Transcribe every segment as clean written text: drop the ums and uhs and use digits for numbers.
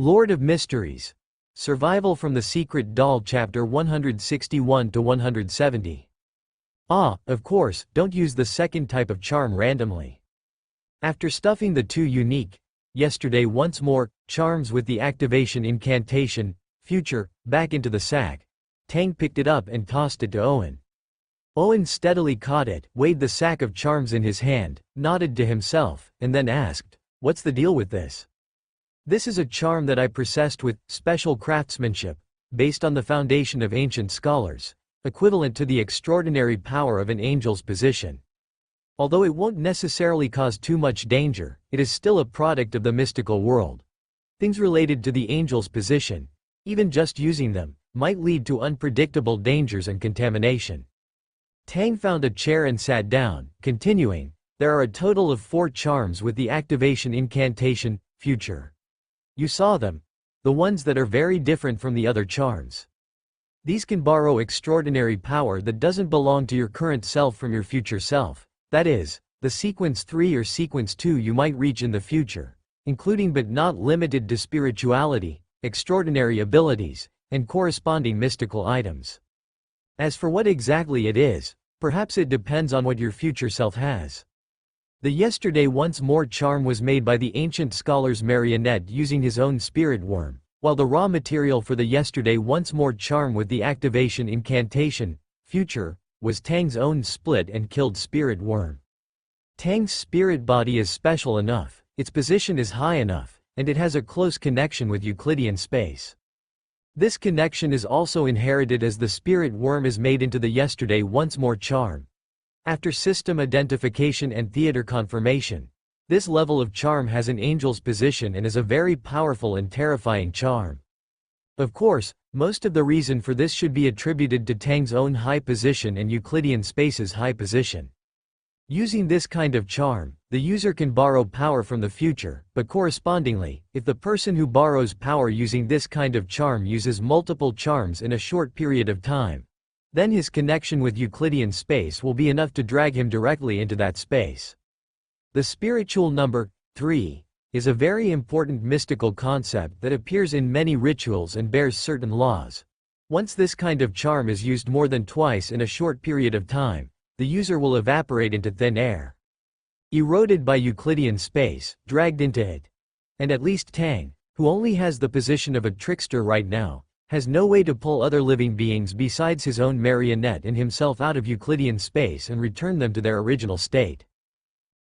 Lord of Mysteries. Survival from the Secret Doll Chapter 161 to 170. Of course, don't use the second type of charm randomly. After stuffing the two unique, yesterday once more, charms with the activation incantation, future, back into the sack, Tang picked it up and tossed it to Owen. Owen steadily caught it, weighed the sack of charms in his hand, nodded to himself, and then asked, "What's the deal with this?" "This is a charm that I processed with special craftsmanship, based on the foundation of ancient scholars, equivalent to the extraordinary power of an angel's position. Although it won't necessarily cause too much danger, it is still a product of the mystical world. Things related to the angel's position, even just using them, might lead to unpredictable dangers and contamination." Tang found a chair and sat down, continuing, "There are a total of 4 charms with the activation incantation, future. You saw them. The ones that are very different from the other charms. These can borrow extraordinary power that doesn't belong to your current self from your future self. That is, the sequence 3 or sequence 2 you might reach in the future, including but not limited to spirituality, extraordinary abilities, and corresponding mystical items. As for what exactly it is, perhaps it depends on what your future self has." The yesterday once more charm was made by the ancient scholar's marionette using his own spirit worm, while the raw material for the yesterday once more charm with the activation incantation, future, was Tang's own split and killed spirit worm. Tang's spirit body is special enough, its position is high enough, and it has a close connection with Euclidean space. This connection is also inherited as the spirit worm is made into the yesterday once more charm. After system identification and theater confirmation, this level of charm has an angel's position and is a very powerful and terrifying charm. Of course, most of the reason for this should be attributed to Tang's own high position and Euclidean space's high position. Using this kind of charm, the user can borrow power from the future, but correspondingly, if the person who borrows power using this kind of charm uses multiple charms in a short period of time, then his connection with Euclidean space will be enough to drag him directly into that space. The spiritual number, 3, is a very important mystical concept that appears in many rituals and bears certain laws. Once this kind of charm is used more than twice in a short period of time, the user will evaporate into thin air. Eroded by Euclidean space, dragged into it. And at least Tang, who only has the position of a trickster right now, has no way to pull other living beings besides his own marionette and himself out of Euclidean space and return them to their original state.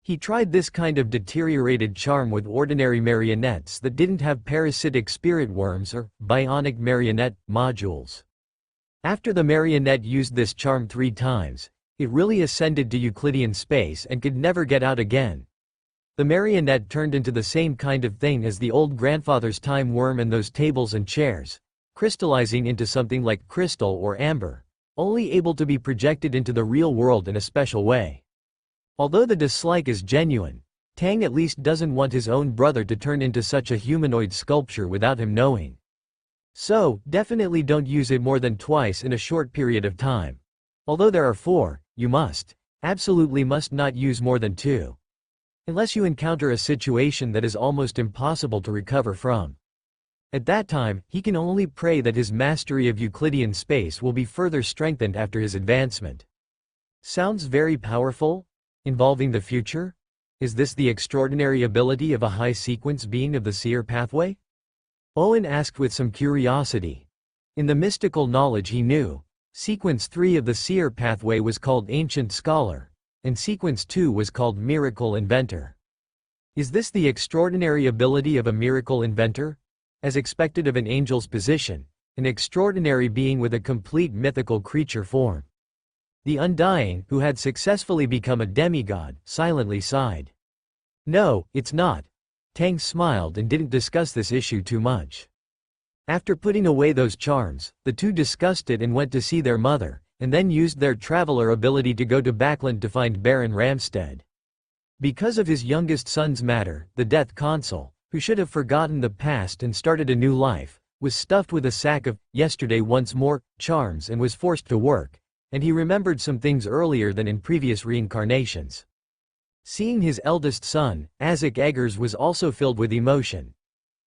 He tried this kind of deteriorated charm with ordinary marionettes that didn't have parasitic spirit worms or bionic marionette modules. After the marionette used this charm 3 times, it really ascended to Euclidean space and could never get out again. The marionette turned into the same kind of thing as the old grandfather's time worm and those tables and chairs, crystallizing into something like crystal or amber, only able to be projected into the real world in a special way. Although the dislike is genuine, Tang at least doesn't want his own brother to turn into such a humanoid sculpture without him knowing. So, definitely don't use it more than twice in a short period of time. Although there are 4, you absolutely must not use more than 2. Unless you encounter a situation that is almost impossible to recover from. At that time, he can only pray that his mastery of Euclidean space will be further strengthened after his advancement. Sounds very powerful? Involving the future? Is this the extraordinary ability of a high-sequence being of the seer pathway? Owen asked with some curiosity. In the mystical knowledge he knew, sequence 3 of the seer pathway was called Ancient Scholar, and sequence 2 was called Miracle Inventor. Is this the extraordinary ability of a miracle inventor? As expected of an angel's position, an extraordinary being with a complete mythical creature form. The Undying, who had successfully become a demigod, silently sighed. "No, it's not." Tang smiled and didn't discuss this issue too much. After putting away those charms, the two discussed it and went to see their mother, and then used their traveler ability to go to Backland to find Baron Ramde. Because of his youngest son's matter, the Death Consul, who should have forgotten the past and started a new life, was stuffed with a sack of, yesterday once more, charms and was forced to work, and he remembered some things earlier than in previous reincarnations. Seeing his eldest son, Azik Eggers was also filled with emotion.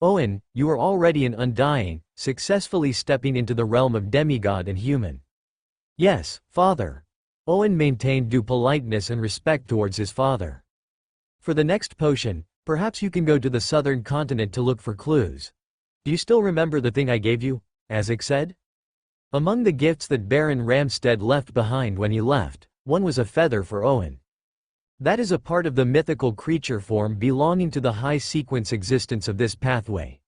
Owen, you are already an undying, successfully stepping into the realm of demigod and human. Yes, father. Owen maintained due politeness and respect towards his father. For the next potion, perhaps you can go to the southern continent to look for clues. Do you still remember the thing I gave you? Azik said. Among the gifts that Baron Ramde left behind when he left, one was a feather for Owen. That is a part of the mythical creature form belonging to the high sequence existence of this pathway.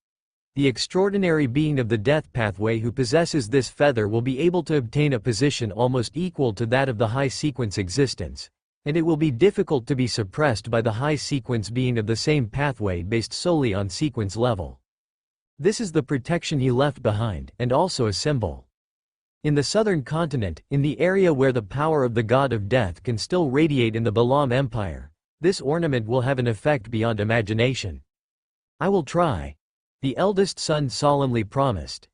The extraordinary being of the death pathway who possesses this feather will be able to obtain a position almost equal to that of the high sequence existence, and it will be difficult to be suppressed by the high sequence being of the same pathway based solely on sequence level. This is the protection he left behind, and also a symbol. In the southern continent, in the area where the power of the god of death can still radiate in the Lotm Empire, this ornament will have an effect beyond imagination. I will try. The eldest son solemnly promised.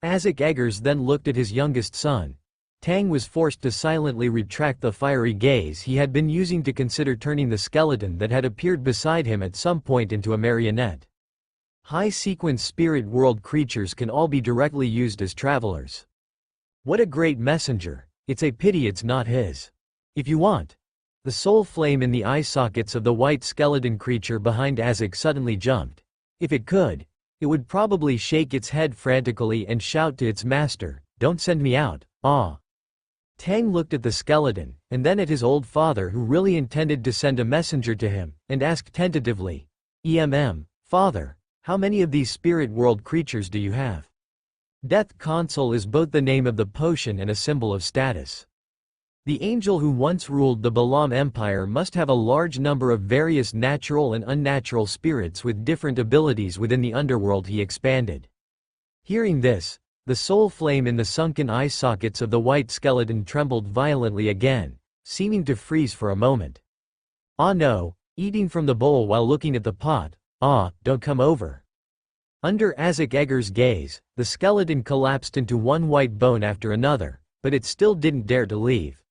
Azik Eggers then looked at his youngest son. Tang was forced to silently retract the fiery gaze he had been using to consider turning the skeleton that had appeared beside him at some point into a marionette. High-sequence spirit world creatures can all be directly used as travelers. What a great messenger, it's a pity it's not his. If you want. The soul flame in the eye sockets of the white skeleton creature behind Azik suddenly jumped. If it could, it would probably shake its head frantically and shout to its master, "Don't send me out, ah." Tang looked at the skeleton, and then at his old father who really intended to send a messenger to him, and asked tentatively, Father, how many of these spirit world creatures do you have? Death Console is both the name of the potion and a symbol of status. The angel who once ruled the Lotm Empire must have a large number of various natural and unnatural spirits with different abilities within the underworld he expanded. Hearing this, the soul flame in the sunken eye sockets of the white skeleton trembled violently again, seeming to freeze for a moment. Ah no, eating from the bowl while looking at the pot, don't come over. Under Azik Eggers' gaze, the skeleton collapsed into one white bone after another, but it still didn't dare to leave.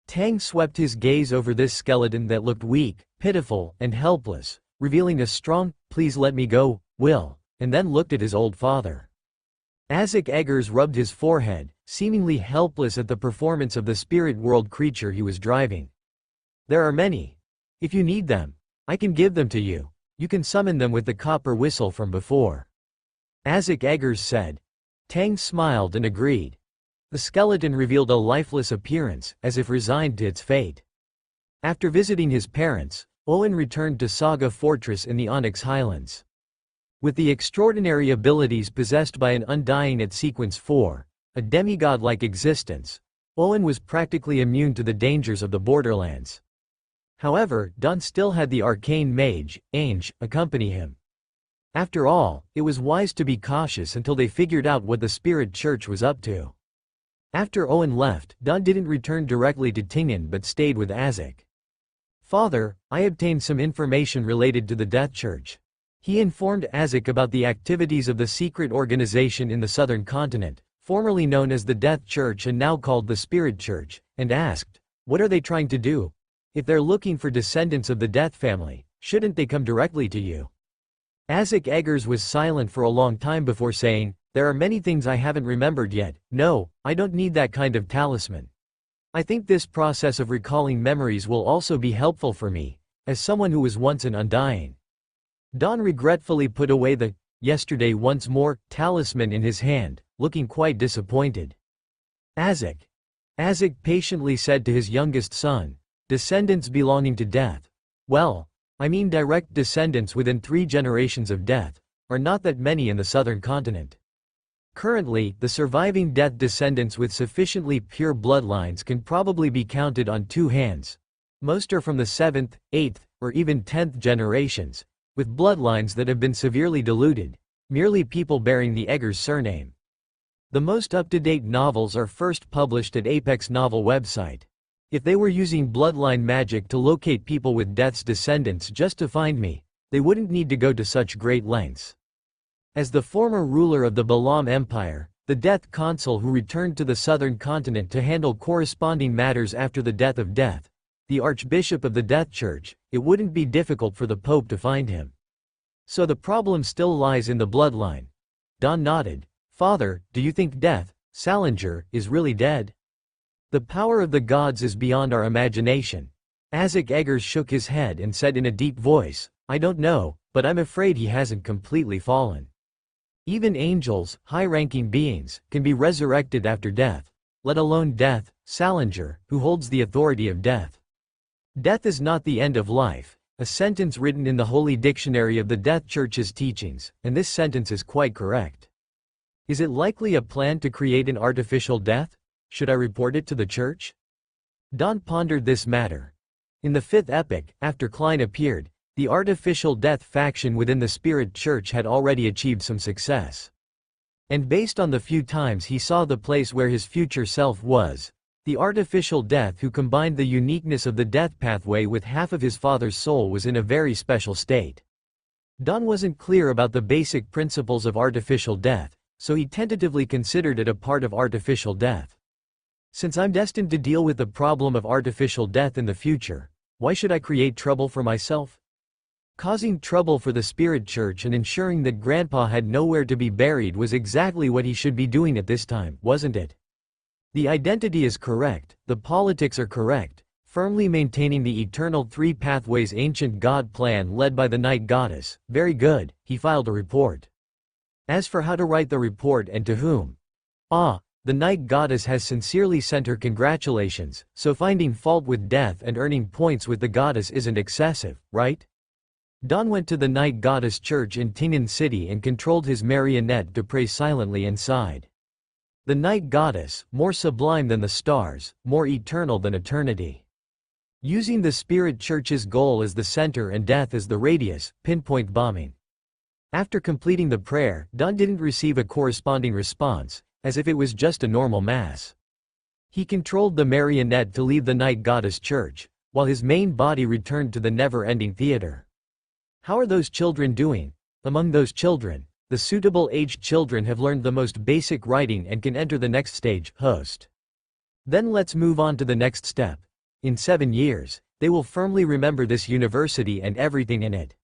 Tang swept his gaze over this skeleton that looked weak, pitiful, and helpless, revealing a strong, "Please let me go," will, and then looked at his old father. Azik Eggers rubbed his forehead, seemingly helpless at the performance of the spirit world creature he was driving. There are many. If you need them, I can give them to you. You can summon them with the copper whistle from before. Azik Eggers said. Tang smiled and agreed. The skeleton revealed a lifeless appearance, as if resigned to its fate. After visiting his parents, Owen returned to Saga Fortress in the Onyx Highlands. With the extraordinary abilities possessed by an undying at Sequence 4, a demigod-like existence, Owen was practically immune to the dangers of the borderlands. However, Don still had the arcane mage, Ainge, accompany him. After all, it was wise to be cautious until they figured out what the Spirit Church was up to. After Owen left, Don didn't return directly to Tingen but stayed with Azik. Father, I obtained some information related to the Death Church. He informed Azik about the activities of the secret organization in the southern continent, formerly known as the Death Church and now called the Spirit Church, and asked, what are they trying to do? If they're looking for descendants of the Death family, shouldn't they come directly to you? Azik Eggers was silent for a long time before saying, there are many things I haven't remembered yet. No, I don't need that kind of talisman. I think this process of recalling memories will also be helpful for me, as someone who was once an undying. Don regretfully put away the, yesterday once more, talisman in his hand, looking quite disappointed. Azik patiently said to his youngest son, descendants belonging to death. Well, I mean direct descendants within 3 generations of death, are not that many in the southern continent. Currently, the surviving death descendants with sufficiently pure bloodlines can probably be counted on 2 hands. Most are from the 7th, 8th, or even 10th generations, with bloodlines that have been severely diluted, merely people bearing the Eggers surname. The most up-to-date novels are first published at Apex Novel website. If they were using bloodline magic to locate people with death's descendants just to find me, they wouldn't need to go to such great lengths. As the former ruler of the Lotm Empire, the Death Consul who returned to the southern continent to handle corresponding matters after the death of Death, the Archbishop of the Death Church, it wouldn't be difficult for the Pope to find him. So the problem still lies in the bloodline. Don nodded. Father, do you think Death, Salinger, is really dead? The power of the gods is beyond our imagination. Azik Eggers shook his head and said in a deep voice, I don't know, but I'm afraid he hasn't completely fallen. Even angels, high-ranking beings, can be resurrected after death, let alone Death, Salinger, who holds the authority of death. Death is not the end of life, a sentence written in the Holy Dictionary of the Death Church's teachings, and this sentence is quite correct. Is it likely a plan to create an artificial death? Should I report it to the church? Don pondered this matter. In the Fifth Epoch, after Klein appeared, the artificial death faction within the Spirit Church had already achieved some success. And based on the few times he saw the place where his future self was, the artificial death who combined the uniqueness of the death pathway with half of his father's soul was in a very special state. Don wasn't clear about the basic principles of artificial death, so he tentatively considered it a part of artificial death. Since I'm destined to deal with the problem of artificial death in the future, why should I create trouble for myself? Causing trouble for the Spirit Church and ensuring that Grandpa had nowhere to be buried was exactly what he should be doing at this time, wasn't it? The identity is correct, the politics are correct, firmly maintaining the eternal three pathways ancient god plan led by the Night Goddess, very good, he filed a report. As for how to write the report and to whom? The Night Goddess has sincerely sent her congratulations, so finding fault with death and earning points with the goddess isn't excessive, right? Don went to the Night Goddess Church in Tingen City and controlled his marionette to pray silently inside. The Night Goddess, more sublime than the stars, more eternal than eternity. Using the Spirit Church's goal as the center and death as the radius, pinpoint bombing. After completing the prayer, Don didn't receive a corresponding response, as if it was just a normal mass. He controlled the marionette to leave the Night Goddess Church, while his main body returned to the never-ending theater. How are those children doing? Among those children, the suitable aged children have learned the most basic writing and can enter the next stage, host. Then let's move on to the next step. In 7 years, they will firmly remember this university and everything in it.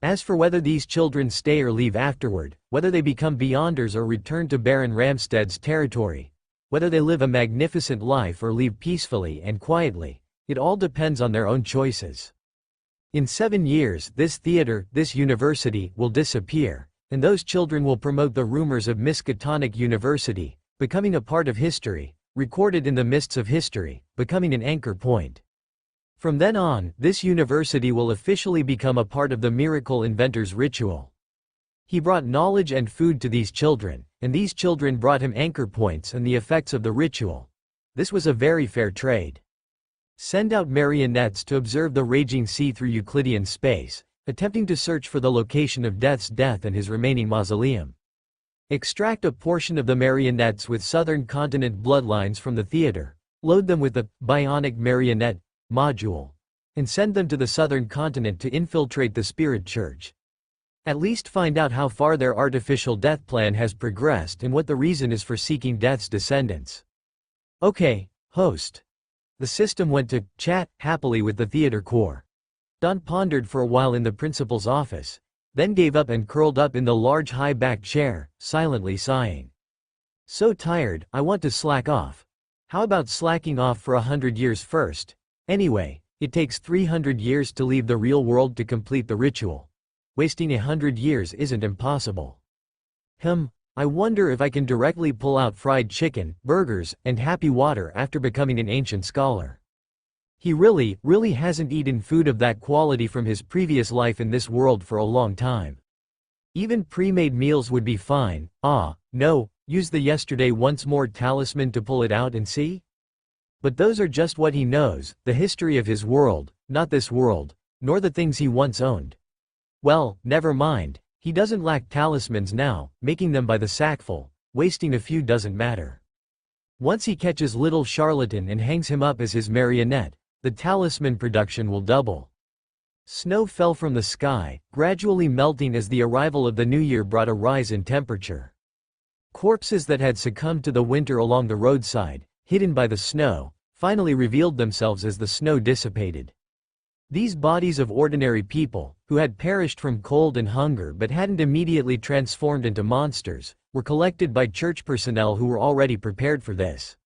As for whether these children stay or leave afterward, whether they become Beyonders or return to Baron Ramstead's territory, whether they live a magnificent life or leave peacefully and quietly, it all depends on their own choices. In 7 years, this theater, this university, will disappear, and those children will promote the rumors of Miskatonic University, becoming a part of history, recorded in the mists of history, becoming an anchor point. From then on, this university will officially become a part of the miracle inventor's ritual. He brought knowledge and food to these children, and these children brought him anchor points and the effects of the ritual. This was a very fair trade. Send out marionettes to observe the raging sea through Euclidean space, attempting to search for the location of Death's death and his remaining mausoleum. Extract a portion of the marionettes with southern continent bloodlines from the theater, load them with the bionic marionette module, and send them to the southern continent to infiltrate the Spirit Church. At least find out how far their artificial death plan has progressed and what the reason is for seeking Death's descendants. Okay, host. The system went to chat happily with the theater core. Don pondered for a while in the principal's office, then gave up and curled up in the large high-backed chair, silently sighing. So tired, I want to slack off. How about slacking off for 100 years first? Anyway, it takes 300 years to leave the real world to complete the ritual. Wasting 100 years isn't impossible. I wonder if I can directly pull out fried chicken, burgers, and happy water after becoming an ancient scholar. He really hasn't eaten food of that quality from his previous life in this world for a long time. Even pre-made meals would be fine. No, use the yesterday once more talisman to pull it out and see? But those are just what he knows, the history of his world, not this world, nor the things he once owned. Well, never mind. He doesn't lack talismans now, making them by the sackful, wasting a few doesn't matter. Once he catches little charlatan and hangs him up as his marionette, the talisman production will double. Snow fell from the sky, gradually melting as the arrival of the new year brought a rise in temperature. Corpses that had succumbed to the winter along the roadside, hidden by the snow, finally revealed themselves as the snow dissipated. These bodies of ordinary people, who had perished from cold and hunger but hadn't immediately transformed into monsters, were collected by church personnel who were already prepared for this.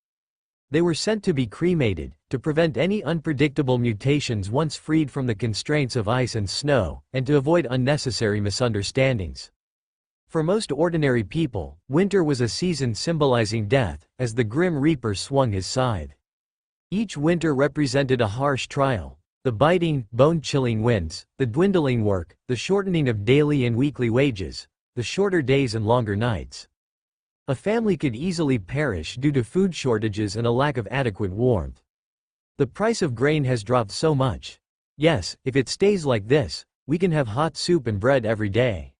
They were sent to be cremated, to prevent any unpredictable mutations once freed from the constraints of ice and snow, and to avoid unnecessary misunderstandings. For most ordinary people, winter was a season symbolizing death, as the Grim Reaper swung his scythe. Each winter represented a harsh trial. The biting, bone-chilling winds, the dwindling work, the shortening of daily and weekly wages, the shorter days and longer nights. A family could easily perish due to food shortages and a lack of adequate warmth. The price of grain has dropped so much. Yes, if it stays like this, we can have hot soup and bread every day.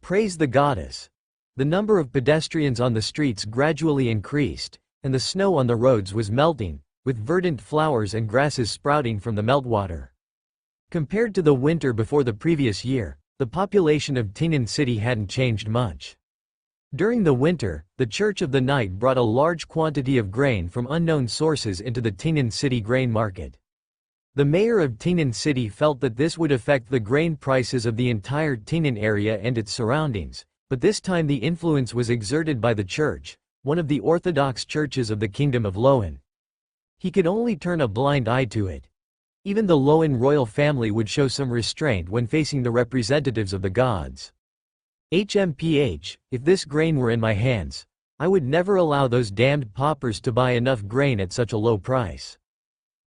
Praise the goddess. The number of pedestrians on the streets gradually increased, and the snow on the roads was melting, with verdant flowers and grasses sprouting from the meltwater. Compared to the winter before the previous year, the population of Tingnan City hadn't changed much. During the winter, the Church of the Night brought a large quantity of grain from unknown sources into the Tingnan City grain market. The mayor of Tingnan City felt that this would affect the grain prices of the entire Tingnan area and its surroundings, but this time the influence was exerted by the church, one of the orthodox churches of the Kingdom of Loen. He could only turn a blind eye to it. Even the Loen royal family would show some restraint when facing the representatives of the gods. HMPH, if this grain were in my hands, I would never allow those damned paupers to buy enough grain at such a low price.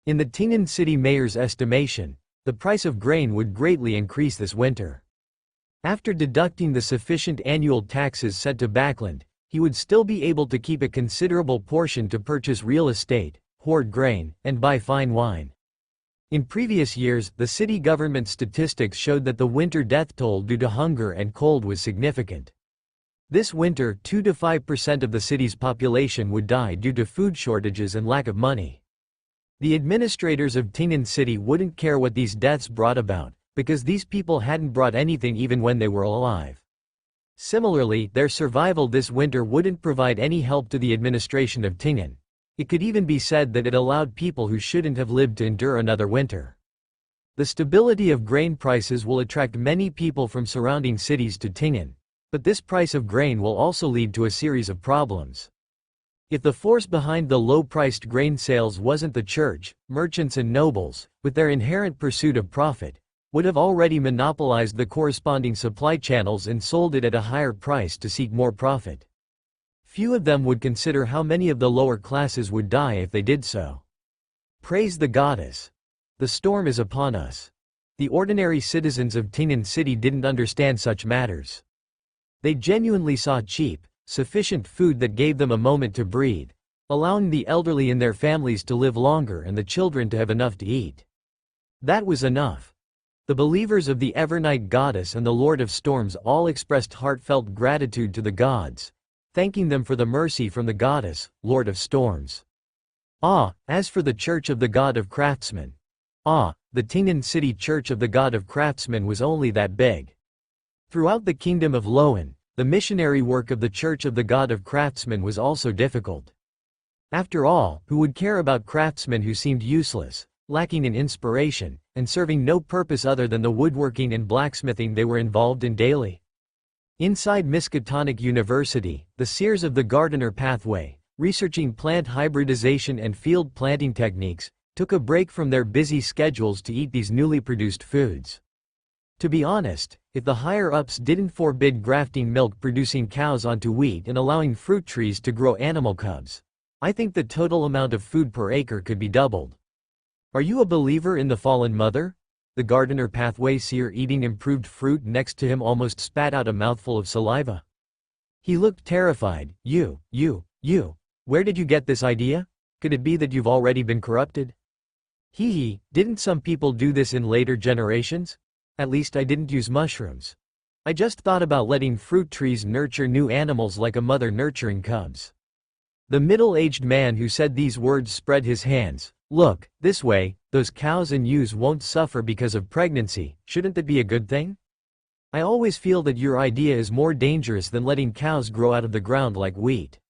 In the Tingnan City mayor's estimation, the price of grain would greatly increase this winter. After deducting the sufficient annual taxes sent to Backland, he would still be able to keep a considerable portion to purchase real estate, hoard grain, and buy fine wine. In previous years, the city government statistics showed that the winter death toll due to hunger and cold was significant. This winter, 2 to 5% of the city's population would die due to food shortages and lack of money. The administrators of Tingnan City wouldn't care what these deaths brought about, because these people hadn't brought anything even when they were alive. Similarly, their survival this winter wouldn't provide any help to the administration of Tingnan. It could even be said that it allowed people who shouldn't have lived to endure another winter. The stability of grain prices will attract many people from surrounding cities to Tingnan, but this price of grain will also lead to a series of problems. If the force behind the low-priced grain sales wasn't the church, merchants and nobles, with their inherent pursuit of profit, would have already monopolized the corresponding supply channels and sold it at a higher price to seek more profit. Few of them would consider how many of the lower classes would die if they did so. Praise the goddess. The storm is upon us. The ordinary citizens of Tingnan City didn't understand such matters. They genuinely saw cheap, sufficient food that gave them a moment to breathe, allowing the elderly and their families to live longer and the children to have enough to eat. That was enough. The believers of the Evernight Goddess and the Lord of Storms all expressed heartfelt gratitude to the gods, thanking them for the mercy from the goddess, Lord of Storms. As for the Church of the God of Craftsmen. The Tingnan City Church of the God of Craftsmen was only that big. Throughout the Kingdom of Loen, the missionary work of the Church of the God of Craftsmen was also difficult. After all, who would care about craftsmen who seemed useless, lacking in inspiration, and serving no purpose other than the woodworking and blacksmithing they were involved in daily? Inside Miskatonic University, the seers of the Gardener Pathway, researching plant hybridization and field planting techniques, took a break from their busy schedules to eat these newly produced foods. To be honest, if the higher-ups didn't forbid grafting milk-producing cows onto wheat and allowing fruit trees to grow animal cubs, I think the total amount of food per acre could be doubled. Are you a believer in the Fallen Mother? The Gardener Pathway seer eating improved fruit next to him almost spat out a mouthful of saliva. He looked terrified. You, where did you get this idea? Could it be that you've already been corrupted? Didn't some people do this in later generations? At least I didn't use mushrooms. I just thought about letting fruit trees nurture new animals like a mother nurturing cubs. The middle-aged man who said these words spread his hands. Look, this way, those cows and ewes won't suffer because of pregnancy. Shouldn't that be a good thing? I always feel that your idea is more dangerous than letting cows grow out of the ground like wheat.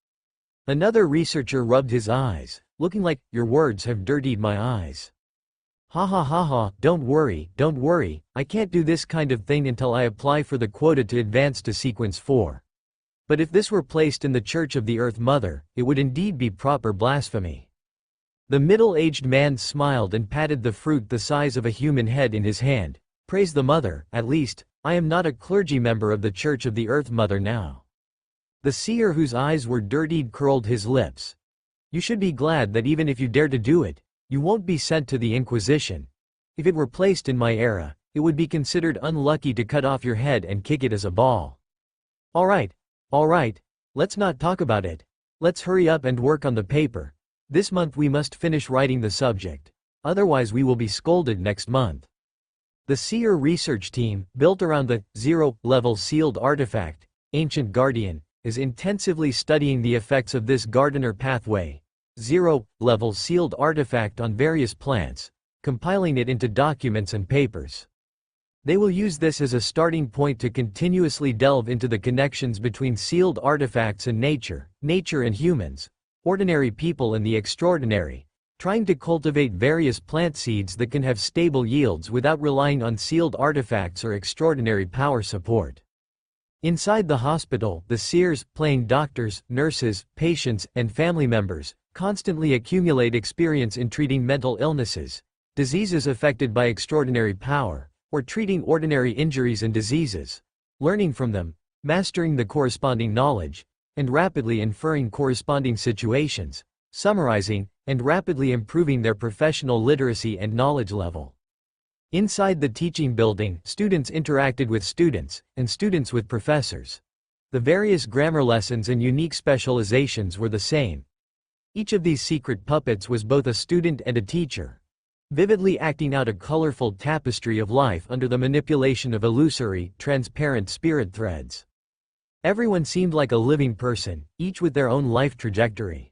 Another researcher rubbed his eyes, looking like, your words have dirtied my eyes. Ha ha ha ha, don't worry, I can't do this kind of thing until I apply for the quota to advance to sequence 4. But if this were placed in the Church of the Earth Mother, it would indeed be proper blasphemy. The middle-aged man smiled and patted the fruit the size of a human head in his hand. Praise the Mother, at least, I am not a clergy member of the Church of the Earth Mother now. The seer whose eyes were dirtied curled his lips. You should be glad that even if you dare to do it, you won't be sent to the Inquisition. If it were placed in my era, it would be considered unlucky to cut off your head and kick it as a ball. Alright, let's not talk about it. Let's hurry up and work on the paper. This month we must finish writing the subject. Otherwise we will be scolded next month. The Seer research team, built around the zero-level sealed artifact, Ancient Guardian, is intensively studying the effects of this Gardener pathway, zero-level sealed artifact on various plants, compiling it into documents and papers. They will use this as a starting point to continuously delve into the connections between sealed artifacts and nature and humans, ordinary people and the extraordinary, trying to cultivate various plant seeds that can have stable yields without relying on sealed artifacts or extraordinary power support. Inside the hospital, the seers, playing doctors, nurses, patients, and family members, constantly accumulate experience in treating mental illnesses, diseases affected by extraordinary power, or treating ordinary injuries and diseases, learning from them, mastering the corresponding knowledge, and rapidly inferring corresponding situations, summarizing, and rapidly improving their professional literacy and knowledge level. Inside the teaching building, students interacted with students, and students with professors. The various grammar lessons and unique specializations were the same. Each of these secret puppets was both a student and a teacher, vividly acting out a colorful tapestry of life under the manipulation of illusory, transparent spirit threads. Everyone seemed like a living person, each with their own life trajectory.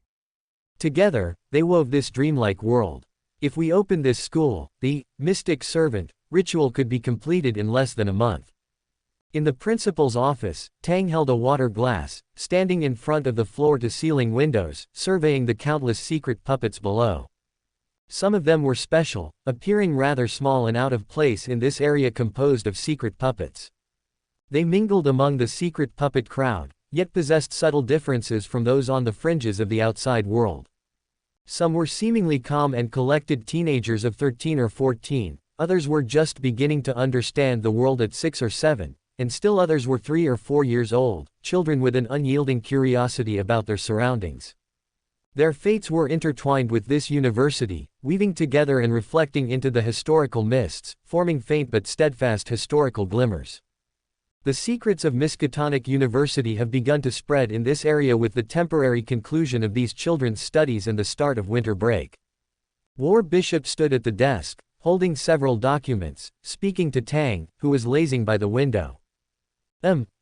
Together, they wove this dreamlike world. If we opened this school, the mystic servant ritual could be completed in less than a month. In the principal's office, Tang held a water glass, standing in front of the floor-to-ceiling windows, surveying the countless secret puppets below. Some of them were special, appearing rather small and out of place in this area composed of secret puppets. They mingled among the secret puppet crowd, yet possessed subtle differences from those on the fringes of the outside world. Some were seemingly calm and collected teenagers of 13 or 14, others were just beginning to understand the world at 6 or 7, and still others were 3 or 4 years old, children with an unyielding curiosity about their surroundings. Their fates were intertwined with this university, weaving together and reflecting into the historical mists, forming faint but steadfast historical glimmers. The secrets of Miskatonic University have begun to spread in this area with the temporary conclusion of these children's studies and the start of winter break. War Bishop stood at the desk, holding several documents, speaking to Tang, who was lazing by the window.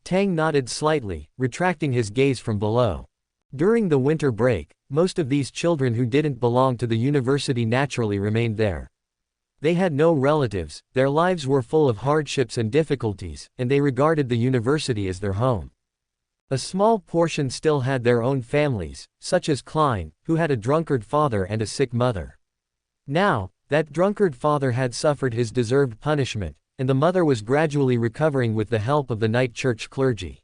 Tang nodded slightly, retracting his gaze from below. During the winter break, most of these children who didn't belong to the university naturally remained there. They had no relatives, their lives were full of hardships and difficulties, and they regarded the university as their home. A small portion still had their own families, such as Klein, who had a drunkard father and a sick mother. Now, that drunkard father had suffered his deserved punishment, and the mother was gradually recovering with the help of the night church clergy.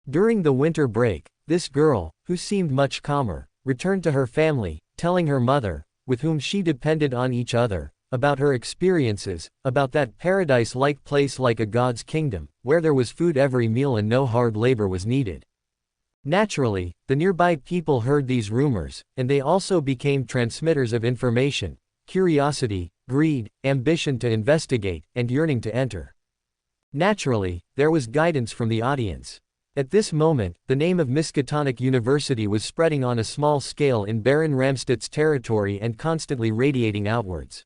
During the winter break, this girl, who seemed much calmer, returned to her family, telling her mother, with whom she depended on each other, about her experiences, about that paradise-like place like a god's kingdom, where there was food every meal and no hard labor was needed. Naturally, the nearby people heard these rumors, and they also became transmitters of information, curiosity, greed, ambition to investigate, and yearning to enter. Naturally, there was guidance from the audience. At this moment, the name of Miskatonic University was spreading on a small scale in Baron Ramstead's territory and constantly radiating outwards.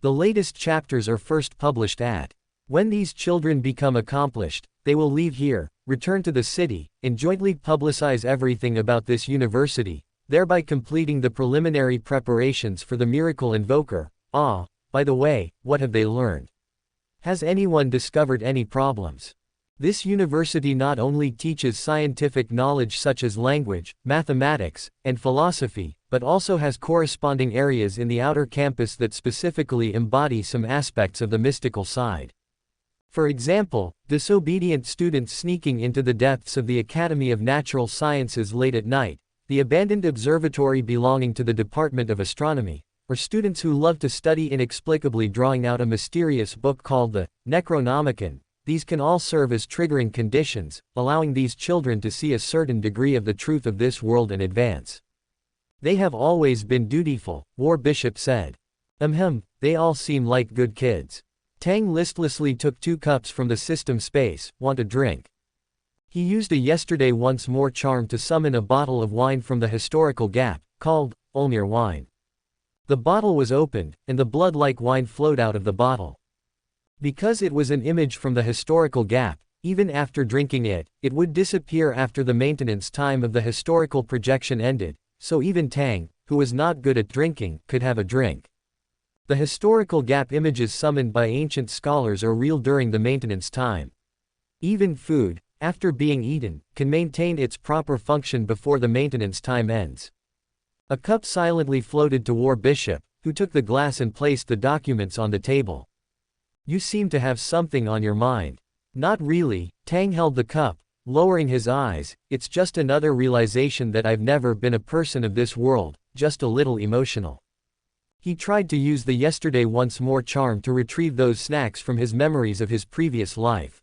The latest chapters are first published at. When these children become accomplished, they will leave here, return to the city, and jointly publicize everything about this university, thereby completing the preliminary preparations for the miracle invoker. By the way, what have they learned? Has anyone discovered any problems? This university not only teaches scientific knowledge such as language, mathematics, and philosophy, but also has corresponding areas in the outer campus that specifically embody some aspects of the mystical side. For example, disobedient students sneaking into the depths of the Academy of Natural Sciences late at night, the abandoned observatory belonging to the Department of Astronomy, or students who love to study inexplicably drawing out a mysterious book called the Necronomicon. These can all serve as triggering conditions, allowing these children to see a certain degree of the truth of this world in advance. They have always been dutiful, War Bishop said. They all seem like good kids. Tang listlessly took 2 cups from the system space. Want a drink? He used a yesterday once more charm to summon a bottle of wine from the historical gap, called Ulmir wine. The bottle was opened, and the blood-like wine flowed out of the bottle. Because it was an image from the historical gap, even after drinking it, it would disappear after the maintenance time of the historical projection ended, so even Tang, who was not good at drinking, could have a drink. The historical gap images summoned by ancient scholars are real during the maintenance time. Even food, after being eaten, can maintain its proper function before the maintenance time ends. A cup silently floated to War Bishop, who took the glass and placed the documents on the table. You seem to have something on your mind. Not really, Tang held the cup, lowering his eyes. It's just another realization that I've never been a person of this world, just a little emotional. He tried to use the yesterday once more charm to retrieve those snacks from his memories of his previous life.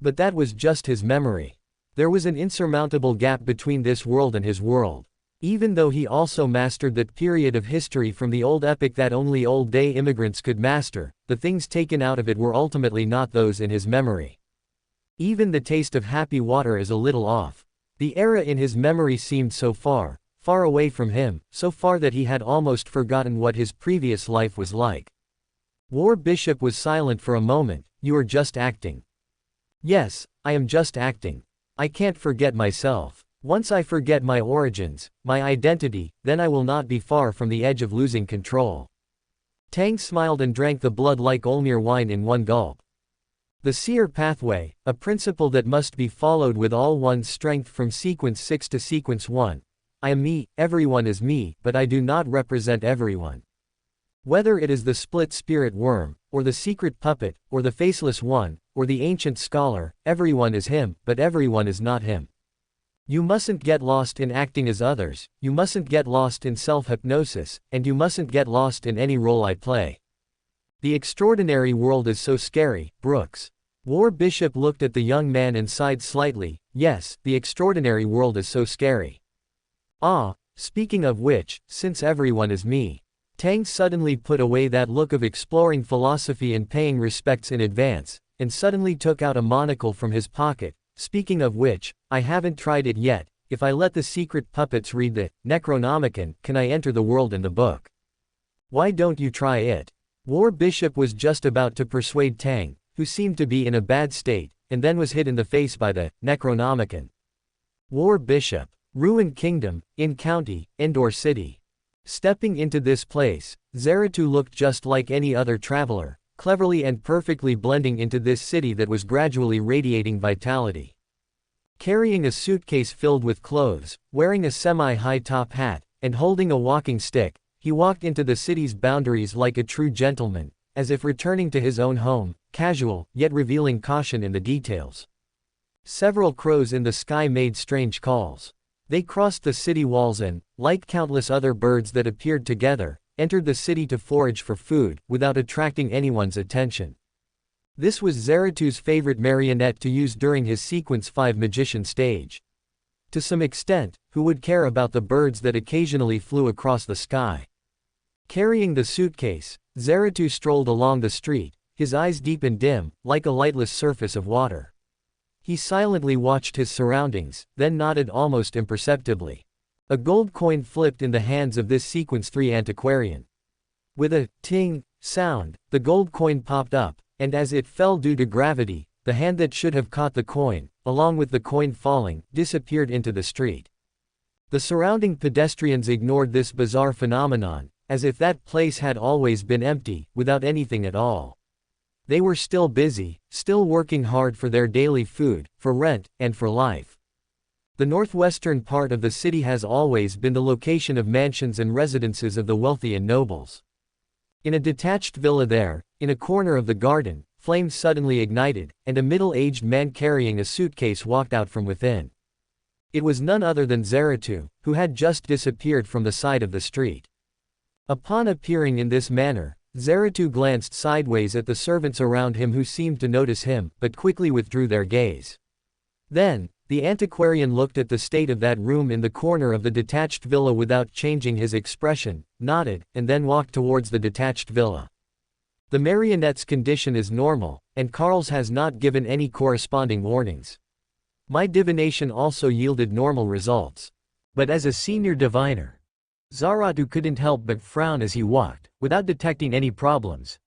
But that was just his memory. There was an insurmountable gap between this world and his world. Even though he also mastered that period of history from the old epic that only old-day immigrants could master, the things taken out of it were ultimately not those in his memory. Even the taste of happy water is a little off. The era in his memory seemed so far, far away from him, so far that he had almost forgotten what his previous life was like. War Bishop was silent for a moment. You are just acting. Yes, I am just acting. I can't forget myself. Once I forget my origins, my identity, then I will not be far from the edge of losing control. Tang smiled and drank the blood-like Ulmir wine in one gulp. The seer pathway, a principle that must be followed with all one's strength from sequence 6 to sequence 1. I am me, everyone is me, but I do not represent everyone. Whether it is the split spirit worm, or the secret puppet, or the faceless one, or the ancient scholar, everyone is him, but everyone is not him. You mustn't get lost in acting as others, you mustn't get lost in self-hypnosis, and you mustn't get lost in any role I play. The extraordinary world is so scary, Brooks. War Bishop looked at the young man and sighed slightly. Yes, the extraordinary world is so scary. Ah, speaking of which, since everyone is me. Tang suddenly put away that look of exploring philosophy and paying respects in advance, and suddenly took out a monocle from his pocket. Speaking of which, I haven't tried it yet. If I let the secret puppets read the Necronomicon, can I enter the world in the book? Why don't you try it? War Bishop was just about to persuade Tang, who seemed to be in a bad state, and then was hit in the face by the Necronomicon. War Bishop. Ruined Kingdom, in County, Endor City. Stepping into this place, Zeratu looked just like any other traveler, cleverly and perfectly blending into this city that was gradually radiating vitality. Carrying a suitcase filled with clothes, wearing a semi-high top hat, and holding a walking stick, he walked into the city's boundaries like a true gentleman, as if returning to his own home, casual, yet revealing caution in the details. Several crows in the sky made strange calls. They crossed the city walls and, like countless other birds that appeared together, entered the city to forage for food, without attracting anyone's attention. This was Zeratu's favorite marionette to use during his Sequence 5 magician stage. To some extent, who would care about the birds that occasionally flew across the sky? Carrying the suitcase, Zeratu strolled along the street, his eyes deep and dim, like a lightless surface of water. He silently watched his surroundings, then nodded almost imperceptibly. A gold coin flipped in the hands of this Sequence 3 antiquarian. With a ting sound, the gold coin popped up, and as it fell due to gravity, the hand that should have caught the coin, along with the coin falling, disappeared into the street. The surrounding pedestrians ignored this bizarre phenomenon, as if that place had always been empty, without anything at all. They were still busy, still working hard for their daily food, for rent, and for life. The northwestern part of the city has always been the location of mansions and residences of the wealthy and nobles. In a detached villa there, in a corner of the garden, flames suddenly ignited, and a middle-aged man carrying a suitcase walked out from within. It was none other than Zeratu, who had just disappeared from the side of the street. Upon appearing in this manner, Zeratu glanced sideways at the servants around him who seemed to notice him, but quickly withdrew their gaze. Then, the antiquarian looked at the state of that room in the corner of the detached villa without changing his expression, nodded, and then walked towards the detached villa. The marionette's condition is normal, and Carl's has not given any corresponding warnings. My divination also yielded normal results. But as a senior diviner, Zeratu couldn't help but frown as he walked, without detecting any problems.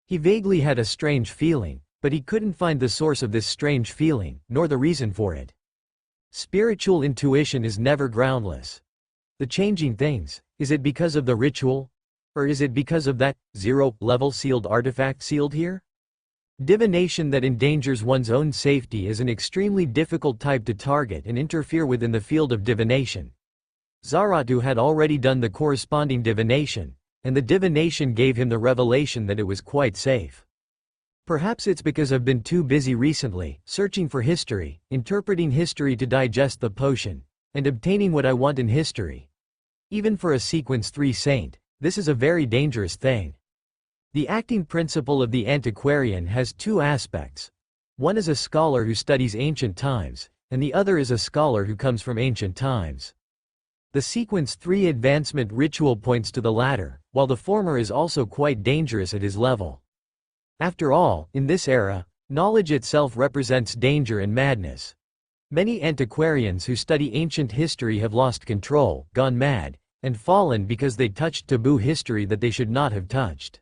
He vaguely had a strange feeling, but he couldn't find the source of this strange feeling, nor the reason for it. Spiritual intuition is never groundless. The changing things, is it because of the ritual? Or is it because of that, zero-level sealed artifact sealed here? Divination that endangers one's own safety is an extremely difficult type to target and interfere with in the field of divination. Zeratu had already done the corresponding divination, and the divination gave him the revelation that it was quite safe. Perhaps it's because I've been too busy recently, searching for history, interpreting history to digest the potion, and obtaining what I want in history. Even for a Sequence 3 saint, this is a very dangerous thing. The acting principle of the antiquarian has two aspects. One is a scholar who studies ancient times, and the other is a scholar who comes from ancient times. The Sequence 3 advancement ritual points to the latter, while the former is also quite dangerous at his level. After all, in this era, knowledge itself represents danger and madness. Many antiquarians who study ancient history have lost control, gone mad, and fallen because they touched taboo history that they should not have touched.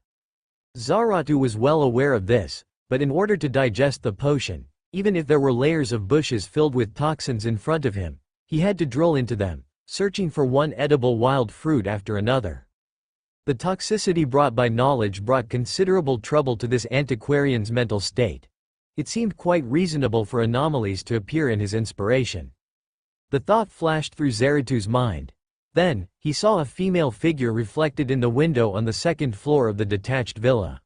Zeratu was well aware of this, but in order to digest the potion, even if there were layers of bushes filled with toxins in front of him, he had to drill into them, searching for one edible wild fruit after another. The toxicity brought by knowledge brought considerable trouble to this antiquarian's mental state. It seemed quite reasonable for anomalies to appear in his inspiration. The thought flashed through Zeratu's mind. Then, he saw a female figure reflected in the window on the second floor of the detached villa.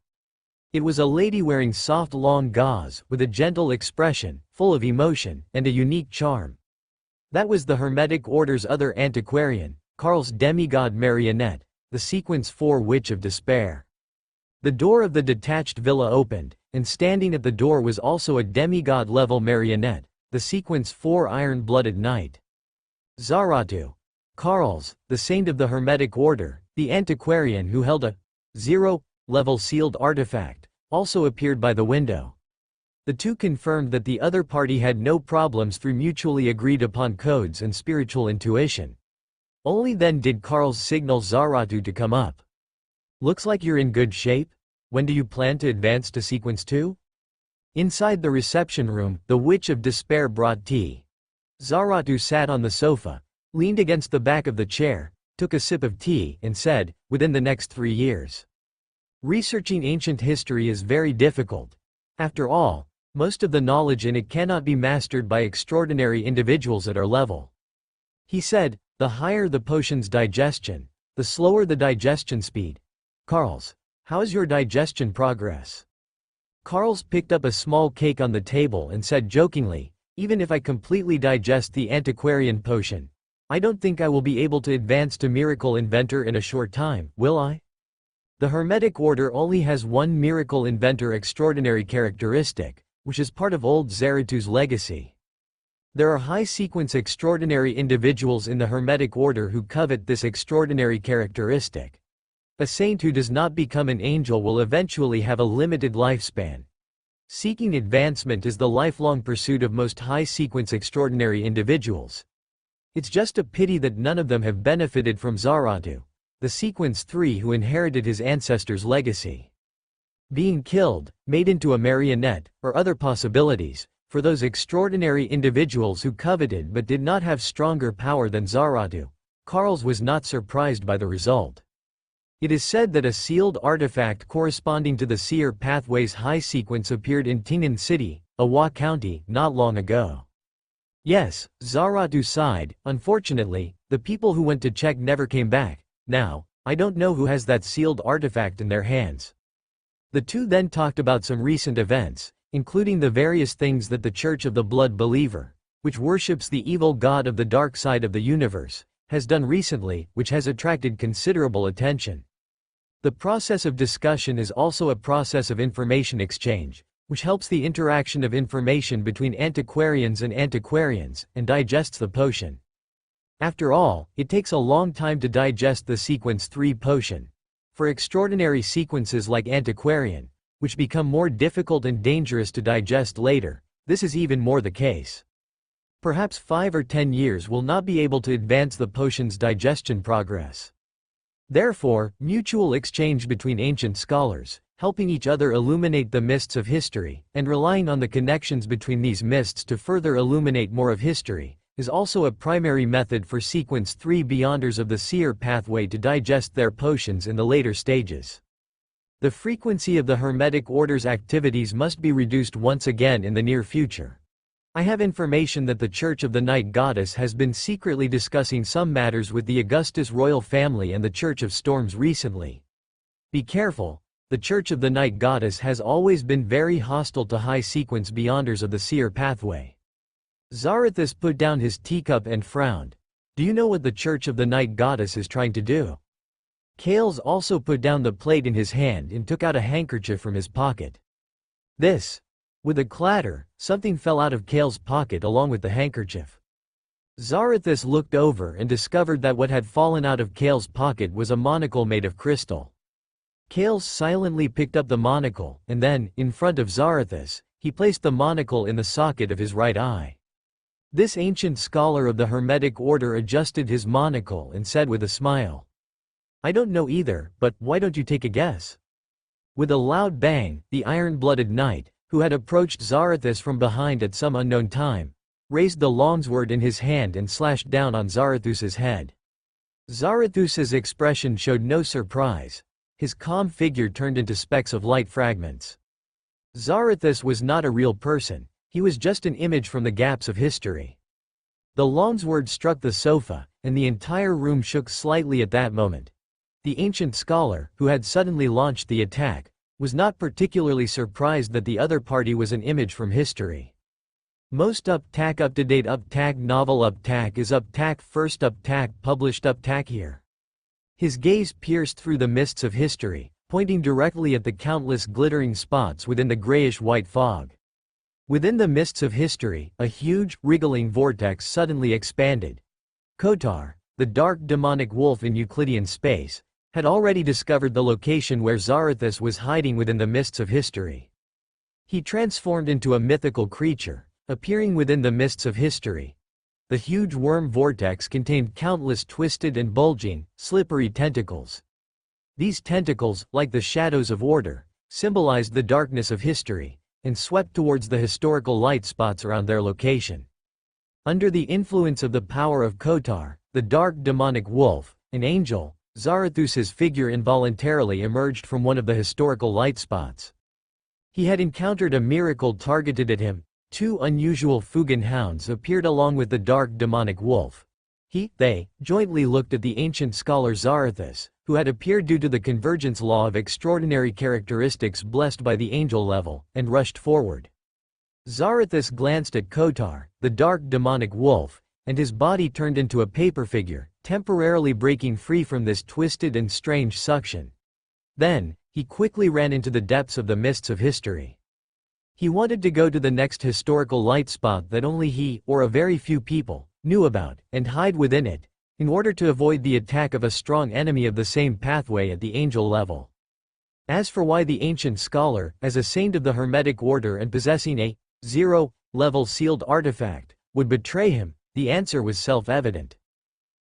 It was a lady wearing soft long gauze, with a gentle expression, full of emotion, and a unique charm. That was the Hermetic Order's other antiquarian, Carl's demigod marionette, the Sequence 4 Witch of Despair. The door of the detached villa opened, and standing at the door was also a demigod-level marionette, the Sequence 4 Iron-Blooded Knight. Zeratu, Carl's, the saint of the Hermetic Order, the antiquarian who held a zero-level sealed artifact, also appeared by the window. The two confirmed that the other party had no problems through mutually agreed upon codes and spiritual intuition. Only then did Carl's signal Zeratu to come up. Looks like you're in good shape? When do you plan to advance to Sequence 2? Inside the reception room, the Witch of Despair brought tea. Zeratu sat on the sofa, leaned against the back of the chair, took a sip of tea, and said, within the next 3 years. Researching ancient history is very difficult. After all, most of the knowledge in it cannot be mastered by extraordinary individuals at our level. He said, the higher the potion's digestion, the slower the digestion speed. Carl's, how is your digestion progress? Carl's picked up a small cake on the table and said jokingly, even if I completely digest the antiquarian potion, I don't think I will be able to advance to Miracle Inventor in a short time, will I? The Hermetic Order only has one Miracle Inventor extraordinary characteristic, which is part of old Zeratu's legacy. There are high sequence extraordinary individuals in the Hermetic Order who covet this extraordinary characteristic. A saint who does not become an angel will eventually have a limited lifespan. Seeking advancement is the lifelong pursuit of most high sequence extraordinary individuals. It's just a pity that none of them have benefited from Zeratu, the Sequence 3 who inherited his ancestors' legacy. Being killed, made into a marionette, or other possibilities, for those extraordinary individuals who coveted but did not have stronger power than Zeratu, Carl's was not surprised by the result. It is said that a sealed artifact corresponding to the seer pathway's high sequence appeared in Ting'an City, Awa County, not long ago. Yes, Zaratu sighed. Unfortunately, the people who went to check never came back. Now, I don't know who has that sealed artifact in their hands. The two then talked about some recent events, including the various things that the Church of the Blood Believer, which worships the evil god of the dark side of the universe, has done recently, which has attracted considerable attention. The process of discussion is also a process of information exchange, which helps the interaction of information between antiquarians and digests the potion. After all, it takes a long time to digest the Sequence 3 potion. For extraordinary sequences like Antiquarian, which become more difficult and dangerous to digest later, this is even more the case. Perhaps 5 or 10 years will not be able to advance the potion's digestion progress. Therefore, mutual exchange between ancient scholars, helping each other illuminate the mists of history, and relying on the connections between these mists to further illuminate more of history, is also a primary method for Sequence 3 Beyonders of the Seer pathway to digest their potions in the later stages. The frequency of the Hermetic Order's activities must be reduced once again in the near future. I have information that the Church of the Night Goddess has been secretly discussing some matters with the Augustus royal family and the Church of Storms recently. Be careful, the Church of the Night Goddess has always been very hostile to high sequence beyonders of the seer pathway. Zarathus put down his teacup and frowned. Do you know what the Church of the Night Goddess is trying to do? Kales also put down the plate in his hand and took out a handkerchief from his pocket. With a clatter, something fell out of Kale's pocket along with the handkerchief. Zarathus looked over and discovered that what had fallen out of Kale's pocket was a monocle made of crystal. Kales silently picked up the monocle, and then, in front of Zarathus, he placed the monocle in the socket of his right eye. This ancient scholar of the Hermetic Order adjusted his monocle and said with a smile, "I don't know either, but why don't you take a guess?" With a loud bang, the iron-blooded knight, who had approached Zarathus from behind at some unknown time, raised the longsword in his hand and slashed down on Zarathus's head. Zarathus's expression showed no surprise. His calm figure turned into specks of light fragments. Zarathus was not a real person, he was just an image from the gaps of history. The longsword struck the sofa, and the entire room shook slightly at that moment. The ancient scholar, who had suddenly launched the attack, was not particularly surprised that the other party was an image from history. Most up-tack up-to-date up-tack novel up-tack is up-tack first up-tack published up-tack here. His gaze pierced through the mists of history, pointing directly at the countless glittering spots within the grayish-white fog. Within the mists of history, a huge, wriggling vortex suddenly expanded. Kotar, the dark demonic wolf in Euclidean space, had already discovered the location where Zarathus was hiding within the mists of history. He transformed into a mythical creature, appearing within the mists of history. The huge worm vortex contained countless twisted and bulging, slippery tentacles. These tentacles, like the shadows of order, symbolized the darkness of history, and swept towards the historical light spots around their location. Under the influence of the power of Kotar, the dark demonic wolf, an angel, Zarathus's figure involuntarily emerged from one of the historical light spots. He had encountered a miracle targeted at him. Two unusual Fugan hounds appeared along with the dark demonic wolf. They jointly looked at the ancient scholar Zarathus, who had appeared due to the convergence law of extraordinary characteristics blessed by the angel level, and rushed forward. Zarathus glanced at Kotar, the dark demonic wolf, and his body turned into a paper figure, temporarily breaking free from this twisted and strange suction. Then, he quickly ran into the depths of the mists of history. He wanted to go to the next historical light spot that only he, or a very few people, knew about, and hide within it, in order to avoid the attack of a strong enemy of the same pathway at the angel level. As for why the ancient scholar, as a saint of the Hermetic Order and possessing a zero-level sealed artifact, would betray him, the answer was self-evident.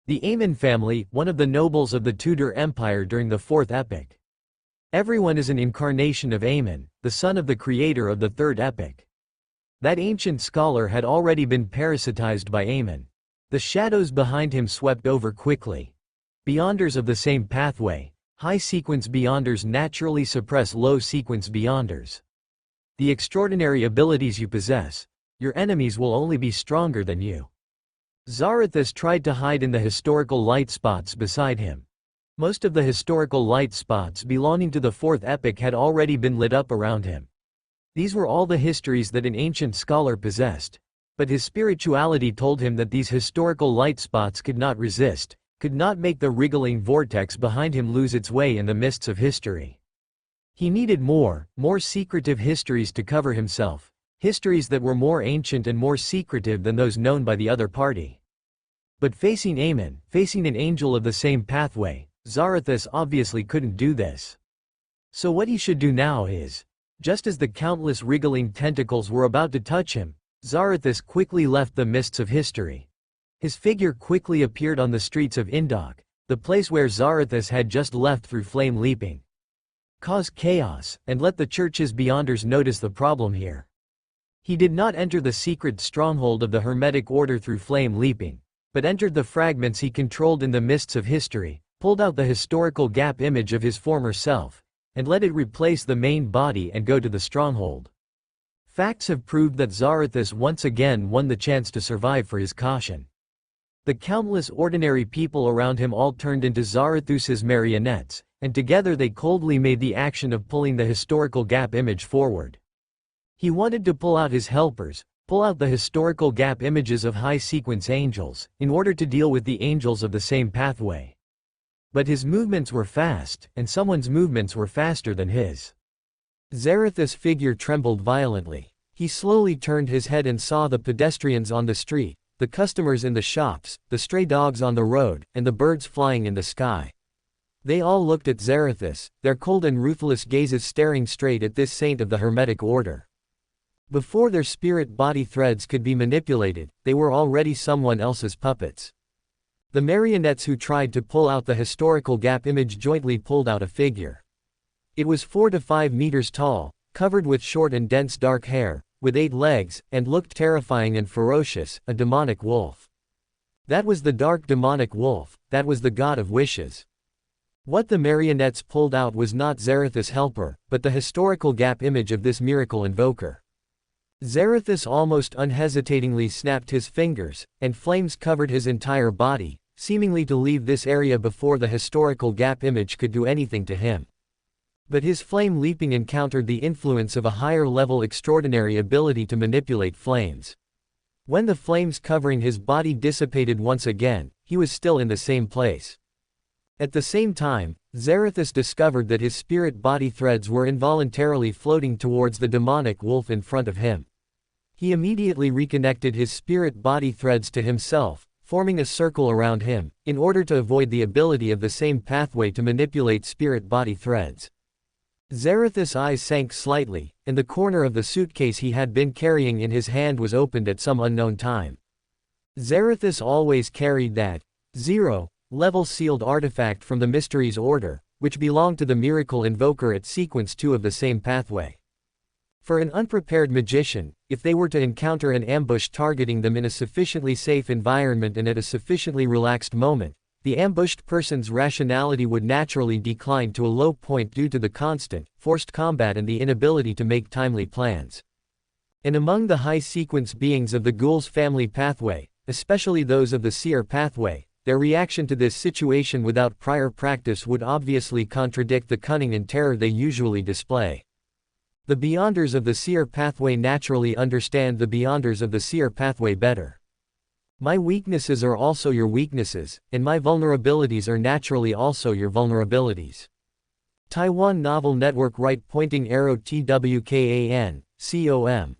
The Aemon family, one of the nobles of the Tudor Empire during the Fourth Epoch. Everyone is an incarnation of Aemon, the son of the creator of the Third Epoch. That ancient scholar had already been parasitized by Aemon. The shadows behind him swept over quickly. Beyonders of the same pathway, High sequence beyonders naturally suppress low sequence beyonders. The extraordinary abilities you possess, your enemies will only be stronger than you. Zarathus tried to hide in the historical light spots beside him. Most of the historical light spots belonging to the Fourth Epoch had already been lit up around him. These were all the histories that an ancient scholar possessed. But his spirituality told him that these historical light spots could not resist, could not make the wriggling vortex behind him lose its way in the mists of history. He needed more secretive histories to cover himself, histories that were more ancient and more secretive than those known by the other party. But facing Amon, facing an angel of the same pathway, Zarathus obviously couldn't do this. So what he should do now is, just as the countless wriggling tentacles were about to touch him, Zarathus quickly left the mists of history. His figure quickly appeared on the streets of Indok, the place where Zarathus had just left through flame leaping. Cause chaos, and let the church's beyonders notice the problem here. He did not enter the secret stronghold of the Hermetic Order through flame leaping, but entered the fragments he controlled in the mists of history, pulled out the historical gap image of his former self, and let it replace the main body and go to the stronghold. Facts have proved that Zarathus once again won the chance to survive for his caution. The countless ordinary people around him all turned into Zarathus's marionettes, and together they coldly made the action of pulling the historical gap image forward. He wanted to pull out his helpers, pull out the historical gap images of high-sequence angels, in order to deal with the angels of the same pathway. But his movements were fast, and someone's movements were faster than his. Zarathus' figure trembled violently. He slowly turned his head and saw the pedestrians on the street, the customers in the shops, the stray dogs on the road, and the birds flying in the sky. They all looked at Zarathus, their cold and ruthless gazes staring straight at this saint of the Hermetic Order. Before their spirit-body threads could be manipulated, they were already someone else's puppets. The marionettes who tried to pull out the historical gap image jointly pulled out a figure. It was 4 to 5 meters tall, covered with short and dense dark hair, with 8 legs, and looked terrifying and ferocious, a demonic wolf. That was the dark demonic wolf, that was the god of wishes. What the marionettes pulled out was not Zarathus' helper, but the historical gap image of this miracle invoker. Zarathus almost unhesitatingly snapped his fingers, and flames covered his entire body, seemingly to leave this area before the historical gap image could do anything to him. But his flame leaping encountered the influence of a higher-level extraordinary ability to manipulate flames. When the flames covering his body dissipated once again, he was still in the same place. At the same time, Zarathus discovered that his spirit-body threads were involuntarily floating towards the demonic wolf in front of him. He immediately reconnected his spirit-body threads to himself, forming a circle around him, in order to avoid the ability of the same pathway to manipulate spirit-body threads. Zarathus' eyes sank slightly, and the corner of the suitcase he had been carrying in his hand was opened at some unknown time. Zarathus always carried that zero-level sealed artifact from the Mysteries Order, which belonged to the miracle invoker at sequence 2 of the same pathway. For an unprepared magician, if they were to encounter an ambush targeting them in a sufficiently safe environment and at a sufficiently relaxed moment, the ambushed person's rationality would naturally decline to a low point due to the constant, forced combat and the inability to make timely plans. And among the high-sequence beings of the Ghoul's family pathway, especially those of the Seer pathway, their reaction to this situation without prior practice would obviously contradict the cunning and terror they usually display. The Beyonders of the Seer pathway naturally understand the Beyonders of the Seer pathway better. My weaknesses are also your weaknesses, and my vulnerabilities are naturally also your vulnerabilities. Taiwan Novel Network right-pointing arrow TWKAN, COM.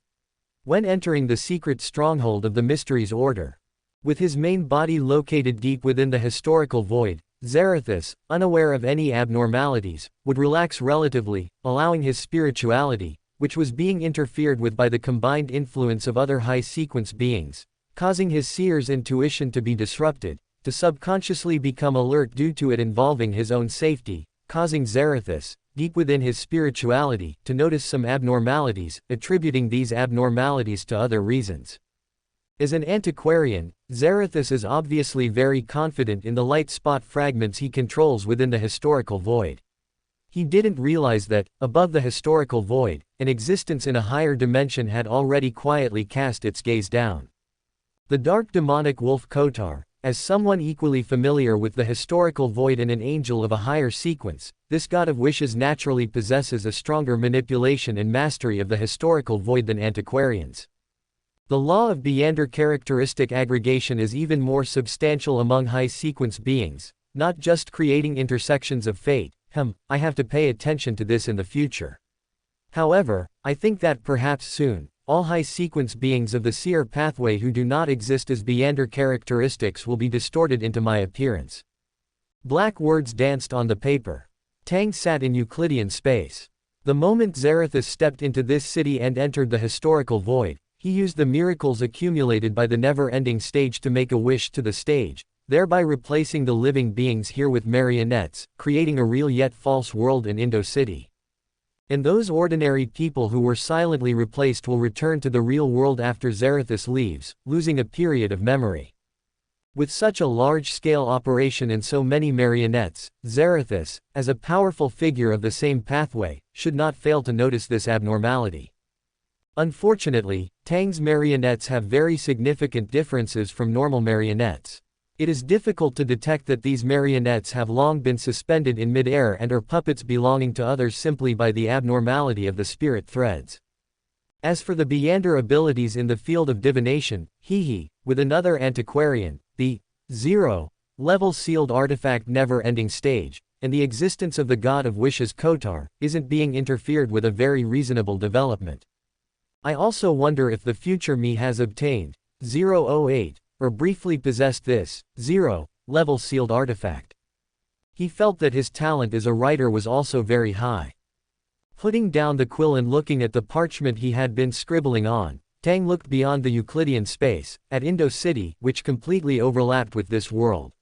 When entering the secret stronghold of the Mysteries Order. With his main body located deep within the historical void, Zarathus, unaware of any abnormalities, would relax relatively, allowing his spirituality, which was being interfered with by the combined influence of other high-sequence beings, causing his seer's intuition to be disrupted, to subconsciously become alert due to it involving his own safety, causing Zarathus, deep within his spirituality, to notice some abnormalities, attributing these abnormalities to other reasons. As an antiquarian, Zarathus is obviously very confident in the light spot fragments he controls within the historical void. He didn't realize that, above the historical void, an existence in a higher dimension had already quietly cast its gaze down. The dark demonic wolf Kotar, as someone equally familiar with the historical void and an angel of a higher sequence, this god of wishes naturally possesses a stronger manipulation and mastery of the historical void than antiquarians. The law of Beander characteristic aggregation is even more substantial among high-sequence beings, not just creating intersections of fate. I have to pay attention to this in the future. However, I think that perhaps soon, all high-sequence beings of the seer pathway who do not exist as Beander characteristics will be distorted into my appearance. Black words danced on the paper. Tang sat in Euclidean space. The moment Zarathus stepped into this city and entered the historical void, he used the miracles accumulated by the never-ending stage to make a wish to the stage, thereby replacing the living beings here with marionettes, creating a real yet false world in Indo-City. And those ordinary people who were silently replaced will return to the real world after Zarathus leaves, losing a period of memory. With such a large-scale operation and so many marionettes, Zarathus, as a powerful figure of the same pathway, should not fail to notice this abnormality. Unfortunately, Tang's marionettes have very significant differences from normal marionettes. It is difficult to detect that these marionettes have long been suspended in mid-air and are puppets belonging to others simply by the abnormality of the spirit threads. As for the Beander abilities in the field of divination, with another antiquarian, the zero-level sealed artifact never-ending stage, and the existence of the god of wishes Kotar, isn't being interfered with a very reasonable development. I also wonder if the future me has obtained 008, or briefly possessed this zero-level sealed artifact. He felt that his talent as a writer was also very high. Putting down the quill and looking at the parchment he had been scribbling on, Tang looked beyond the Euclidean space, at Indo-City, which completely overlapped with this world.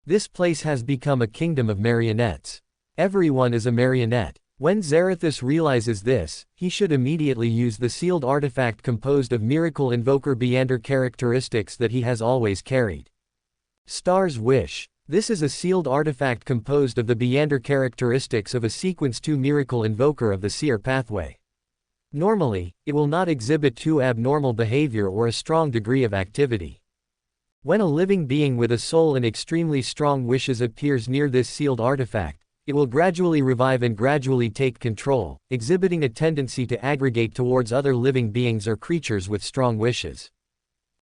This place has become a kingdom of marionettes. Everyone is a marionette. When Zarathus realizes this, he should immediately use the sealed artifact composed of miracle invoker Beander characteristics that he has always carried. Star's Wish. This is a sealed artifact composed of the Beander characteristics of a sequence 2 miracle invoker of the seer pathway. Normally, it will not exhibit too abnormal behavior or a strong degree of activity. When a living being with a soul and extremely strong wishes appears near this sealed artifact, it will gradually revive and gradually take control, exhibiting a tendency to aggregate towards other living beings or creatures with strong wishes.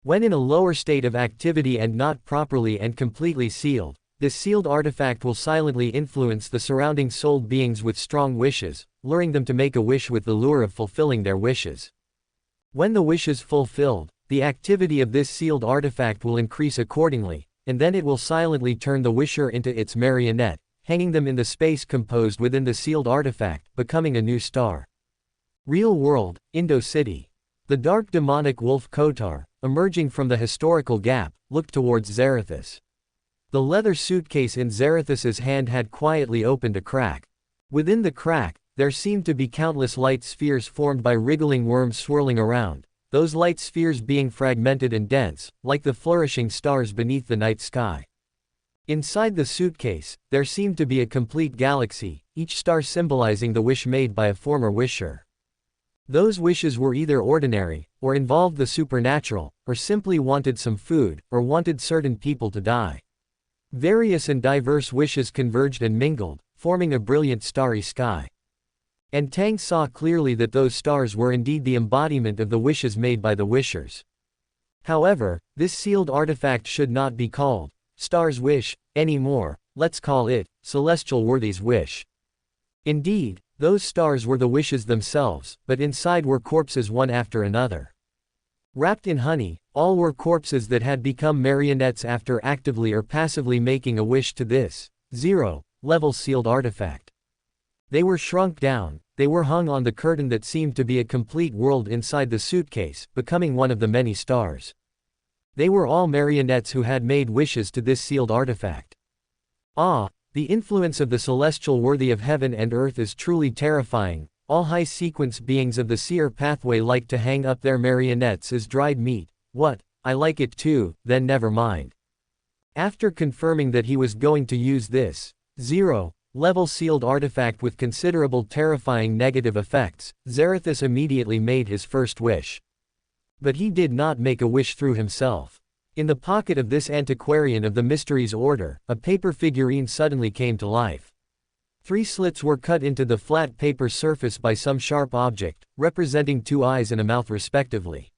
When in a lower state of activity and not properly and completely sealed, this sealed artifact will silently influence the surrounding souled beings with strong wishes, luring them to make a wish with the lure of fulfilling their wishes. When the wish is fulfilled, the activity of this sealed artifact will increase accordingly, and then it will silently turn the wisher into its marionette, hanging them in the space composed within the sealed artifact, becoming a new star. Real world, Indo-City. The dark demonic wolf Kotar, emerging from the historical gap, looked towards Zarathus. The leather suitcase in Zarathus's hand had quietly opened a crack. Within the crack, there seemed to be countless light spheres formed by wriggling worms swirling around, those light spheres being fragmented and dense, like the flourishing stars beneath the night sky. Inside the suitcase, there seemed to be a complete galaxy, each star symbolizing the wish made by a former wisher. Those wishes were either ordinary, or involved the supernatural, or simply wanted some food, or wanted certain people to die. Various and diverse wishes converged and mingled, forming a brilliant starry sky. And Tang saw clearly that those stars were indeed the embodiment of the wishes made by the wishers. However, this sealed artifact should not be called Star's Wish anymore, let's call it Celestial Worthy's Wish. Indeed, those stars were the wishes themselves, but inside were corpses one after another. Wrapped in honey, all were corpses that had become marionettes after actively or passively making a wish to this zero-level sealed artifact. They were shrunk down, they were hung on the curtain that seemed to be a complete world inside the suitcase, becoming one of the many stars. They were all marionettes who had made wishes to this sealed artifact. The influence of the celestial worthy of heaven and earth is truly terrifying. All high-sequence beings of the seer pathway like to hang up their marionettes as dried meat. What? I like it too, then never mind. After confirming that he was going to use this 0-level sealed artifact with considerable terrifying negative effects, Zarathus immediately made his first wish. But he did not make a wish through himself. In the pocket of this antiquarian of the Mysteries Order, a paper figurine suddenly came to life. 3 slits were cut into the flat paper surface by some sharp object, representing 2 eyes and a mouth respectively.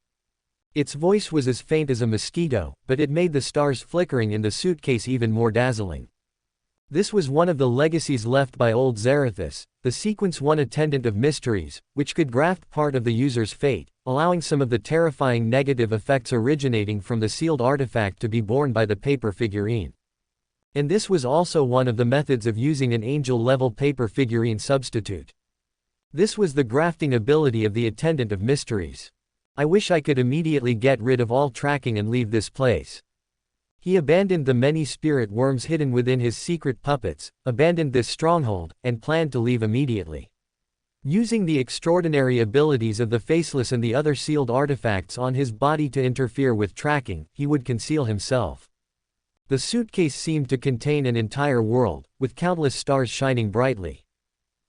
Its voice was as faint as a mosquito, but it made the stars flickering in the suitcase even more dazzling. This was one of the legacies left by old Zarathus, the Sequence 1 attendant of mysteries, which could graft part of the user's fate, allowing some of the terrifying negative effects originating from the sealed artifact to be borne by the paper figurine. And this was also one of the methods of using an angel-level paper figurine substitute. This was the grafting ability of the attendant of mysteries. I wish I could immediately get rid of all tracking and leave this place. He abandoned the many spirit worms hidden within his secret puppets, abandoned this stronghold, and planned to leave immediately. Using the extraordinary abilities of the Faceless and the other sealed artifacts on his body to interfere with tracking, he would conceal himself. The suitcase seemed to contain an entire world, with countless stars shining brightly.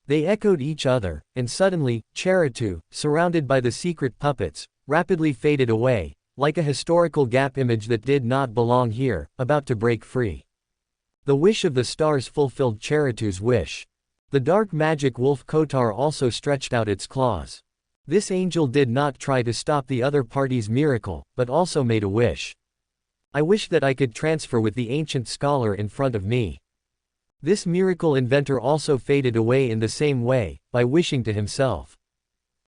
They echoed each other, and suddenly, Cheritu, surrounded by the secret puppets, rapidly faded away, like a historical gap image that did not belong here, about to break free. The wish of the stars fulfilled Cheritu's wish. The dark magic wolf Kotar also stretched out its claws. This angel did not try to stop the other party's miracle, but also made a wish. I wish that I could transfer with the ancient scholar in front of me. This miracle inventor also faded away in the same way, by wishing to himself.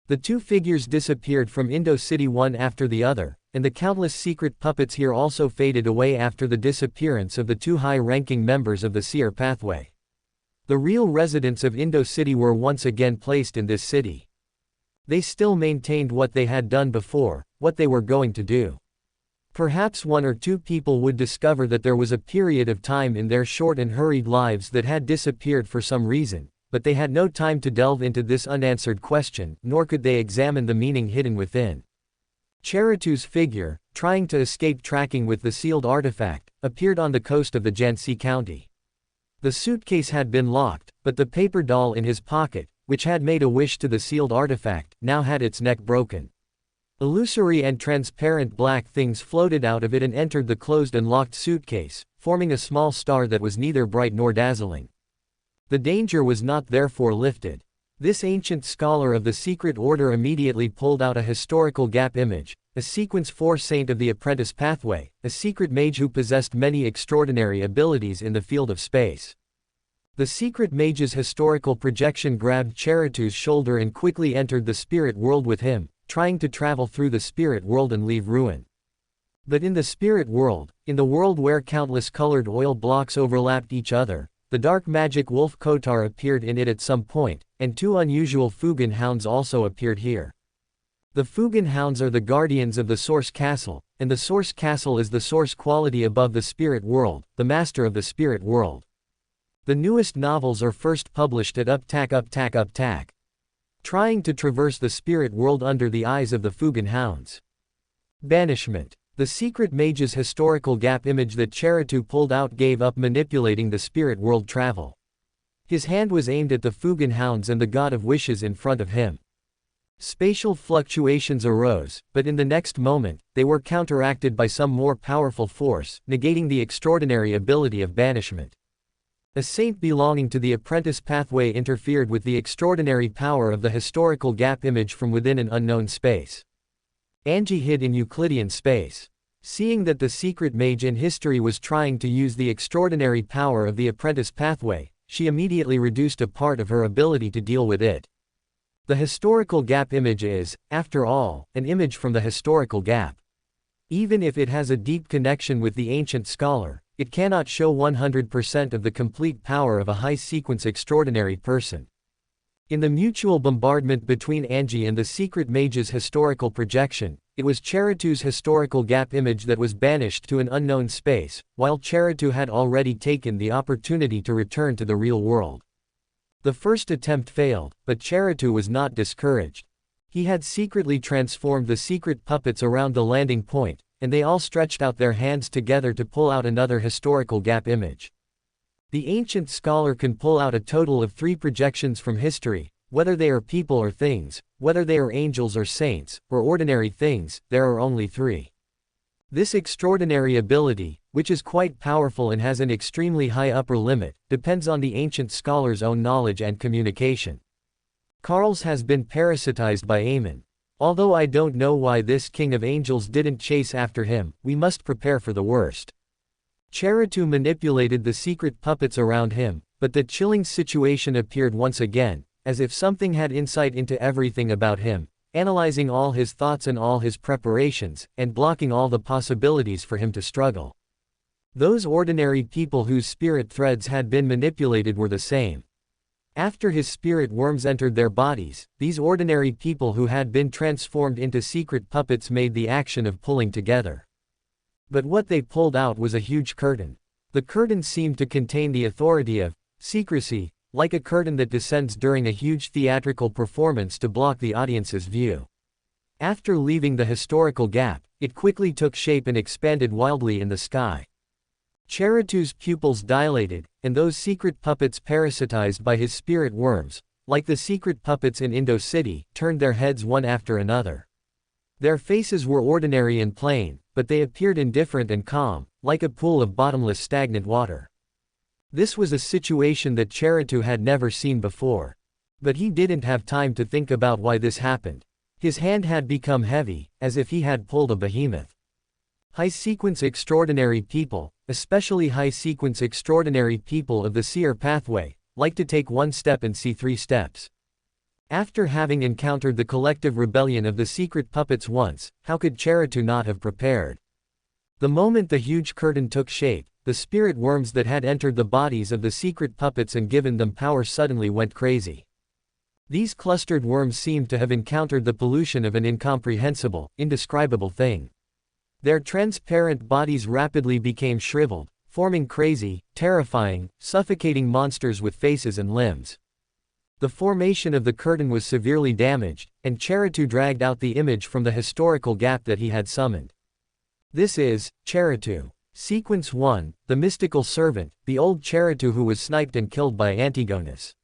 The 2 figures disappeared from Indo City one after the other, and the countless secret puppets here also faded away after the disappearance of the 2 high-ranking members of the Seer Pathway. The real residents of Indo City were once again placed in this city. They still maintained what they had done before, what they were going to do. Perhaps 1 or 2 people would discover that there was a period of time in their short and hurried lives that had disappeared for some reason, but they had no time to delve into this unanswered question, nor could they examine the meaning hidden within. Cheritu's figure, trying to escape tracking with the sealed artifact, appeared on the coast of the Jhansi County. The suitcase had been locked, but the paper doll in his pocket, which had made a wish to the sealed artifact, now had its neck broken. Illusory and transparent black things floated out of it and entered the closed and locked suitcase, forming a small star that was neither bright nor dazzling. The danger was not therefore lifted. This ancient scholar of the secret order immediately pulled out a historical gap image, a Sequence 4 saint of the apprentice pathway, a secret mage who possessed many extraordinary abilities in the field of space. The secret mage's historical projection grabbed Cheritu's shoulder and quickly entered the spirit world with him, trying to travel through the spirit world and leave ruin. But in the spirit world, in the world where countless colored oil blocks overlapped each other, the dark magic wolf Kotar appeared in it at some point, and 2 unusual Fugan hounds also appeared here. The Fugan hounds are the guardians of the Source Castle, and the Source Castle is the source quality above the spirit world, the master of the spirit world. The newest novels are first published at Uptak. Trying to traverse the spirit world under the eyes of the Fugan hounds. Banishment. The secret mage's historical gap image that Cheritu pulled out gave up manipulating the spirit world travel. His hand was aimed at the Fugan hounds and the god of wishes in front of him. Spatial fluctuations arose, but in the next moment, they were counteracted by some more powerful force, negating the extraordinary ability of banishment. A saint belonging to the apprentice pathway interfered with the extraordinary power of the historical gap image from within an unknown space. Angie hid in Euclidean space. Seeing that the secret mage in history was trying to use the extraordinary power of the apprentice pathway, she immediately reduced a part of her ability to deal with it. The historical gap image is, after all, an image from the historical gap. Even if it has a deep connection with the ancient scholar, it cannot show 100% of the complete power of a high-sequence extraordinary person. In the mutual bombardment between Angie and the secret mage's historical projection, it was Cheritu's historical gap image that was banished to an unknown space, while Cheritu had already taken the opportunity to return to the real world. The first attempt failed, but Cheritu was not discouraged. He had secretly transformed the secret puppets around the landing point, and they all stretched out their hands together to pull out another historical gap image. The ancient scholar can pull out a total of 3 projections from history, whether they are people or things, whether they are angels or saints, or ordinary things, there are only 3. This extraordinary ability, which is quite powerful and has an extremely high upper limit, depends on the ancient scholar's own knowledge and communication. Carl's has been parasitized by Amon. Although I don't know why this king of angels didn't chase after him, we must prepare for the worst. Cheritu manipulated the secret puppets around him, but the chilling situation appeared once again, as if something had insight into everything about him, analyzing all his thoughts and all his preparations, and blocking all the possibilities for him to struggle. Those ordinary people whose spirit threads had been manipulated were the same. After his spirit worms entered their bodies, these ordinary people who had been transformed into secret puppets made the action of pulling together. But what they pulled out was a huge curtain. The curtain seemed to contain the authority of secrecy, like a curtain that descends during a huge theatrical performance to block the audience's view. After leaving the historical gap, it quickly took shape and expanded wildly in the sky. Cheritu's pupils dilated, and those secret puppets parasitized by his spirit worms, like the secret puppets in Indo City, turned their heads one after another. Their faces were ordinary and plain, but they appeared indifferent and calm, like a pool of bottomless stagnant water. This was a situation that Cheritu had never seen before. But he didn't have time to think about why this happened. His hand had become heavy, as if he had pulled a behemoth. High-sequence extraordinary people, especially high-sequence extraordinary people of the seer pathway, like to take 1 step and see 3 steps. After having encountered the collective rebellion of the secret puppets once, how could Cheritu not have prepared? The moment the huge curtain took shape, the spirit worms that had entered the bodies of the secret puppets and given them power suddenly went crazy. These clustered worms seemed to have encountered the pollution of an incomprehensible, indescribable thing. Their transparent bodies rapidly became shriveled, forming crazy, terrifying, suffocating monsters with faces and limbs. The formation of the curtain was severely damaged, and Cheritu dragged out the image from the historical gap that he had summoned. This is Cheritu. Sequence 1, the mystical servant, the old Cheritu who was sniped and killed by Antigonus.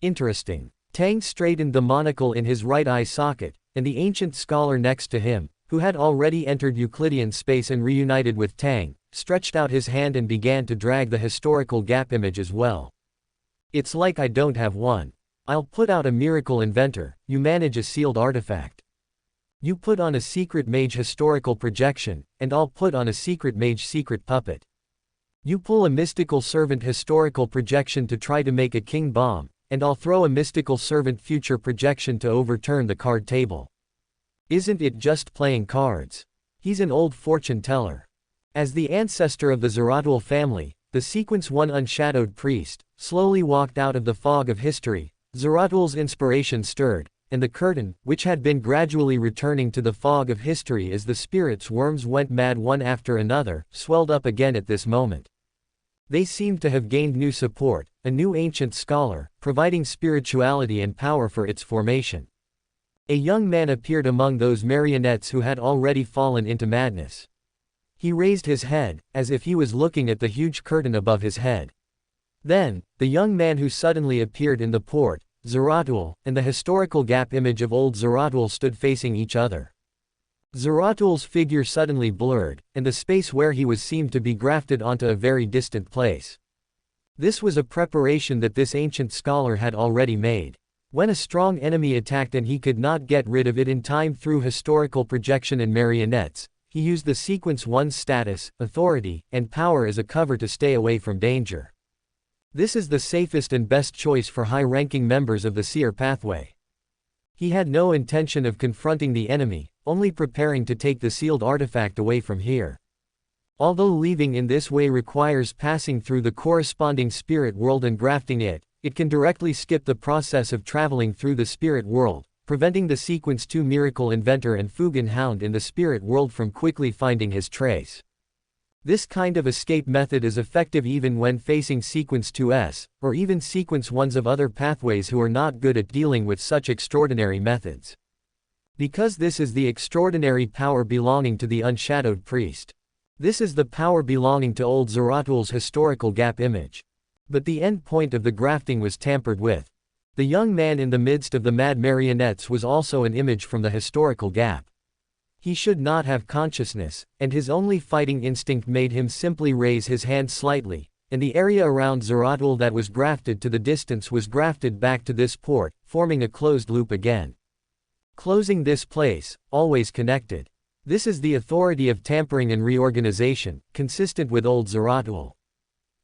Interesting. Tang straightened the monocle in his right eye socket, and the ancient scholar next to him, who had already entered Euclidean space and reunited with Tang, stretched out his hand and began to drag the historical gap image as well. It's like I don't have one. I'll put out a miracle inventor, you manage a sealed artifact. You put on a secret mage historical projection, and I'll put on a secret mage secret puppet. You pull a mystical servant historical projection to try to make a king bomb, and I'll throw a mystical servant future projection to overturn the card table. Isn't it just playing cards? He's an old fortune teller. As the ancestor of the Zeratul family, the Sequence 1 unshadowed priest, slowly walked out of the fog of history, Zeratul's inspiration stirred, and the curtain, which had been gradually returning to the fog of history as the spirit's worms went mad one after another, swelled up again at this moment. They seemed to have gained new support, a new ancient scholar, providing spirituality and power for its formation. A young man appeared among those marionettes who had already fallen into madness. He raised his head, as if he was looking at the huge curtain above his head. Then, the young man who suddenly appeared in the port, Zeratul, and the historical gap image of old Zeratul stood facing each other. Zeratul's figure suddenly blurred, and the space where he was seemed to be grafted onto a very distant place. This was a preparation that this ancient scholar had already made. When a strong enemy attacked and he could not get rid of it in time through historical projection and marionettes, he used the Sequence 1's status, authority, and power as a cover to stay away from danger. This is the safest and best choice for high-ranking members of the seer pathway. He had no intention of confronting the enemy, only preparing to take the sealed artifact away from here. Although leaving in this way requires passing through the corresponding spirit world and grafting it, it can directly skip the process of traveling through the spirit world, preventing the Sequence 2 miracle inventor and Fugan Hound in the spirit world from quickly finding his trace. This kind of escape method is effective even when facing Sequence 2s, or even Sequence 1s of other pathways who are not good at dealing with such extraordinary methods. Because this is the extraordinary power belonging to the unshadowed priest. This is the power belonging to old Zeratl's historical gap image. But the end point of the grafting was tampered with. The young man in the midst of the mad marionettes was also an image from the historical gap. He should not have consciousness, and his only fighting instinct made him simply raise his hand slightly, and the area around Zeratl that was grafted to the distance was grafted back to this port, forming a closed loop again. Closing this place, always connected. This is the authority of tampering and reorganization, consistent with old Zeratl.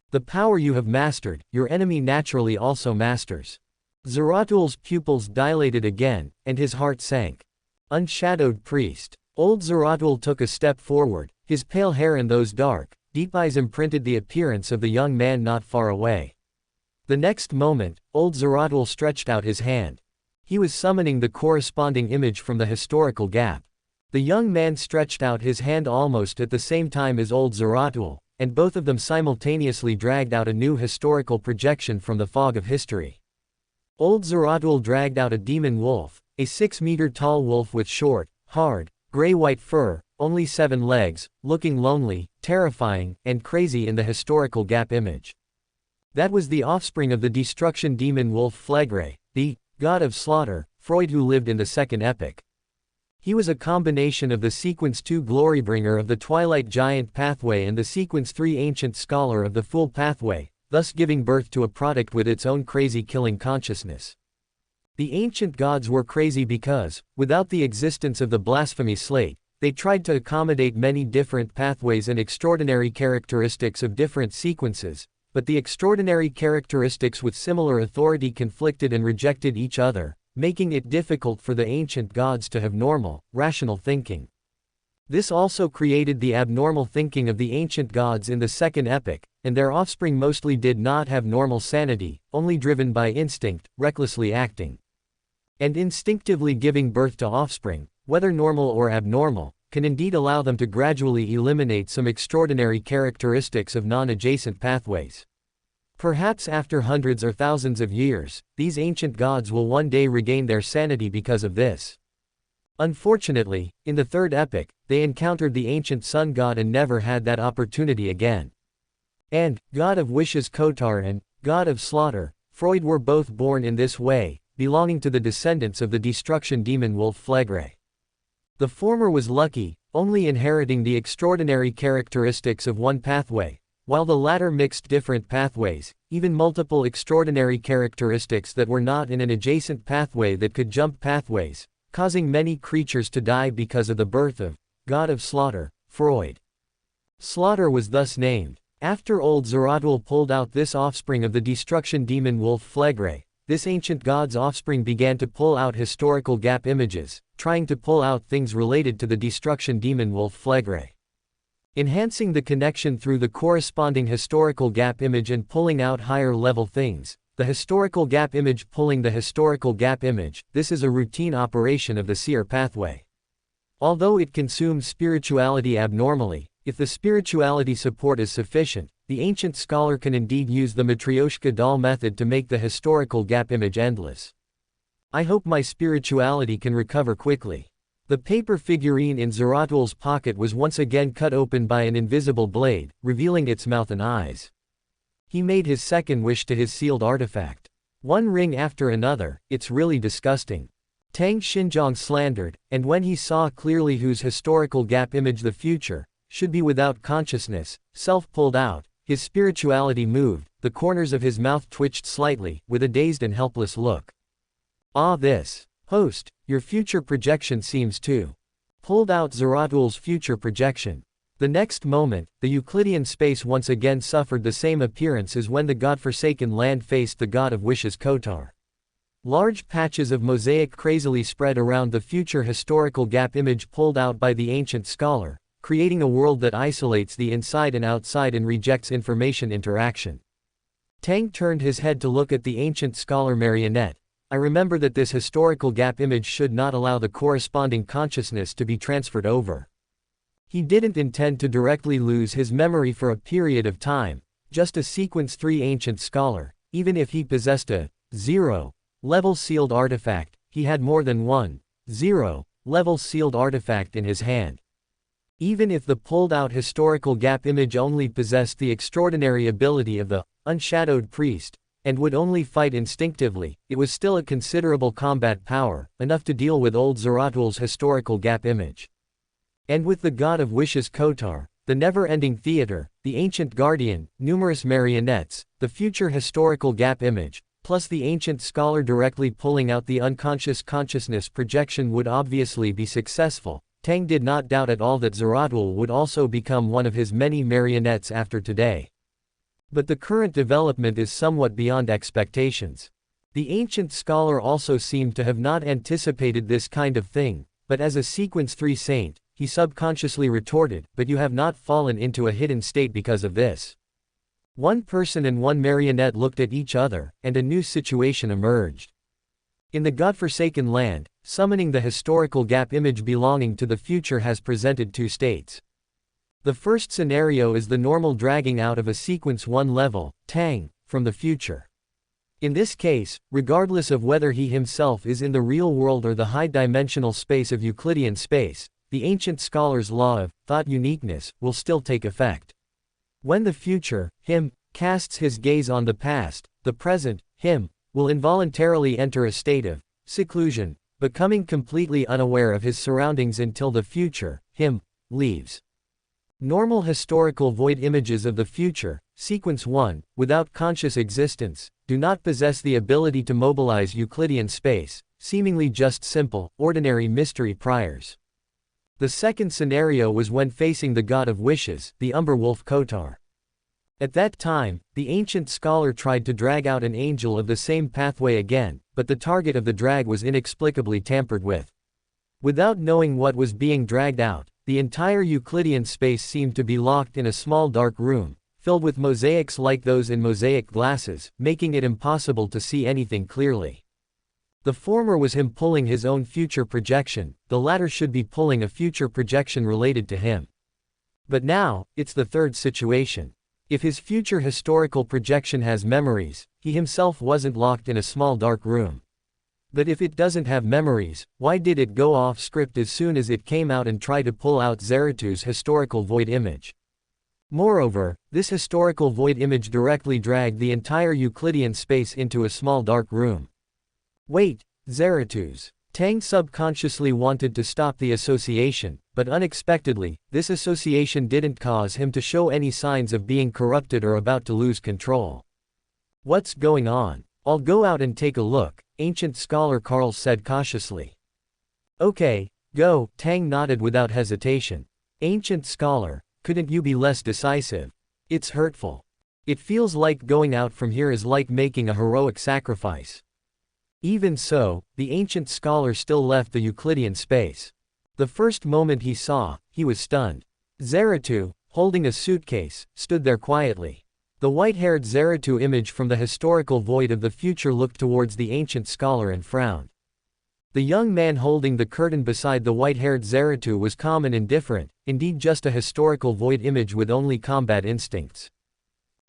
The power you have mastered, your enemy naturally also masters. Zeratl's pupils dilated again, and his heart sank. Unshadowed priest. Old Zeratl took a step forward, his pale hair and those dark, deep eyes imprinted the appearance of the young man not far away. The next moment, old Zeratl stretched out his hand. He was summoning the corresponding image from the historical gap. The young man stretched out his hand almost at the same time as old Zeratl, and both of them simultaneously dragged out a new historical projection from the fog of history. Old Zeratl dragged out a demon wolf, a 6-meter-tall wolf with short, hard, gray-white fur, only 7 legs, looking lonely, terrifying, and crazy in the historical gap image. That was the offspring of the destruction demon wolf Phlegre, the god of slaughter, Freud who lived in the Second Epoch. He was a combination of the Sequence 2 Glorybringer of the Twilight Giant pathway and the Sequence 3 Ancient Scholar of the Fool pathway, thus giving birth to a product with its own crazy killing consciousness. The ancient gods were crazy because, without the existence of the blasphemy slate, they tried to accommodate many different pathways and extraordinary characteristics of different sequences, but the extraordinary characteristics with similar authority conflicted and rejected each other, making it difficult for the ancient gods to have normal, rational thinking. This also created the abnormal thinking of the ancient gods in the Second Epoch, and their offspring mostly did not have normal sanity, only driven by instinct, recklessly acting. And instinctively giving birth to offspring, whether normal or abnormal, can indeed allow them to gradually eliminate some extraordinary characteristics of non-adjacent pathways. Perhaps after hundreds or thousands of years, these ancient gods will one day regain their sanity because of this. Unfortunately, in the Third Epoch, they encountered the ancient sun god and never had that opportunity again. And, god of wishes Kotar and, god of slaughter, Freud were both born in this way, belonging to the descendants of the destruction demon wolf Phlegre. The former was lucky, only inheriting the extraordinary characteristics of one pathway, while the latter mixed different pathways, even multiple extraordinary characteristics that were not in an adjacent pathway that could jump pathways, causing many creatures to die because of the birth of god of slaughter, Freud. Slaughter was thus named. After old Zeratl pulled out this offspring of the destruction demon wolf Phlegre, this ancient god's offspring began to pull out historical gap images, trying to pull out things related to the destruction demon wolf Phlegre. Enhancing the connection through the corresponding historical gap image and pulling out higher level things, the historical gap image pulling the historical gap image, this is a routine operation of the seer pathway. Although it consumes spirituality abnormally, if the spirituality support is sufficient, the ancient scholar can indeed use the Matryoshka doll method to make the historical gap image endless. I hope my spirituality can recover quickly. The paper figurine in Zeratl's pocket was once again cut open by an invisible blade, revealing its mouth and eyes. He made his second wish to his sealed artifact. One ring after another, it's really disgusting. Tang Xinjiang slandered, and when he saw clearly whose historical gap image the future should be without consciousness, self pulled out, his spirituality moved, the corners of his mouth twitched slightly, with a dazed and helpless look. Ah, this. Host, your future projection seems to. Pulled out Zeratl's future projection. The next moment, the Euclidean space once again suffered the same appearance as when the godforsaken land faced the god of wishes Kotar. Large patches of mosaic crazily spread around the future historical gap image pulled out by the ancient scholar, creating a world that isolates the inside and outside and rejects information interaction. Tang turned his head to look at the ancient scholar marionette. I remember that this historical gap image should not allow the corresponding consciousness to be transferred over. He didn't intend to directly lose his memory for a period of time, just a Sequence 3 ancient scholar, even if he possessed a 0-level sealed artifact, he had more than one 0 level sealed artifact in his hand. Even if the pulled-out historical gap image only possessed the extraordinary ability of the unshadowed priest, and would only fight instinctively, it was still a considerable combat power, enough to deal with old Zeratl's historical gap image. And with the god of wishes Kotar, the never-ending theater, the ancient guardian, numerous marionettes, the future historical gap image, plus the ancient scholar directly pulling out the unconscious consciousness projection would obviously be successful. Tang did not doubt at all that Zeratl would also become one of his many marionettes after today. But the current development is somewhat beyond expectations. The ancient scholar also seemed to have not anticipated this kind of thing, but as a Sequence 3 saint, he subconsciously retorted, "But you have not fallen into a hidden state because of this." One person and one marionette looked at each other, and a new situation emerged. In the godforsaken land, summoning the historical gap image belonging to the future has presented two states. The first scenario is the normal dragging out of a Sequence 1 level, Tang, from the future. In this case, regardless of whether he himself is in the real world or the high-dimensional space of Euclidean space, the ancient scholar's law of thought uniqueness will still take effect. When the future, him, casts his gaze on the past, the present, him, will involuntarily enter a state of seclusion, becoming completely unaware of his surroundings until the future, him, leaves. Normal historical void images of the future, Sequence 1, without conscious existence, do not possess the ability to mobilize Euclidean space, seemingly just simple, ordinary mystery priors. The second scenario was when facing the god of wishes, the Umber Wolf Kotar. At that time, the ancient scholar tried to drag out an angel of the same pathway again, but the target of the drag was inexplicably tampered with. Without knowing what was being dragged out, the entire Euclidean space seemed to be locked in a small dark room, filled with mosaics like those in mosaic glasses, making it impossible to see anything clearly. The former was him pulling his own future projection, the latter should be pulling a future projection related to him. But now, it's the third situation. If his future historical projection has memories, he himself wasn't locked in a small dark room. But if it doesn't have memories, why did it go off script as soon as it came out and try to pull out Zerat's historical void image? Moreover, this historical void image directly dragged the entire Euclidean space into a small dark room. Wait, Zerat's. Tang subconsciously wanted to stop the association, but unexpectedly, this association didn't cause him to show any signs of being corrupted or about to lose control. What's going on? I'll go out and take a look, ancient scholar Carl said cautiously. Okay, go, Tang nodded without hesitation. Ancient scholar, couldn't you be less decisive? It's hurtful. It feels like going out from here is like making a heroic sacrifice. Even so, the ancient scholar still left the Euclidean space. The first moment he saw, he was stunned. Zeratu, holding a suitcase, stood there quietly. The white-haired Zeratu image from the historical void of the future looked towards the ancient scholar and frowned. The young man holding the curtain beside the white-haired Zeratu was calm and indifferent, indeed just a historical void image with only combat instincts.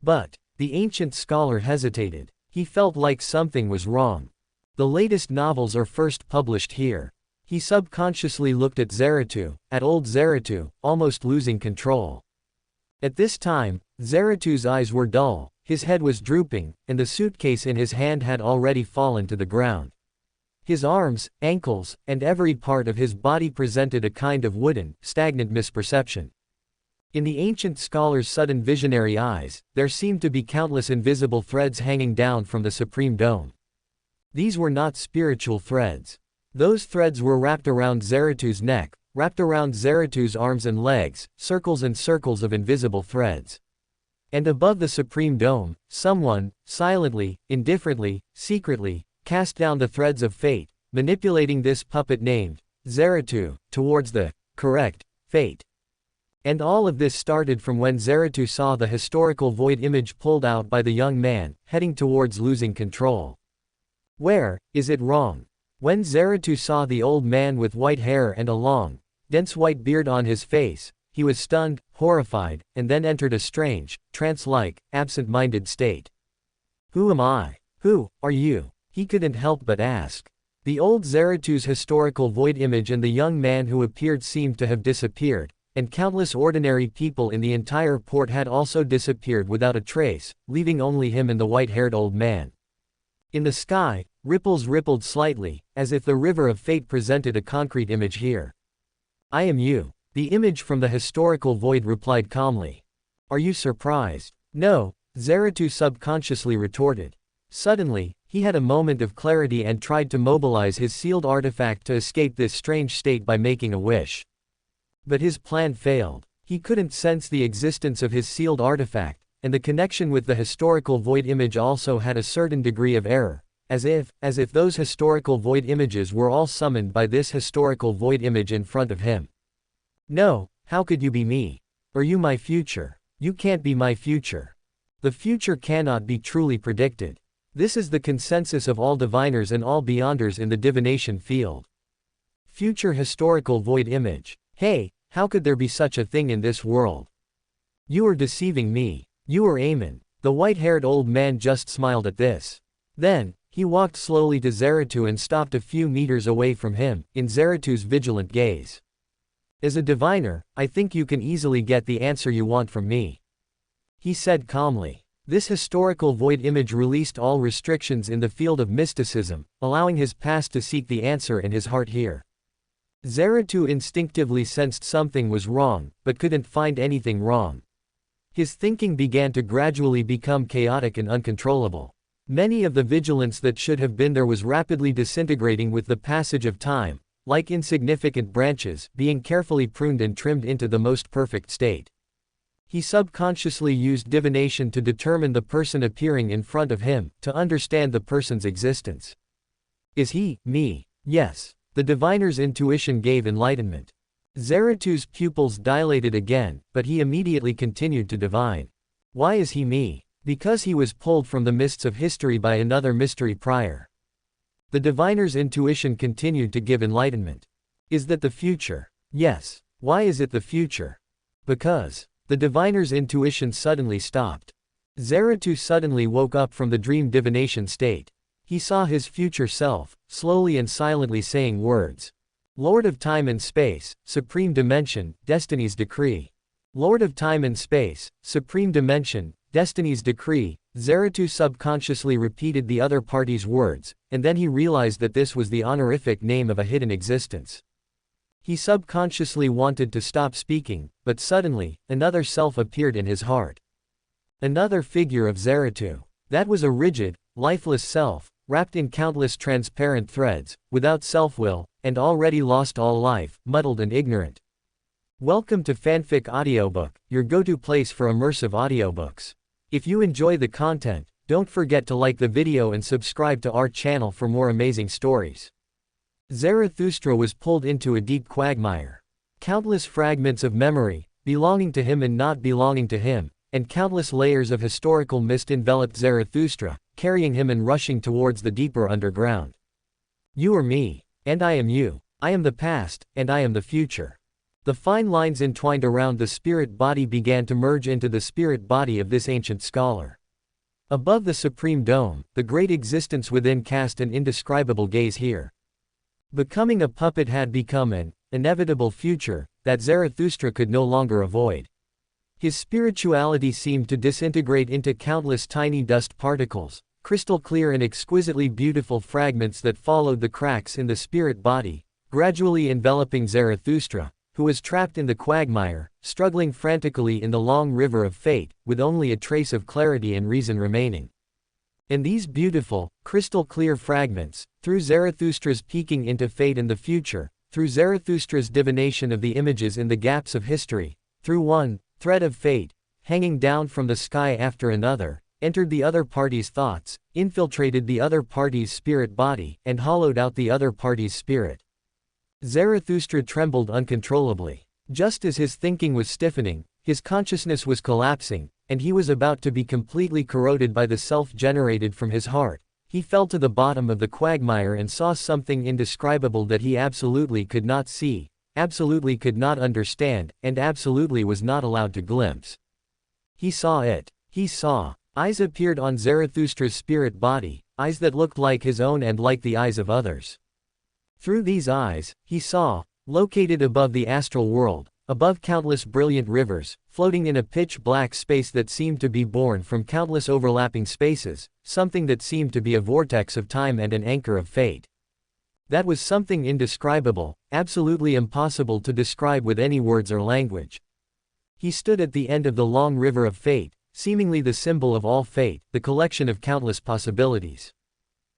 But, the ancient scholar hesitated. He felt like something was wrong. The latest novels are first published here. He subconsciously looked at Zeratu, at old Zeratu, almost losing control. At this time, Zeratu's eyes were dull, his head was drooping, and the suitcase in his hand had already fallen to the ground. His arms, ankles, and every part of his body presented a kind of wooden, stagnant misperception. In the ancient scholar's sudden visionary eyes, there seemed to be countless invisible threads hanging down from the supreme dome. These were not spiritual threads. Those threads were wrapped around Zeratu's neck, wrapped around Zeratu's arms and legs, circles and circles of invisible threads. And above the supreme dome, someone, silently, indifferently, secretly, cast down the threads of fate, manipulating this puppet named Zeratu, towards the correct fate. And all of this started from when Zeratu saw the historical void image pulled out by the young man, heading towards losing control. Where is it wrong? When Zeratu saw the old man with white hair and a long, dense white beard on his face, he was stunned, horrified, and then entered a strange, trance-like, absent-minded state. Who am I? Who are you? He couldn't help but ask. The old Zarathu's historical void image and the young man who appeared seemed to have disappeared, and countless ordinary people in the entire port had also disappeared without a trace, leaving only him and the white-haired old man. In the sky, ripples rippled slightly, as if the river of fate presented a concrete image here. I am you. The image from the historical void replied calmly. Are you surprised? No, Zarathu subconsciously retorted. Suddenly, he had a moment of clarity and tried to mobilize his sealed artifact to escape this strange state by making a wish. But his plan failed. He couldn't sense the existence of his sealed artifact, and the connection with the historical void image also had a certain degree of error, as if those historical void images were all summoned by this historical void image in front of him. No, how could you be me? Are you my future? You can't be my future. The future cannot be truly predicted. This is the consensus of all diviners and all beyonders in the divination field. Future historical void image. Hey, how could there be such a thing in this world? You are deceiving me. You are Amon. The white-haired old man just smiled at this. Then, he walked slowly to Zarathu and stopped a few meters away from him, in Zarathu's vigilant gaze. As a diviner, I think you can easily get the answer you want from me. He said calmly. This historical void image released all restrictions in the field of mysticism, allowing his past to seek the answer in his heart here. Zarathu instinctively sensed something was wrong, but couldn't find anything wrong. His thinking began to gradually become chaotic and uncontrollable. Many of the vigilance that should have been there was rapidly disintegrating with the passage of time, like insignificant branches, being carefully pruned and trimmed into the most perfect state. He subconsciously used divination to determine the person appearing in front of him, to understand the person's existence. Is he, me? Yes. The diviner's intuition gave enlightenment. Zarathu's pupils dilated again, but he immediately continued to divine. Why is he me? Because he was pulled from the mists of history by another mystery prior. The diviner's intuition continued to give enlightenment. Is that the future? Yes. Why is it the future? Because. The diviner's intuition suddenly stopped. Zarathu suddenly woke up from the dream divination state. He saw his future self, slowly and silently saying words. Lord of time and space, supreme dimension, destiny's decree. Lord of time and space, supreme dimension, destiny's decree. Zarathu subconsciously repeated the other party's words, and then he realized that this was the honorific name of a hidden existence. He subconsciously wanted to stop speaking, but suddenly, another self appeared in his heart. Another figure of Zarathu. That was a rigid, lifeless self, wrapped in countless transparent threads, without self-will, and already lost all life, muddled and ignorant. Welcome to Fanfic Audiobook, your go-to place for immersive audiobooks. If you enjoy the content, don't forget to like the video and subscribe to our channel for more amazing stories. Zarathustra was pulled into a deep quagmire. Countless fragments of memory, belonging to him and not belonging to him, and countless layers of historical mist enveloped Zarathustra, carrying him and rushing towards the deeper underground. You are me, and I am you. I am the past, and I am the future. The fine lines entwined around the spirit body began to merge into the spirit body of this ancient scholar. Above the supreme dome, the great existence within cast an indescribable gaze here. Becoming a puppet had become an inevitable future that Zarathustra could no longer avoid. His spirituality seemed to disintegrate into countless tiny dust particles, crystal clear and exquisitely beautiful fragments that followed the cracks in the spirit body, gradually enveloping Zarathustra, who was trapped in the quagmire, struggling frantically in the long river of fate, with only a trace of clarity and reason remaining. And these beautiful, crystal clear fragments, through Zarathustra's peeking into fate and the future, through Zarathustra's divination of the images in the gaps of history, through one thread of fate, hanging down from the sky after another, entered the other party's thoughts, infiltrated the other party's spirit body, and hollowed out the other party's spirit. Zarathustra trembled uncontrollably. Just as his thinking was stiffening, his consciousness was collapsing, and he was about to be completely corroded by the self generated from his heart. He fell to the bottom of the quagmire and saw something indescribable that he absolutely could not see, absolutely could not understand, and absolutely was not allowed to glimpse. He saw it. He saw. Eyes appeared on Zarathustra's spirit body, eyes that looked like his own and like the eyes of others. Through these eyes, he saw, located above the astral world, above countless brilliant rivers, floating in a pitch-black space that seemed to be born from countless overlapping spaces, something that seemed to be a vortex of time and an anchor of fate. That was something indescribable, absolutely impossible to describe with any words or language. He stood at the end of the long river of fate, seemingly the symbol of all fate, the collection of countless possibilities.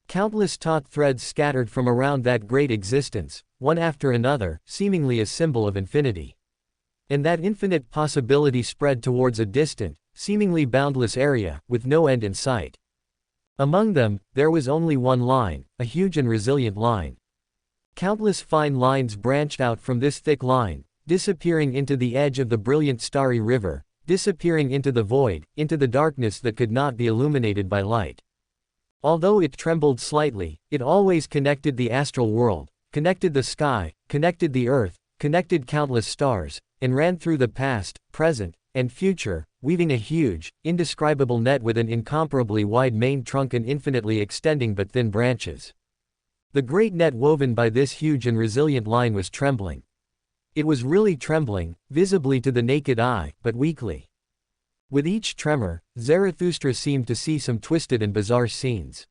Countless taut threads scattered from around that great existence, one after another, seemingly a symbol of infinity. And that infinite possibility spread towards a distant, seemingly boundless area, with no end in sight. Among them, there was only one line, a huge and resilient line. Countless fine lines branched out from this thick line, disappearing into the edge of the brilliant starry river, disappearing into the void, into the darkness that could not be illuminated by light. Although it trembled slightly, it always connected the astral world, connected the sky, connected the earth, connected countless stars, and ran through the past, present, and future, weaving a huge, indescribable net with an incomparably wide main trunk and infinitely extending but thin branches. The great net woven by this huge and resilient line was trembling. It was really trembling, visibly to the naked eye, but weakly. With each tremor, Zarathustra seemed to see some twisted and bizarre scenes.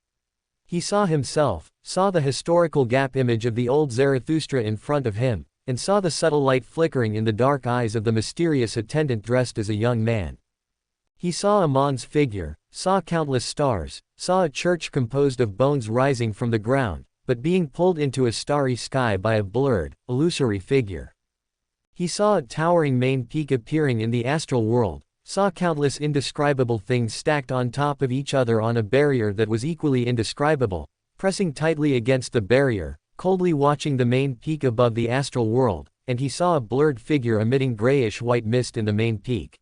He saw himself, saw the historical gap image of the old Zarathustra in front of him, and saw the subtle light flickering in the dark eyes of the mysterious attendant dressed as a young man. He saw Amon's figure, saw countless stars, saw a church composed of bones rising from the ground, but being pulled into a starry sky by a blurred, illusory figure. He saw a towering main peak appearing in the astral world, saw countless indescribable things stacked on top of each other on a barrier that was equally indescribable, pressing tightly against the barrier, coldly watching the main peak above the astral world, and he saw a blurred figure emitting grayish-white mist in the main peak.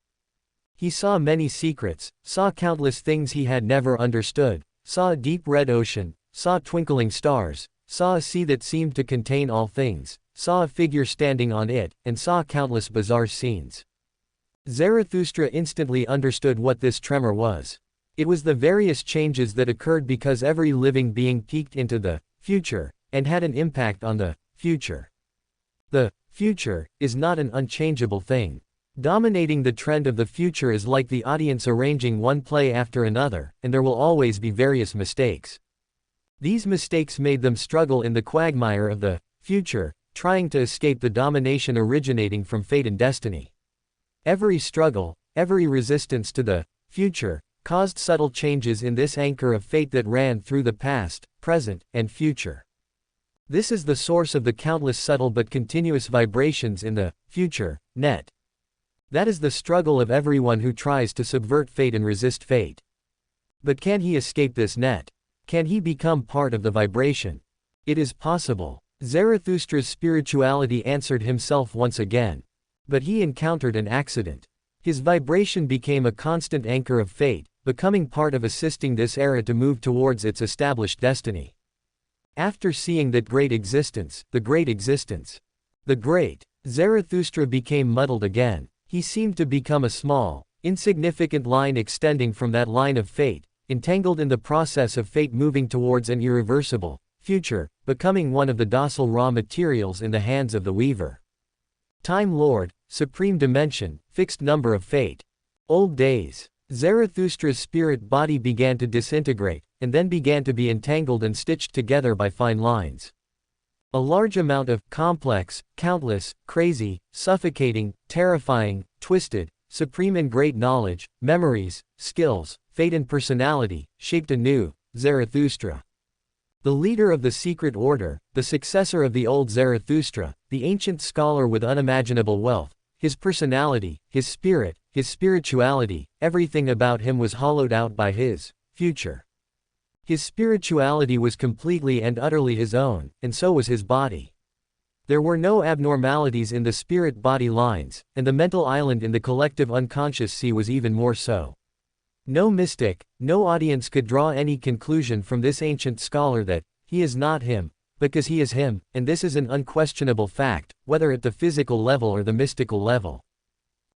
He saw many secrets, saw countless things he had never understood, saw a deep red ocean, saw twinkling stars, saw a sea that seemed to contain all things, saw a figure standing on it, and saw countless bizarre scenes. Zarathustra instantly understood what this tremor was. It was the various changes that occurred because every living being peeked into the future, and had an impact on the future. The future is not an unchangeable thing. Dominating the trend of the future is like the audience arranging one play after another, and there will always be various mistakes. These mistakes made them struggle in the quagmire of the future, trying to escape the domination originating from fate and destiny. Every struggle, every resistance to the future, caused subtle changes in this anchor of fate that ran through the past, present, and future. This is the source of the countless subtle but continuous vibrations in the future net. That is the struggle of everyone who tries to subvert fate and resist fate. But can he escape this net? Can he become part of the vibration? It is possible. Zarathustra's spirituality answered himself once again. But he encountered an accident. His vibration became a constant anchor of fate, becoming part of assisting this era to move towards its established destiny. After seeing that great existence, the great, Zarathustra became muddled again. He seemed to become a small, insignificant line extending from that line of fate, entangled in the process of fate moving towards an irreversible future, becoming one of the docile raw materials in the hands of the weaver. Time Lord, supreme dimension, fixed number of fate. Old days. Zarathustra's spirit body began to disintegrate, and then began to be entangled and stitched together by fine lines. A large amount of complex, countless, crazy, suffocating, terrifying, twisted, supreme and great knowledge, memories, skills, fate and personality, shaped anew Zarathustra. The leader of the secret order, the successor of the old Zarathustra, the ancient scholar with unimaginable wealth, his personality, his spirit, his spirituality, everything about him was hollowed out by his future. His spirituality was completely and utterly his own, and so was his body. There were no abnormalities in the spirit-body lines, and the mental island in the collective unconscious sea was even more so. No mystic, no audience could draw any conclusion from this ancient scholar that he is not him, because he is him, and this is an unquestionable fact, whether at the physical level or the mystical level.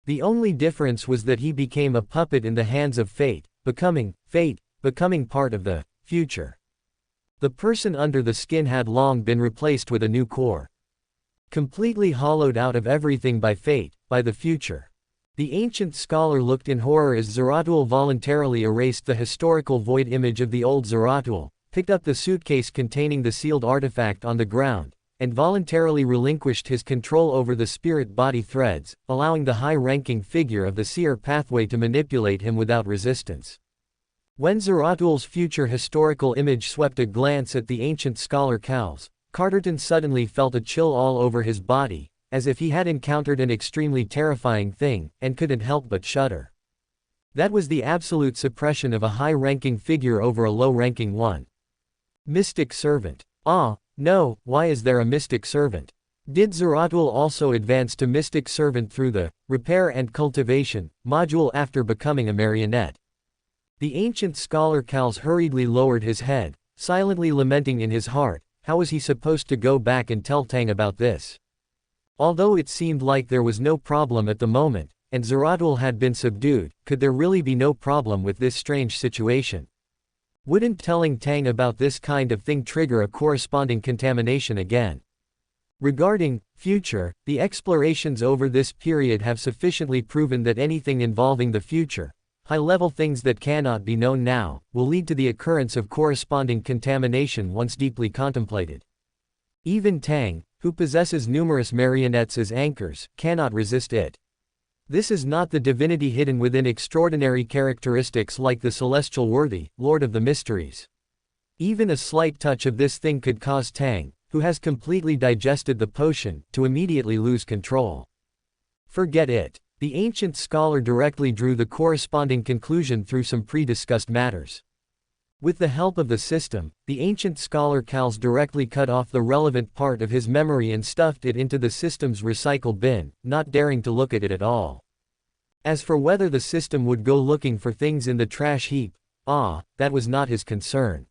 The only difference was that he became a puppet in the hands of fate, becoming part of the future. The person under the skin had long been replaced with a new core. Completely hollowed out of everything by fate, by the future. The ancient scholar looked in horror as Zeratul voluntarily erased the historical void image of the old Zeratul, picked up the suitcase containing the sealed artifact on the ground, and voluntarily relinquished his control over the spirit-body threads, allowing the high-ranking figure of the seer pathway to manipulate him without resistance. When Zeratul's future historical image swept a glance at the ancient scholar Cowles, Carterton suddenly felt a chill all over his body, as if he had encountered an extremely terrifying thing, and couldn't help but shudder. That was the absolute suppression of a high-ranking figure over a low-ranking one. Mystic Servant. Ah, no, why is there a Mystic Servant? Did Zeratul also advance to Mystic Servant through the Repair and Cultivation module after becoming a marionette? The ancient scholar Cowles hurriedly lowered his head, silently lamenting in his heart, how was he supposed to go back and tell Tang about this? Although it seemed like there was no problem at the moment, and Zeratul had been subdued, could there really be no problem with this strange situation? Wouldn't telling Tang about this kind of thing trigger a corresponding contamination again? Regarding future, the explorations over this period have sufficiently proven that anything involving the future, high-level things that cannot be known now, will lead to the occurrence of corresponding contamination once deeply contemplated. Even Tang, who possesses numerous marionettes as anchors, cannot resist it. This is not the divinity hidden within extraordinary characteristics like the celestial worthy, Lord of the Mysteries. Even a slight touch of this thing could cause Tang, who has completely digested the potion, to immediately lose control. Forget it. The ancient scholar directly drew the corresponding conclusion through some pre-discussed matters. With the help of the system, the ancient scholar Cowles directly cut off the relevant part of his memory and stuffed it into the system's recycle bin, not daring to look at it at all. As for whether the system would go looking for things in the trash heap, that was not his concern.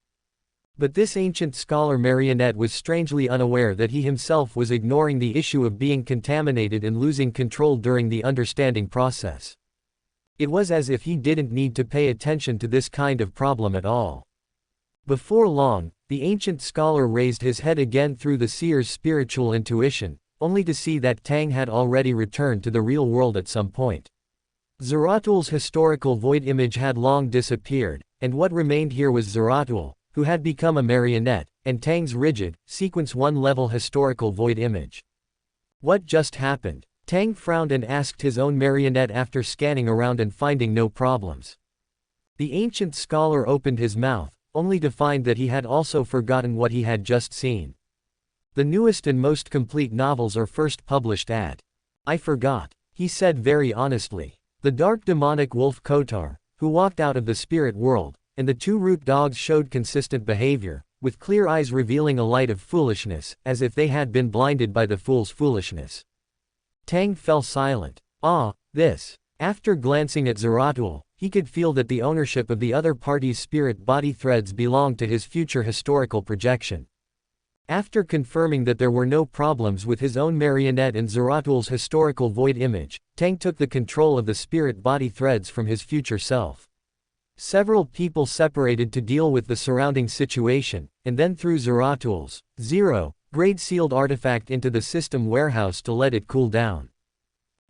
But this ancient scholar marionette was strangely unaware that he himself was ignoring the issue of being contaminated and losing control during the understanding process. It was as if he didn't need to pay attention to this kind of problem at all. Before long, the ancient scholar raised his head again through the seer's spiritual intuition, only to see that Tang had already returned to the real world at some point. Zeratul's historical void image had long disappeared, and what remained here was Zeratul, who had become a marionette, and Tang's rigid, sequence 1 level historical void image. What just happened? Tang frowned and asked his own marionette after scanning around and finding no problems. The ancient scholar opened his mouth, only to find that he had also forgotten what he had just seen. The newest and most complete novels are first published at. I forgot, he said very honestly. The dark demonic wolf Kotar, who walked out of the spirit world, and the 2 root dogs showed consistent behavior, with clear eyes revealing a light of foolishness, as if they had been blinded by the fool's foolishness. Tang fell silent. This. After glancing at Zeratul, he could feel that the ownership of the other party's spirit-body threads belonged to his future historical projection. After confirming that there were no problems with his own marionette and Zeratul's historical void image, Tang took the control of the spirit-body threads from his future self. Several people separated to deal with the surrounding situation, and then threw Zeratul's grade sealed artifact into the system warehouse to let it cool down.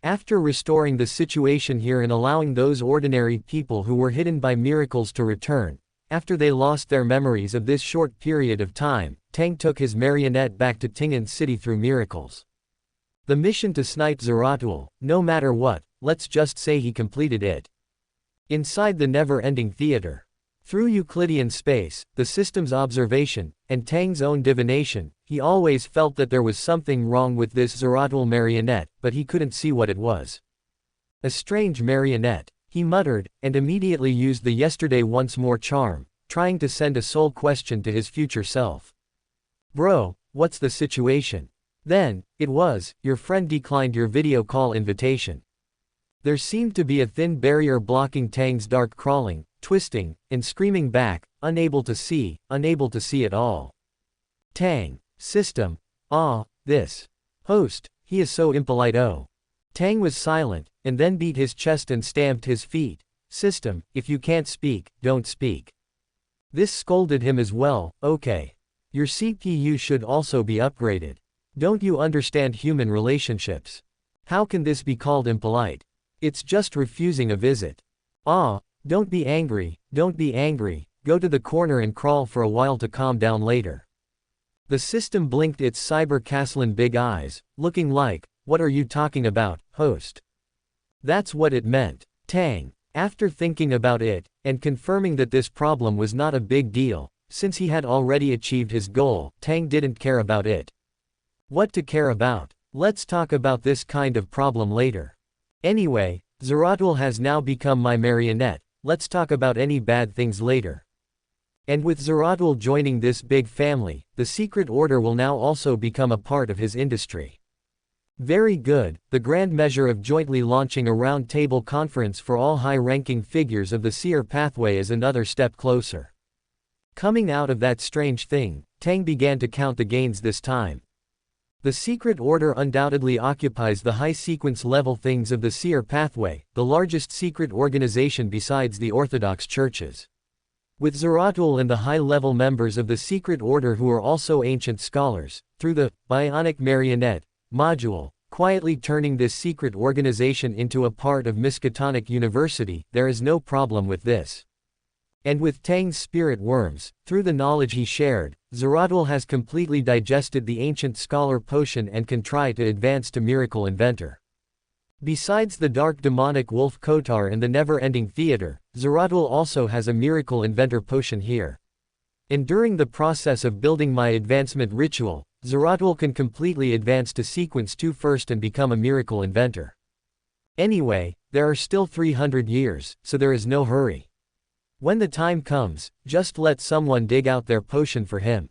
After restoring the situation here and allowing those ordinary people who were hidden by miracles to return, after they lost their memories of this short period of time, Tang took his marionette back to Ting'an City through miracles. The mission to snipe Zeratul, no matter what, let's just say he completed it. Inside the never-ending theater. Through Euclidean space, the system's observation, and Tang's own divination, he always felt that there was something wrong with this Zeratul marionette, but he couldn't see what it was. A strange marionette, he muttered, and immediately used the yesterday once more charm, trying to send a soul question to his future self. Bro, what's the situation? Then, it was, your friend declined your video call invitation. There seemed to be a thin barrier blocking Tang's dark crawling, twisting, and screaming back, unable to see at all. Tang. System. This. Host, he is so impolite. Tang was silent, and then beat his chest and stamped his feet. System, if you can't speak, don't speak. This scolded him as well. Okay. Your CPU should also be upgraded. Don't you understand human relationships? How can this be called impolite? It's just refusing a visit. Ah, don't be angry, don't be angry, go to the corner and crawl for a while to calm down later. The system blinked its cyber-Caslan big eyes, looking like, what are you talking about, host? That's what it meant. Tang. After thinking about it, and confirming that this problem was not a big deal, since he had already achieved his goal, Tang didn't care about it. What to care about? Let's talk about this kind of problem later. Anyway, Zeratul has now become my marionette, let's talk about any bad things later. And with Zeratul joining this big family, the Secret Order will now also become a part of his industry. Very good, the grand measure of jointly launching a round-table conference for all high-ranking figures of the Seer pathway is another step closer. Coming out of that strange thing, Tang began to count the gains this time. The Secret Order undoubtedly occupies the high-sequence level things of the Seer pathway, the largest secret organization besides the Orthodox churches. With Zeratul and the high-level members of the Secret Order who are also ancient scholars, through the Bionic Marionette module, quietly turning this secret organization into a part of Miskatonic University, there is no problem with this. And with Tang's spirit worms, through the knowledge he shared, Zeratul has completely digested the ancient scholar potion and can try to advance to miracle inventor. Besides the dark demonic wolf Kotar and the never-ending theater, Zeratul also has a miracle inventor potion here. And during the process of building my advancement ritual, Zeratul can completely advance to sequence 2 first and become a miracle inventor. Anyway, there are still 300 years, so there is no hurry. When the time comes, just let someone dig out their potion for him.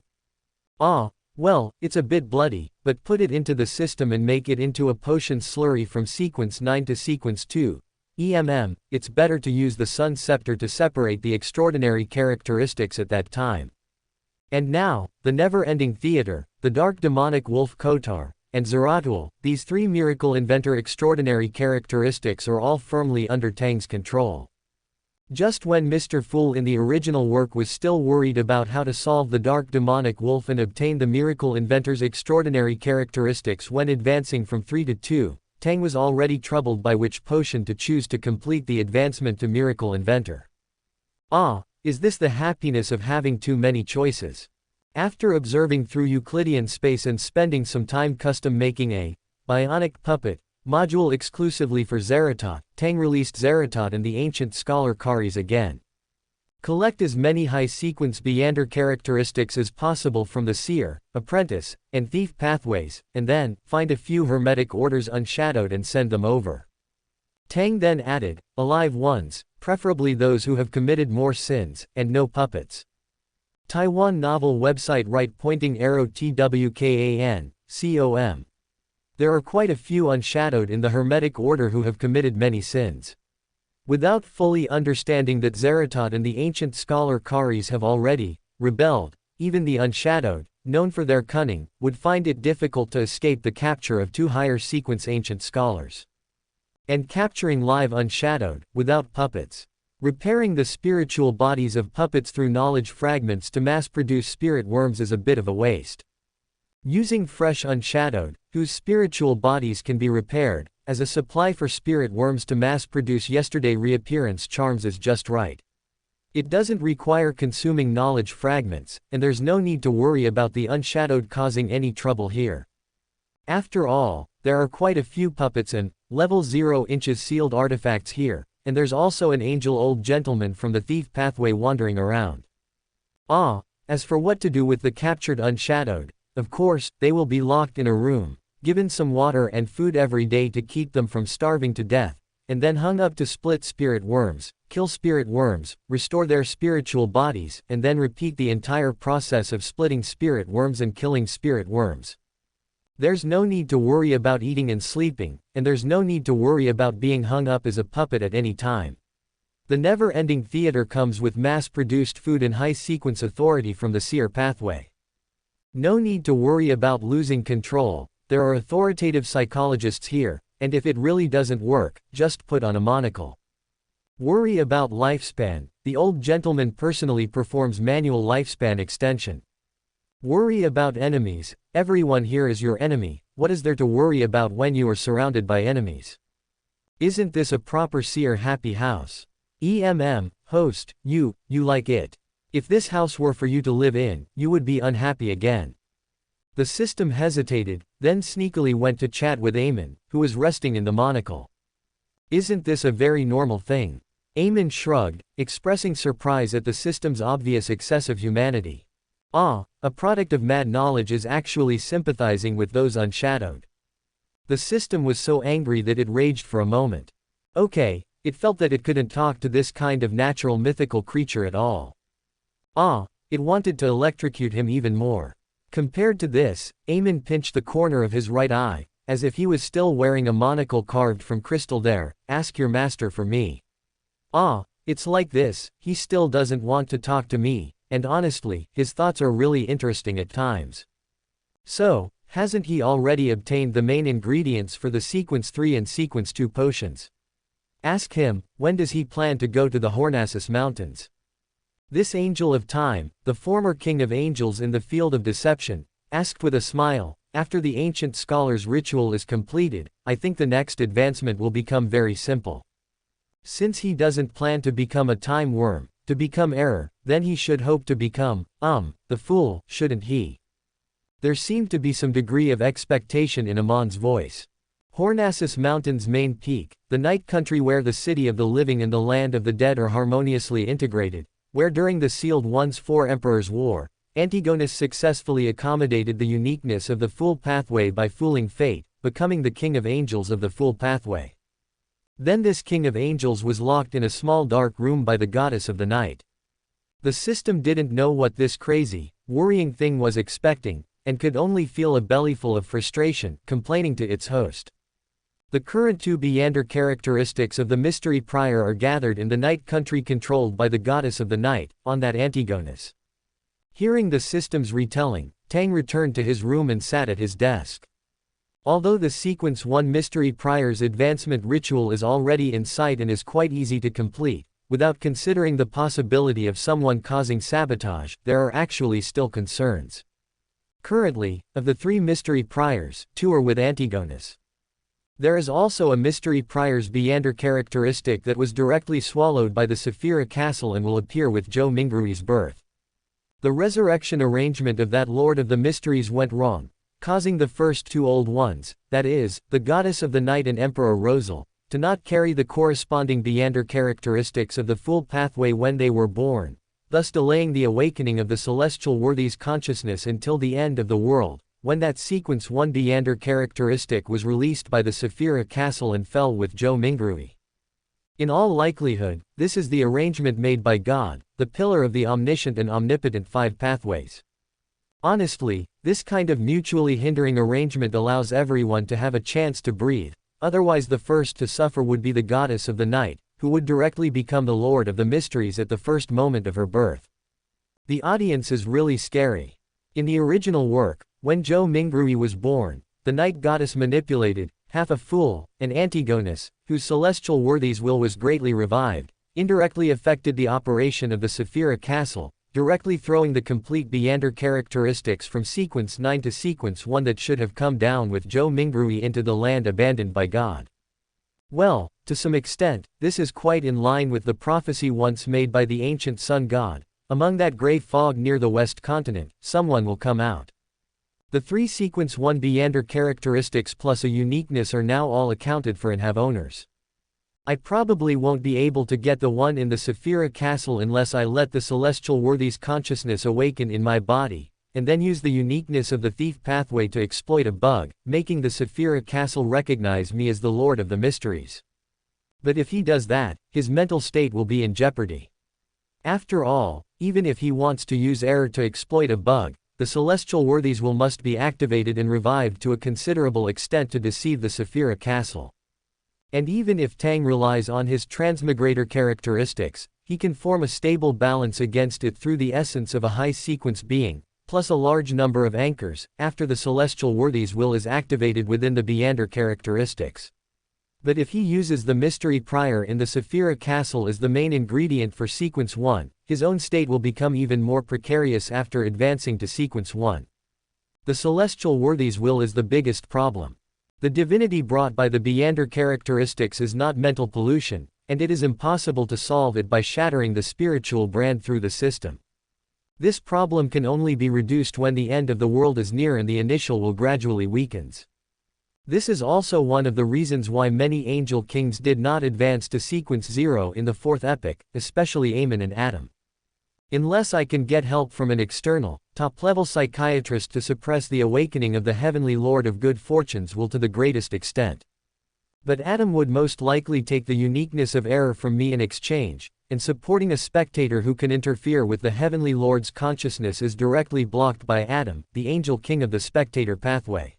Ah, well, it's a bit bloody, but put it into the system and make it into a potion slurry from sequence 9 to sequence 2. It's better to use the Sun Scepter to separate the extraordinary characteristics at that time. And now, the never-ending theater, the dark demonic wolf Kotar, and Zeratul, these 3 miracle inventor extraordinary characteristics are all firmly under Tang's control. Just when Mr. Fool in the original work was still worried about how to solve the dark demonic wolf and obtain the miracle inventor's extraordinary characteristics when advancing from 3 to 2, Tang was already troubled by which potion to choose to complete the advancement to miracle inventor. Ah, is this the happiness of having too many choices? After observing through Euclidean space and spending some time custom making a bionic puppet module exclusively for Zeratot, Tang released Zeratot and the ancient scholar Karis again. Collect as many high-sequence Beander characteristics as possible from the Seer, Apprentice, and Thief pathways, and then, find a few Hermetic orders unshadowed and send them over. Tang then added, alive ones, preferably those who have committed more sins, and no puppets. Taiwan novel website right pointing arrow TWKAN, COM. There are quite a few unshadowed in the Hermetic order who have committed many sins. Without fully understanding that Zeratot and the ancient scholar Karis have already rebelled, even the unshadowed, known for their cunning, would find it difficult to escape the capture of 2 higher sequence ancient scholars. And capturing live unshadowed, without puppets. Repairing the spiritual bodies of puppets through knowledge fragments to mass-produce spirit worms is a bit of a waste. Using fresh unshadowed, whose spiritual bodies can be repaired, as a supply for spirit worms to mass-produce yesterday reappearance charms is just right. It doesn't require consuming knowledge fragments, and there's no need to worry about the unshadowed causing any trouble here. After all, there are quite a few puppets and level 0 inches sealed artifacts here, and there's also an angel old gentleman from the Thief pathway wandering around. Ah, as for what to do with the captured unshadowed, of course, they will be locked in a room, given some water and food every day to keep them from starving to death, and then hung up to split spirit worms, kill spirit worms, restore their spiritual bodies, and then repeat the entire process of splitting spirit worms and killing spirit worms. There's no need to worry about eating and sleeping, and there's no need to worry about being hung up as a puppet at any time. The never-ending theater comes with mass-produced food and high-sequence authority from the Seer pathway. No need to worry about losing control, there are authoritative psychologists here, and if it really doesn't work, just put on a monocle. Worry about lifespan, the old gentleman personally performs manual lifespan extension. Worry about enemies. Everyone here is your enemy. What is there to worry about when you are surrounded by enemies? Isn't this a proper seer happy house? Host, you like it. If this house were for you to live in, you would be unhappy again. The system hesitated, then sneakily went to chat with Amon, who was resting in the monocle. Isn't this a very normal thing? Amon shrugged, expressing surprise at the system's obvious excess of humanity. A product of mad knowledge is actually sympathizing with those unshadowed. The system was so angry that it raged for a moment. Okay, it felt that it couldn't talk to this kind of natural mythical creature at all. It wanted to electrocute him even more. Compared to this, Amon pinched the corner of his right eye, as if he was still wearing a monocle carved from crystal there. Ask your master for me. It's like this, he still doesn't want to talk to me, and honestly, his thoughts are really interesting at times. So, hasn't he already obtained the main ingredients for the Sequence 3 and Sequence 2 potions? Ask him, when does he plan to go to the Hornasus Mountains? This angel of time, the former king of angels in the field of deception, asked with a smile, after the ancient scholar's ritual is completed, I think the next advancement will become very simple. Since he doesn't plan to become a time worm, to become error, then he should hope to become, the fool, shouldn't he? There seemed to be some degree of expectation in Amon's voice. Hornasus Mountain's main peak, the night country where the city of the living and the land of the dead are harmoniously integrated, where during the Sealed One's 4 Emperors' War, Antigonus successfully accommodated the uniqueness of the Fool Pathway by fooling fate, becoming the King of Angels of the Fool Pathway. Then this King of Angels was locked in a small dark room by the Goddess of the Night. The system didn't know what this crazy, worrying thing was expecting, and could only feel a bellyful of frustration, complaining to its host. The current 2 Beander characteristics of the Mystery Prior are gathered in the night country controlled by the Goddess of the Night, on that Antigonus. Hearing the system's retelling, Tang returned to his room and sat at his desk. Although the Sequence 1 Mystery Prior's advancement ritual is already in sight and is quite easy to complete, without considering the possibility of someone causing sabotage, there are actually still concerns. Currently, of the 3 Mystery Priors, 2 are with Antigonus. There is also a Mystery Prior's Beander characteristic that was directly swallowed by the Saphira Castle and will appear with Zhou Mingrui's birth. The resurrection arrangement of that Lord of the Mysteries went wrong, causing the first 2 Old Ones, that is, the Goddess of the Night and Emperor Rosal, to not carry the corresponding Beander characteristics of the Fool Pathway when they were born, thus delaying the awakening of the celestial worthy's consciousness until the end of the world, when that Sequence 1 Beander characteristic was released by the Saphira Castle and fell with Zhou Mingrui. In all likelihood, this is the arrangement made by God, the pillar of the omniscient and omnipotent 5 pathways. Honestly, this kind of mutually hindering arrangement allows everyone to have a chance to breathe, otherwise the first to suffer would be the Goddess of the Night, who would directly become the Lord of the Mysteries at the first moment of her birth. The audience is really scary. In the original work, when Zhou Mingrui was born, the night goddess manipulated, half a fool, and Antigonus, whose celestial worthy's will was greatly revived, indirectly affected the operation of the Saphira Castle, directly throwing the complete Beander characteristics from Sequence 9 to Sequence 1 that should have come down with Zhou Mingrui into the land abandoned by God. Well, to some extent, this is quite in line with the prophecy once made by the ancient sun god, among that grey fog near the west continent, someone will come out. The 3 Sequence 1 Beander characteristics plus a uniqueness are now all accounted for and have owners. I probably won't be able to get the one in the Saphira Castle unless I let the celestial worthy's consciousness awaken in my body, and then use the uniqueness of the thief pathway to exploit a bug, making the Saphira Castle recognize me as the Lord of the Mysteries. But if he does that, his mental state will be in jeopardy. After all, even if he wants to use error to exploit a bug, the celestial worthies must be activated and revived to a considerable extent to deceive the Saphira Castle. And even if Tang relies on his transmigrator characteristics, he can form a stable balance against it through the essence of a high sequence being, plus a large number of anchors, after the celestial worthy's will is activated within the Beander characteristics. But if he uses the mystery prior in the Saphira Castle as the main ingredient for Sequence 1, his own state will become even more precarious after advancing to Sequence 1. The celestial worthy's will is the biggest problem. The divinity brought by the Beander characteristics is not mental pollution, and it is impossible to solve it by shattering the spiritual brand through the system. This problem can only be reduced when the end of the world is near and the initial will gradually weakens. This is also one of the reasons why many angel kings did not advance to Sequence 0 in the Fourth Epoch, especially Amon and Adam. Unless I can get help from an external, top-level psychiatrist to suppress the awakening of the heavenly Lord of good fortunes will to the greatest extent. But Adam would most likely take the uniqueness of error from me in exchange, and supporting a spectator who can interfere with the heavenly Lord's consciousness is directly blocked by Adam, the angel king of the spectator pathway.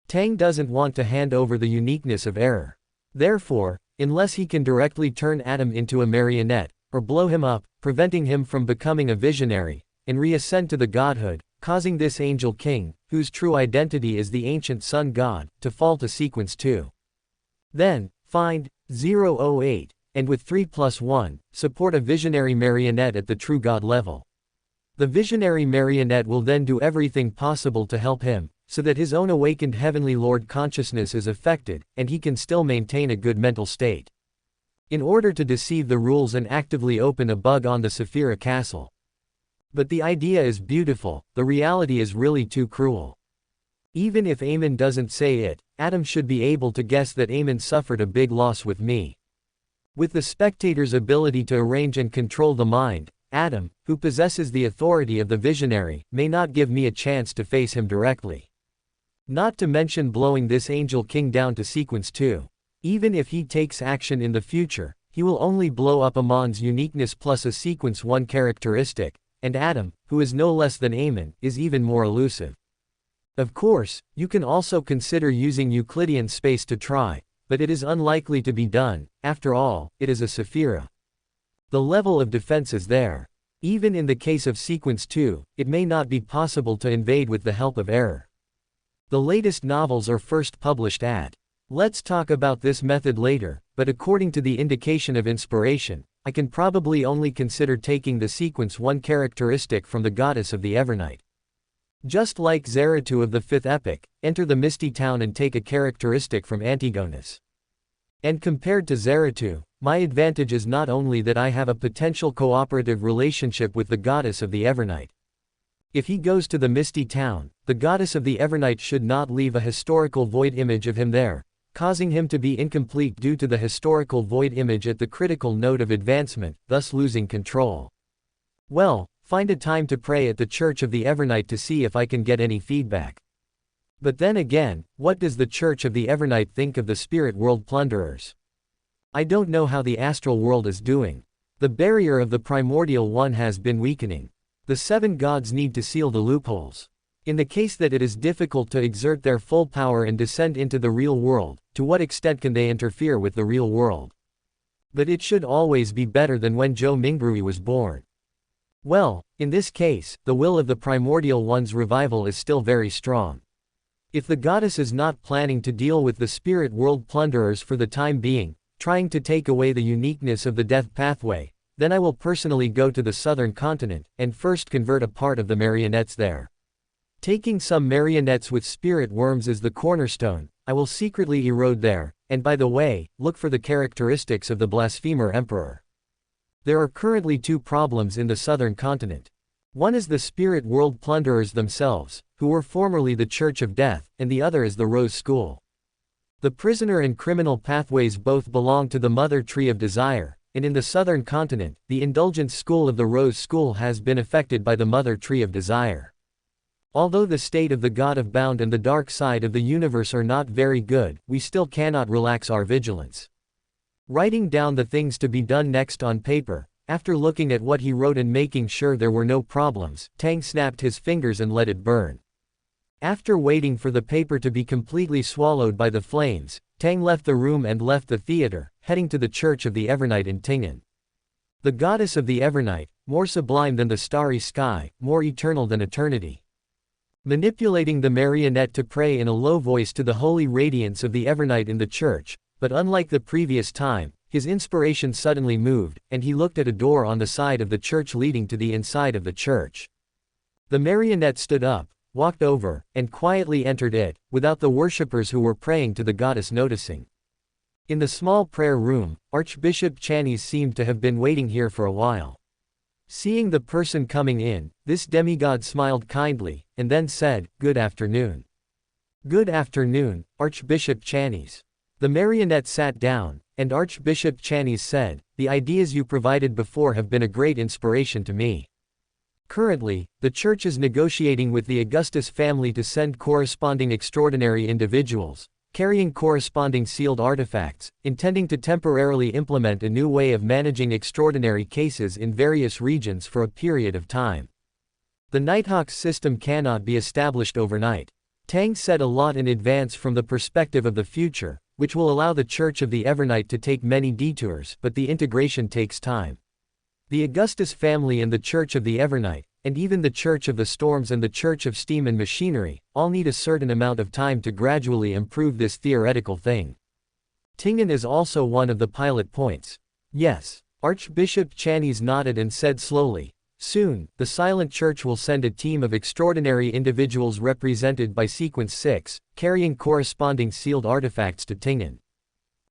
Tang doesn't want to hand over the uniqueness of error. Therefore, unless he can directly turn Adam into a marionette, or blow him up, preventing him from becoming a visionary, and reascend to the godhood, causing this angel king, whose true identity is the ancient sun god, to fall to Sequence 2. Then, find 008, and with 3+1, support a visionary marionette at the true god level. The visionary marionette will then do everything possible to help him, so that his own awakened heavenly Lord consciousness is affected, and he can still maintain a good mental state. In order to deceive the rules and actively open a bug on the Saphira Castle. But the idea is beautiful, the reality is really too cruel. Even if Amon doesn't say it, Adam should be able to guess that Amon suffered a big loss with me. With the spectator's ability to arrange and control the mind, Adam, who possesses the authority of the visionary, may not give me a chance to face him directly. Not to mention blowing this angel king down to Sequence 2. Even if he takes action in the future, he will only blow up Amon's uniqueness plus a Sequence 1 characteristic, and Adam, who is no less than Amon, is even more elusive. Of course, you can also consider using Euclidean space to try, but it is unlikely to be done. After all, it is a Saphira. The level of defense is there. Even in the case of Sequence 2, it may not be possible to invade with the help of error. The latest novels are first published at. Let's talk about this method later, but according to the indication of inspiration, I can probably only consider taking the Sequence 1 characteristic from the goddess of the Evernight. Just like Zeratu of the Fifth Epoch, enter the Misty Town and take a characteristic from Antigonus. And compared to Zeratu, my advantage is not only that I have a potential cooperative relationship with the goddess of the Evernight. If he goes to the Misty Town, the goddess of the Evernight should not leave a historical void image of him there, causing him to be incomplete due to the historical void image at the critical node of advancement, thus losing control. Well, find a time to pray at the Church of the Evernight to see if I can get any feedback. But then again, what does the Church of the Evernight think of the spirit world plunderers? I don't know how the astral world is doing. The barrier of the primordial one has been weakening. The seven gods need to seal the loopholes. In the case that it is difficult to exert their full power and descend into the real world, to what extent can they interfere with the real world? But it should always be better than when Zhou Mingbrui was born. Well, in this case, the will of the primordial one's revival is still very strong. If the goddess is not planning to deal with the spirit world plunderers for the time being, trying to take away the uniqueness of the death pathway, then I will personally go to the southern continent, and first convert a part of the marionettes there. Taking some marionettes with spirit worms as the cornerstone, I will secretly erode there, and by the way, look for the characteristics of the blasphemer emperor. There are currently two problems in the southern continent. One is the spirit world plunderers themselves, who were formerly the Church of Death, and the other is the Rose School. The prisoner and criminal pathways both belong to the Mother Tree of Desire, and in the southern continent, the indulgence school of the Rose School has been affected by the Mother Tree of Desire. Although the state of the God of Bound and the dark side of the universe are not very good, we still cannot relax our vigilance. Writing down the things to be done next on paper, after looking at what he wrote and making sure there were no problems, Tang snapped his fingers and let it burn. After waiting for the paper to be completely swallowed by the flames, Tang left the room and left the theater, heading to the Church of the Evernight in Tingen. The goddess of the Evernight, more sublime than the starry sky, more eternal than eternity. Manipulating the marionette to pray in a low voice to the holy radiance of the Evernight in the church, but unlike the previous time, his inspiration suddenly moved, and he looked at a door on the side of the church leading to the inside of the church. The marionette stood up, walked over, and quietly entered it, without the worshippers who were praying to the goddess noticing. In the small prayer room, Archbishop Chanis seemed to have been waiting here for a while. Seeing the person coming in, this demigod smiled kindly, and then said, "Good afternoon." "Good afternoon, Archbishop Chanis." The marionette sat down, and Archbishop Chanis said, "The ideas you provided before have been a great inspiration to me. Currently, the Church is negotiating with the Augustus family to send corresponding extraordinary individuals, carrying corresponding sealed artifacts, intending to temporarily implement a new way of managing extraordinary cases in various regions for a period of time. The Nighthawk system cannot be established overnight. Tang said a lot in advance from the perspective of the future, which will allow the Church of the Evernight to take many detours, but the integration takes time. The Augustus family and the Church of the Evernight, and even the Church of the Storms and the Church of Steam and Machinery, all need a certain amount of time to gradually improve this theoretical thing. Tingen is also one of the pilot points. Yes. Archbishop Chanis nodded and said slowly, "Soon, the Silent Church will send a team of extraordinary individuals represented by Sequence 6, carrying corresponding sealed artifacts to Tingen.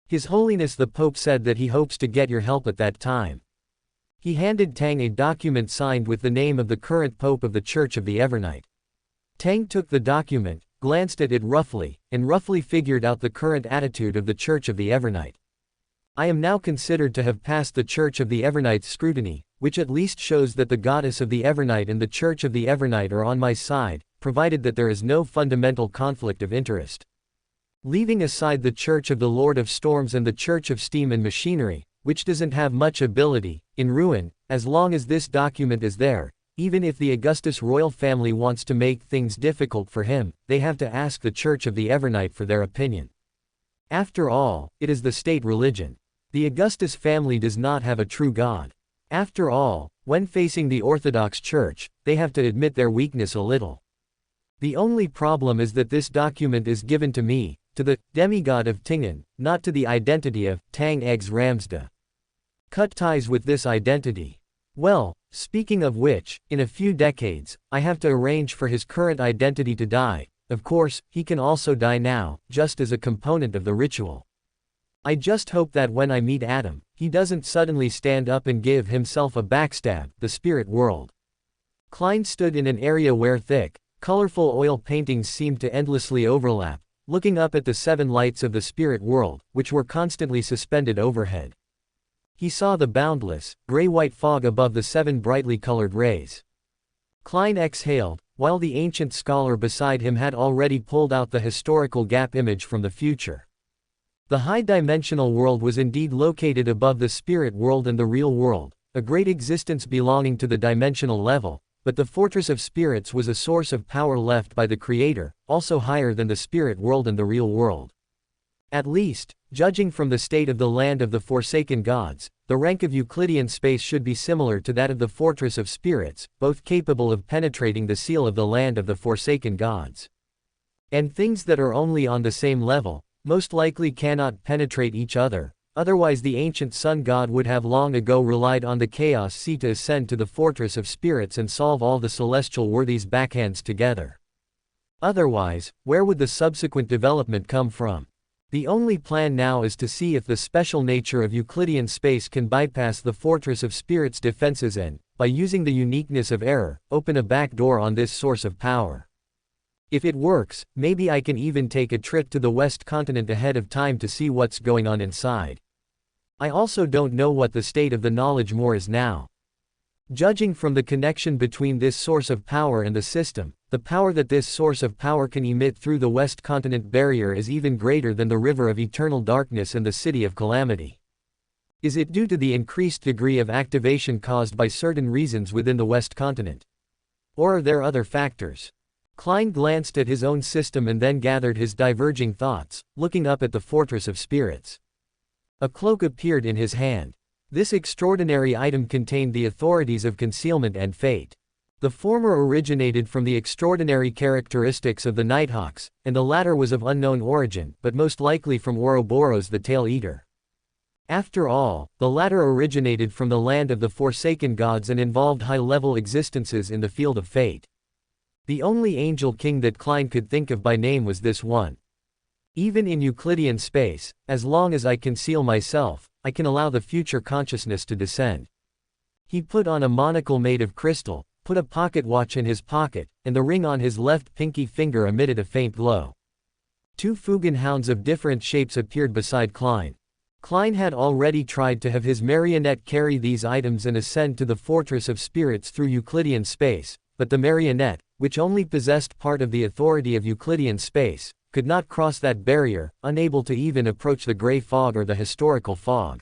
His Holiness the Pope said that he hopes to get your help at that time." He handed Tang a document signed with the name of the current Pope of the Church of the Evernight. Tang took the document, glanced at it roughly, and roughly figured out the current attitude of the Church of the Evernight. "I am now considered to have passed the Church of the Evernight's scrutiny, which at least shows that the Goddess of the Evernight and the Church of the Evernight are on my side, provided that there is no fundamental conflict of interest. Leaving aside the Church of the Lord of Storms and the Church of Steam and Machinery, which doesn't have much ability, in ruin, as long as this document is there, even if the Augustus royal family wants to make things difficult for him, they have to ask the Church of the Evernight for their opinion. After all, it is the state religion. The Augustus family does not have a true God. After all, when facing the Orthodox Church, they have to admit their weakness a little. The only problem is that this document is given to me, to the demigod of Tingen, not to the identity of Tang Eggs Ramsde. Cut ties with this identity. Well, speaking of which, in a few decades, I have to arrange for his current identity to die. Of course, he can also die now, just as a component of the ritual. I just hope that when I meet Adam, he doesn't suddenly stand up and give himself a backstab." The spirit world. Klein stood in an area where thick, colorful oil paintings seemed to endlessly overlap, looking up at the 7 lights of the spirit world, which were constantly suspended overhead. He saw the boundless, gray-white fog above the 7 brightly colored rays. Klein exhaled, while the ancient scholar beside him had already pulled out the historical gap image from the future. The high-dimensional world was indeed located above the spirit world and the real world, a great existence belonging to the dimensional level, but the fortress of spirits was a source of power left by the Creator, also higher than the spirit world and the real world. At least, judging from the state of the land of the Forsaken Gods, the rank of Euclidean space should be similar to that of the Fortress of Spirits, both capable of penetrating the seal of the land of the Forsaken Gods. And things that are only on the same level, most likely cannot penetrate each other, otherwise the ancient sun god would have long ago relied on the Chaos Sea to ascend to the Fortress of Spirits and solve all the celestial worthies' backhands together. Otherwise, where would the subsequent development come from? The only plan now is to see if the special nature of Euclidean space can bypass the Fortress of Spirits' defenses and, by using the uniqueness of error, open a back door on this source of power. If it works, maybe I can even take a trip to the West Continent ahead of time to see what's going on inside. I also don't know what the state of the knowledge more is now. Judging from the connection between this source of power and the system, the power that this source of power can emit through the West Continent barrier is even greater than the river of eternal darkness and the city of calamity. Is it due to the increased degree of activation caused by certain reasons within the West Continent? Or are there other factors? Klein glanced at his own system and then gathered his diverging thoughts, looking up at the Fortress of Spirits. A cloak appeared in his hand. This extraordinary item contained the authorities of concealment and fate. The former originated from the extraordinary characteristics of the Nighthawks, and the latter was of unknown origin, but most likely from Ouroboros the Tail-Eater. After all, the latter originated from the land of the Forsaken Gods and involved high-level existences in the field of fate. The only angel king that Klein could think of by name was this one. Even in Euclidean space, as long as I conceal myself, I can allow the future consciousness to descend. He put on a monocle made of crystal, put a pocket watch in his pocket, and the ring on his left pinky finger emitted a faint glow. Two Fugen hounds of different shapes appeared beside Klein. Klein had already tried to have his marionette carry these items and ascend to the Fortress of Spirits through Euclidean space, but the marionette, which only possessed part of the authority of Euclidean space, could not cross that barrier, unable to even approach the gray fog or the historical fog.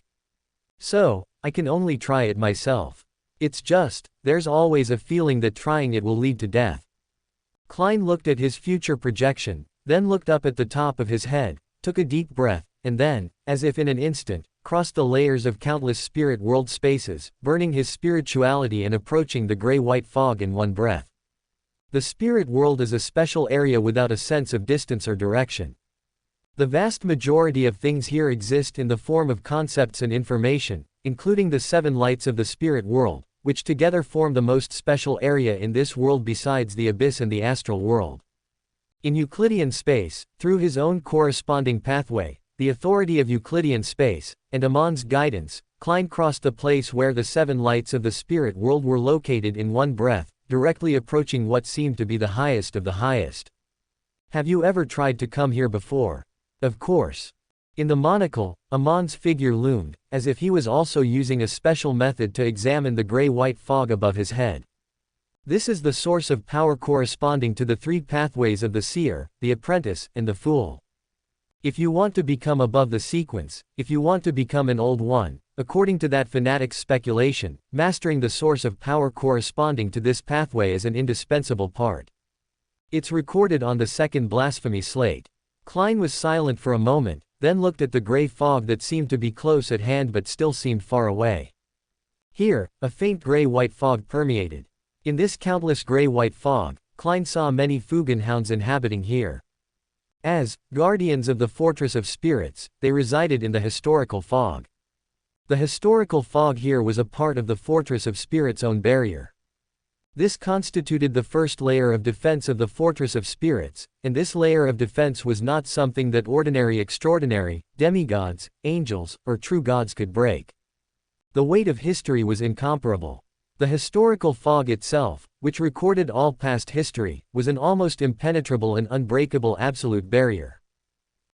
So, I can only try it myself. It's just, there's always a feeling that trying it will lead to death. Klein looked at his future projection, then looked up at the top of his head, took a deep breath, and then, as if in an instant, crossed the layers of countless spirit world spaces, burning his spirituality and approaching the gray-white fog in one breath. The spirit world is a special area without a sense of distance or direction. The vast majority of things here exist in the form of concepts and information, including the 7 lights of the spirit world, which together form the most special area in this world besides the abyss and the astral world. In Euclidean space, through his own corresponding pathway, the authority of Euclidean space, and Amon's guidance, Klein crossed the place where the 7 lights of the spirit world were located in one breath, directly approaching what seemed to be the highest of the highest. Have you ever tried to come here before? Of course. In the monocle, Amon's figure loomed, as if he was also using a special method to examine the gray-white fog above his head. This is the source of power corresponding to the 3 pathways of the seer, the apprentice, and the fool. If you want to become above the sequence, if you want to become an old one, according to that fanatic's speculation, mastering the source of power corresponding to this pathway is an indispensable part. It's recorded on the 2nd blasphemy slate. Klein was silent for a moment, then looked at the gray fog that seemed to be close at hand but still seemed far away. Here, a faint gray-white fog permeated. In this countless gray-white fog, Klein saw many Fugen hounds inhabiting here. As guardians of the Fortress of Spirits, they resided in the historical fog. The historical fog here was a part of the Fortress of Spirits' own barrier. This constituted the first layer of defense of the Fortress of Spirits, and this layer of defense was not something that ordinary extraordinary, demigods, angels, or true gods could break. The weight of history was incomparable. The historical fog itself, which recorded all past history, was an almost impenetrable and unbreakable absolute barrier.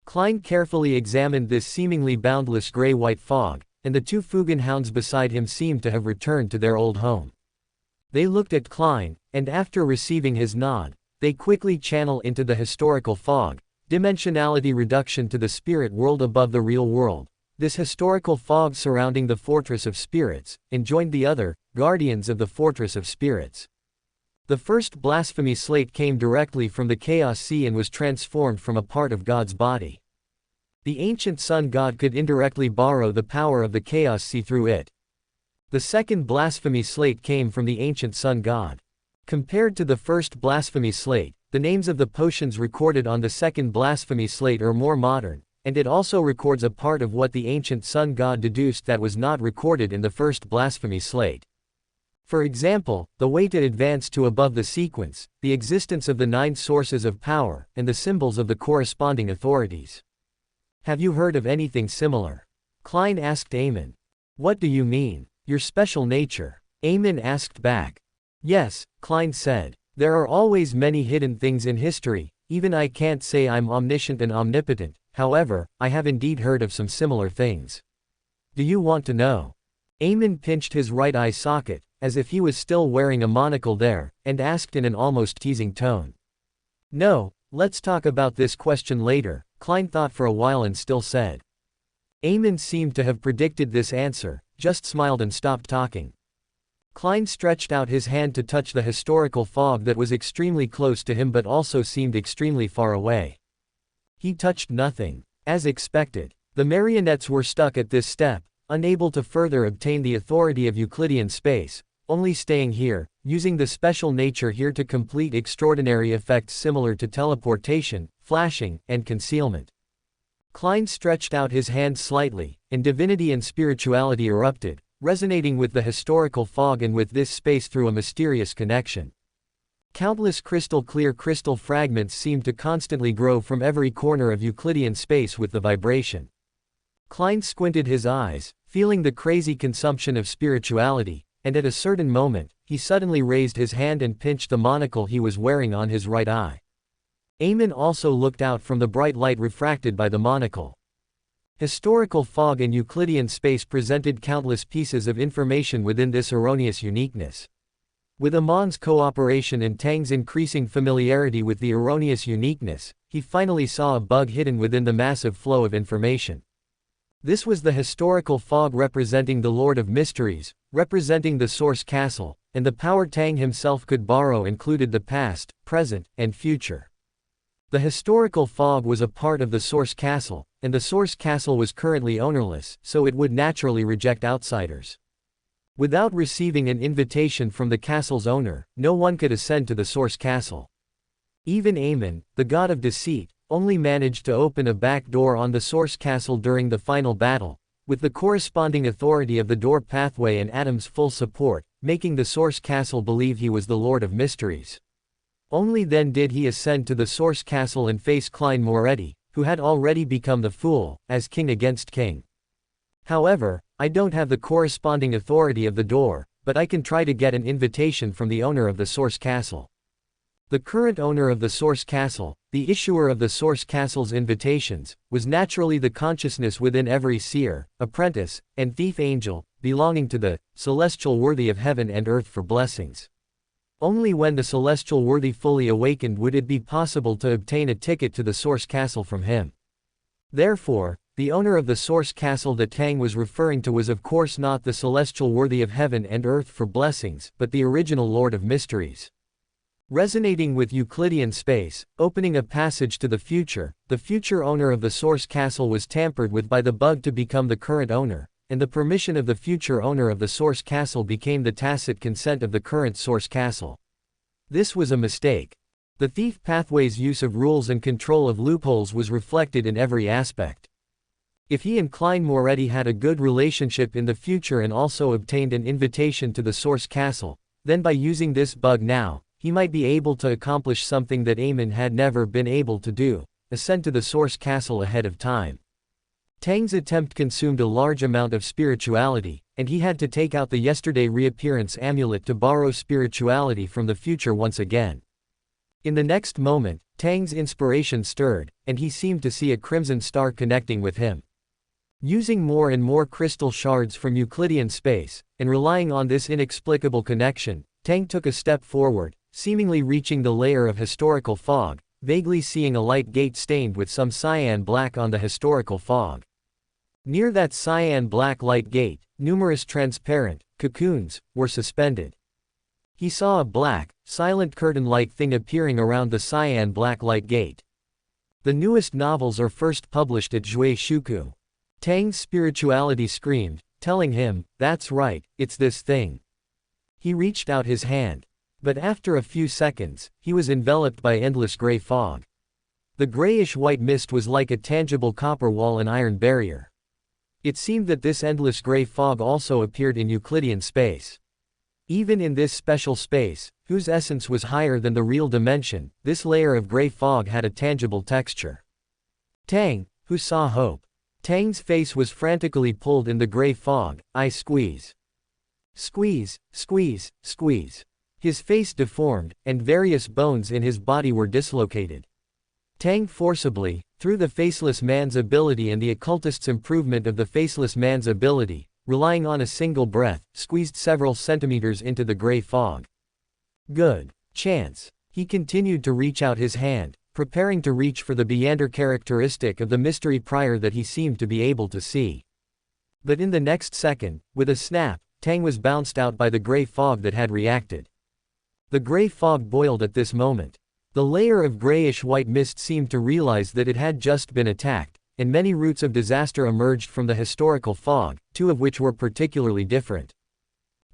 Klein carefully examined this seemingly boundless gray-white fog, and the 2 Fugen hounds beside him seemed to have returned to their old home. They looked at Klein, and after receiving his nod, they quickly channel into the historical fog, dimensionality reduction to the spirit world above the real world, this historical fog surrounding the Fortress of Spirits, and joined the other, guardians of the Fortress of Spirits. The first blasphemy slate came directly from the Chaos Sea and was transformed from a part of God's body. The ancient sun god could indirectly borrow the power of the Chaos Sea through it. The second blasphemy slate came from the ancient sun god. Compared to the first blasphemy slate, the names of the potions recorded on the second blasphemy slate are more modern, and it also records a part of what the ancient sun god deduced that was not recorded in the first blasphemy slate. For example, the way to advance to above the sequence, the existence of the 9 sources of power, and the symbols of the corresponding authorities. Have you heard of anything similar? Klein asked Amon. What do you mean? Your special nature? Amon asked back. Yes, Klein said. There are always many hidden things in history, even I can't say I'm omniscient and omnipotent, however, I have indeed heard of some similar things. Do you want to know? Amon pinched his right eye socket, as if he was still wearing a monocle there, and asked in an almost teasing tone. No, let's talk about this question later, Klein thought for a while and still said. Amon seemed to have predicted this answer, just smiled and stopped talking. Klein stretched out his hand to touch the historical fog that was extremely close to him but also seemed extremely far away. He touched nothing. As expected, the marionettes were stuck at this step, unable to further obtain the authority of Euclidean space, only staying here, using the special nature here to complete extraordinary effects similar to teleportation, flashing, and concealment. Klein stretched out his hand slightly, and divinity and spirituality erupted, resonating with the historical fog and with this space through a mysterious connection. Countless crystal-clear crystal fragments seemed to constantly grow from every corner of Euclidean space with the vibration. Klein squinted his eyes, feeling the crazy consumption of spirituality, and at a certain moment, he suddenly raised his hand and pinched the monocle he was wearing on his right eye. Eamon also looked out from the bright light refracted by the monocle. Historical fog and Euclidean space presented countless pieces of information within this erroneous uniqueness. With Amon's cooperation and Tang's increasing familiarity with the erroneous uniqueness, he finally saw a bug hidden within the massive flow of information. This was the historical fog representing the Lord of Mysteries, representing the Source Castle, and the power Tang himself could borrow included the past, present, and future. The historical fog was a part of the Source Castle, and the Source Castle was currently ownerless, so it would naturally reject outsiders. Without receiving an invitation from the castle's owner, no one could ascend to the Source Castle. Even Eamon, the god of deceit, only managed to open a back door on the Source Castle during the final battle, with the corresponding authority of the door pathway and Adam's full support, making the Source Castle believe he was the Lord of Mysteries. Only then did he ascend to the Source Castle and face Klein Moretti, who had already become the fool, as king against king. However, I don't have the corresponding authority of the door, but I can try to get an invitation from the owner of the Source Castle. The current owner of the Source Castle, the issuer of the Source Castle's invitations, was naturally the consciousness within every seer, apprentice, and thief angel, belonging to the celestial worthy of heaven and earth for blessings. Only when the celestial worthy fully awakened would it be possible to obtain a ticket to the Source Castle from him. Therefore, the owner of the Source Castle that Tang was referring to was of course not the celestial worthy of heaven and earth for blessings, but the original Lord of Mysteries. Resonating with Euclidean space, opening a passage to the future owner of the Source Castle was tampered with by the bug to become the current owner, and the permission of the future owner of the Source Castle became the tacit consent of the current Source Castle. This was a mistake. The thief pathway's use of rules and control of loopholes was reflected in every aspect. If he and Klein Moretti had a good relationship in the future and also obtained an invitation to the Source Castle, then by using this bug now, he might be able to accomplish something that Eamon had never been able to do, ascend to the Source Castle ahead of time. Tang's attempt consumed a large amount of spirituality, and he had to take out the yesterday reappearance amulet to borrow spirituality from the future once again. In the next moment, Tang's inspiration stirred, and he seemed to see a crimson star connecting with him. Using more and more crystal shards from Euclidean space, and relying on this inexplicable connection, Tang took a step forward, seemingly reaching the layer of historical fog, vaguely seeing a light gate stained with some cyan black on the historical fog. Near that cyan black light gate, numerous transparent cocoons were suspended. He saw a black, silent curtain-like thing appearing around the cyan black light gate. The newest novels are first published at Zhui Shuku. Tang's spirituality screamed, telling him, "That's right, it's this thing." He reached out his hand. But after a few seconds, he was enveloped by endless gray fog. The grayish-white mist was like a tangible copper wall and iron barrier. It seemed that this endless gray fog also appeared in Euclidean space. Even in this special space, whose essence was higher than the real dimension, this layer of gray fog had a tangible texture. Tang, who saw hope. Tang's face was frantically pulled in the gray fog. I squeeze. Squeeze, squeeze, squeeze. His face deformed, and various bones in his body were dislocated. Tang forcibly, through the faceless man's ability and the occultist's improvement of the faceless man's ability, relying on a single breath, squeezed several centimeters into the gray fog. Good chance. He continued to reach out his hand, preparing to reach for the Beander characteristic of the mystery prior that he seemed to be able to see. But in the next second, with a snap, Tang was bounced out by the gray fog that had reacted. The gray fog boiled at this moment. The layer of grayish-white mist seemed to realize that it had just been attacked, and many roots of disaster emerged from the historical fog, two of which were particularly different.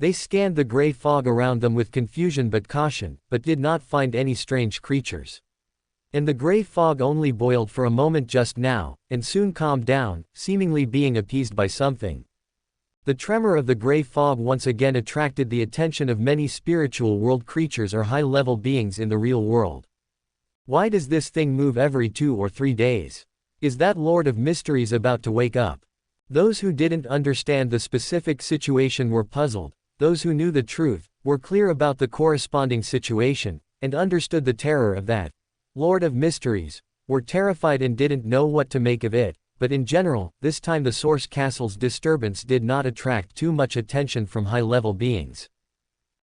They scanned the gray fog around them with confusion but caution, but did not find any strange creatures. And the gray fog only boiled for a moment just now, and soon calmed down, seemingly being appeased by something. The tremor of the gray fog once again attracted the attention of many spiritual world creatures or high-level beings in the real world. Why does this thing move every 2 or 3 days? Is that Lord of Mysteries about to wake up? Those who didn't understand the specific situation were puzzled. Those who knew the truth were clear about the corresponding situation, and understood the terror of that Lord of Mysteries, were terrified and didn't know what to make of it, but in general, this time the Source Castle's disturbance did not attract too much attention from high-level beings.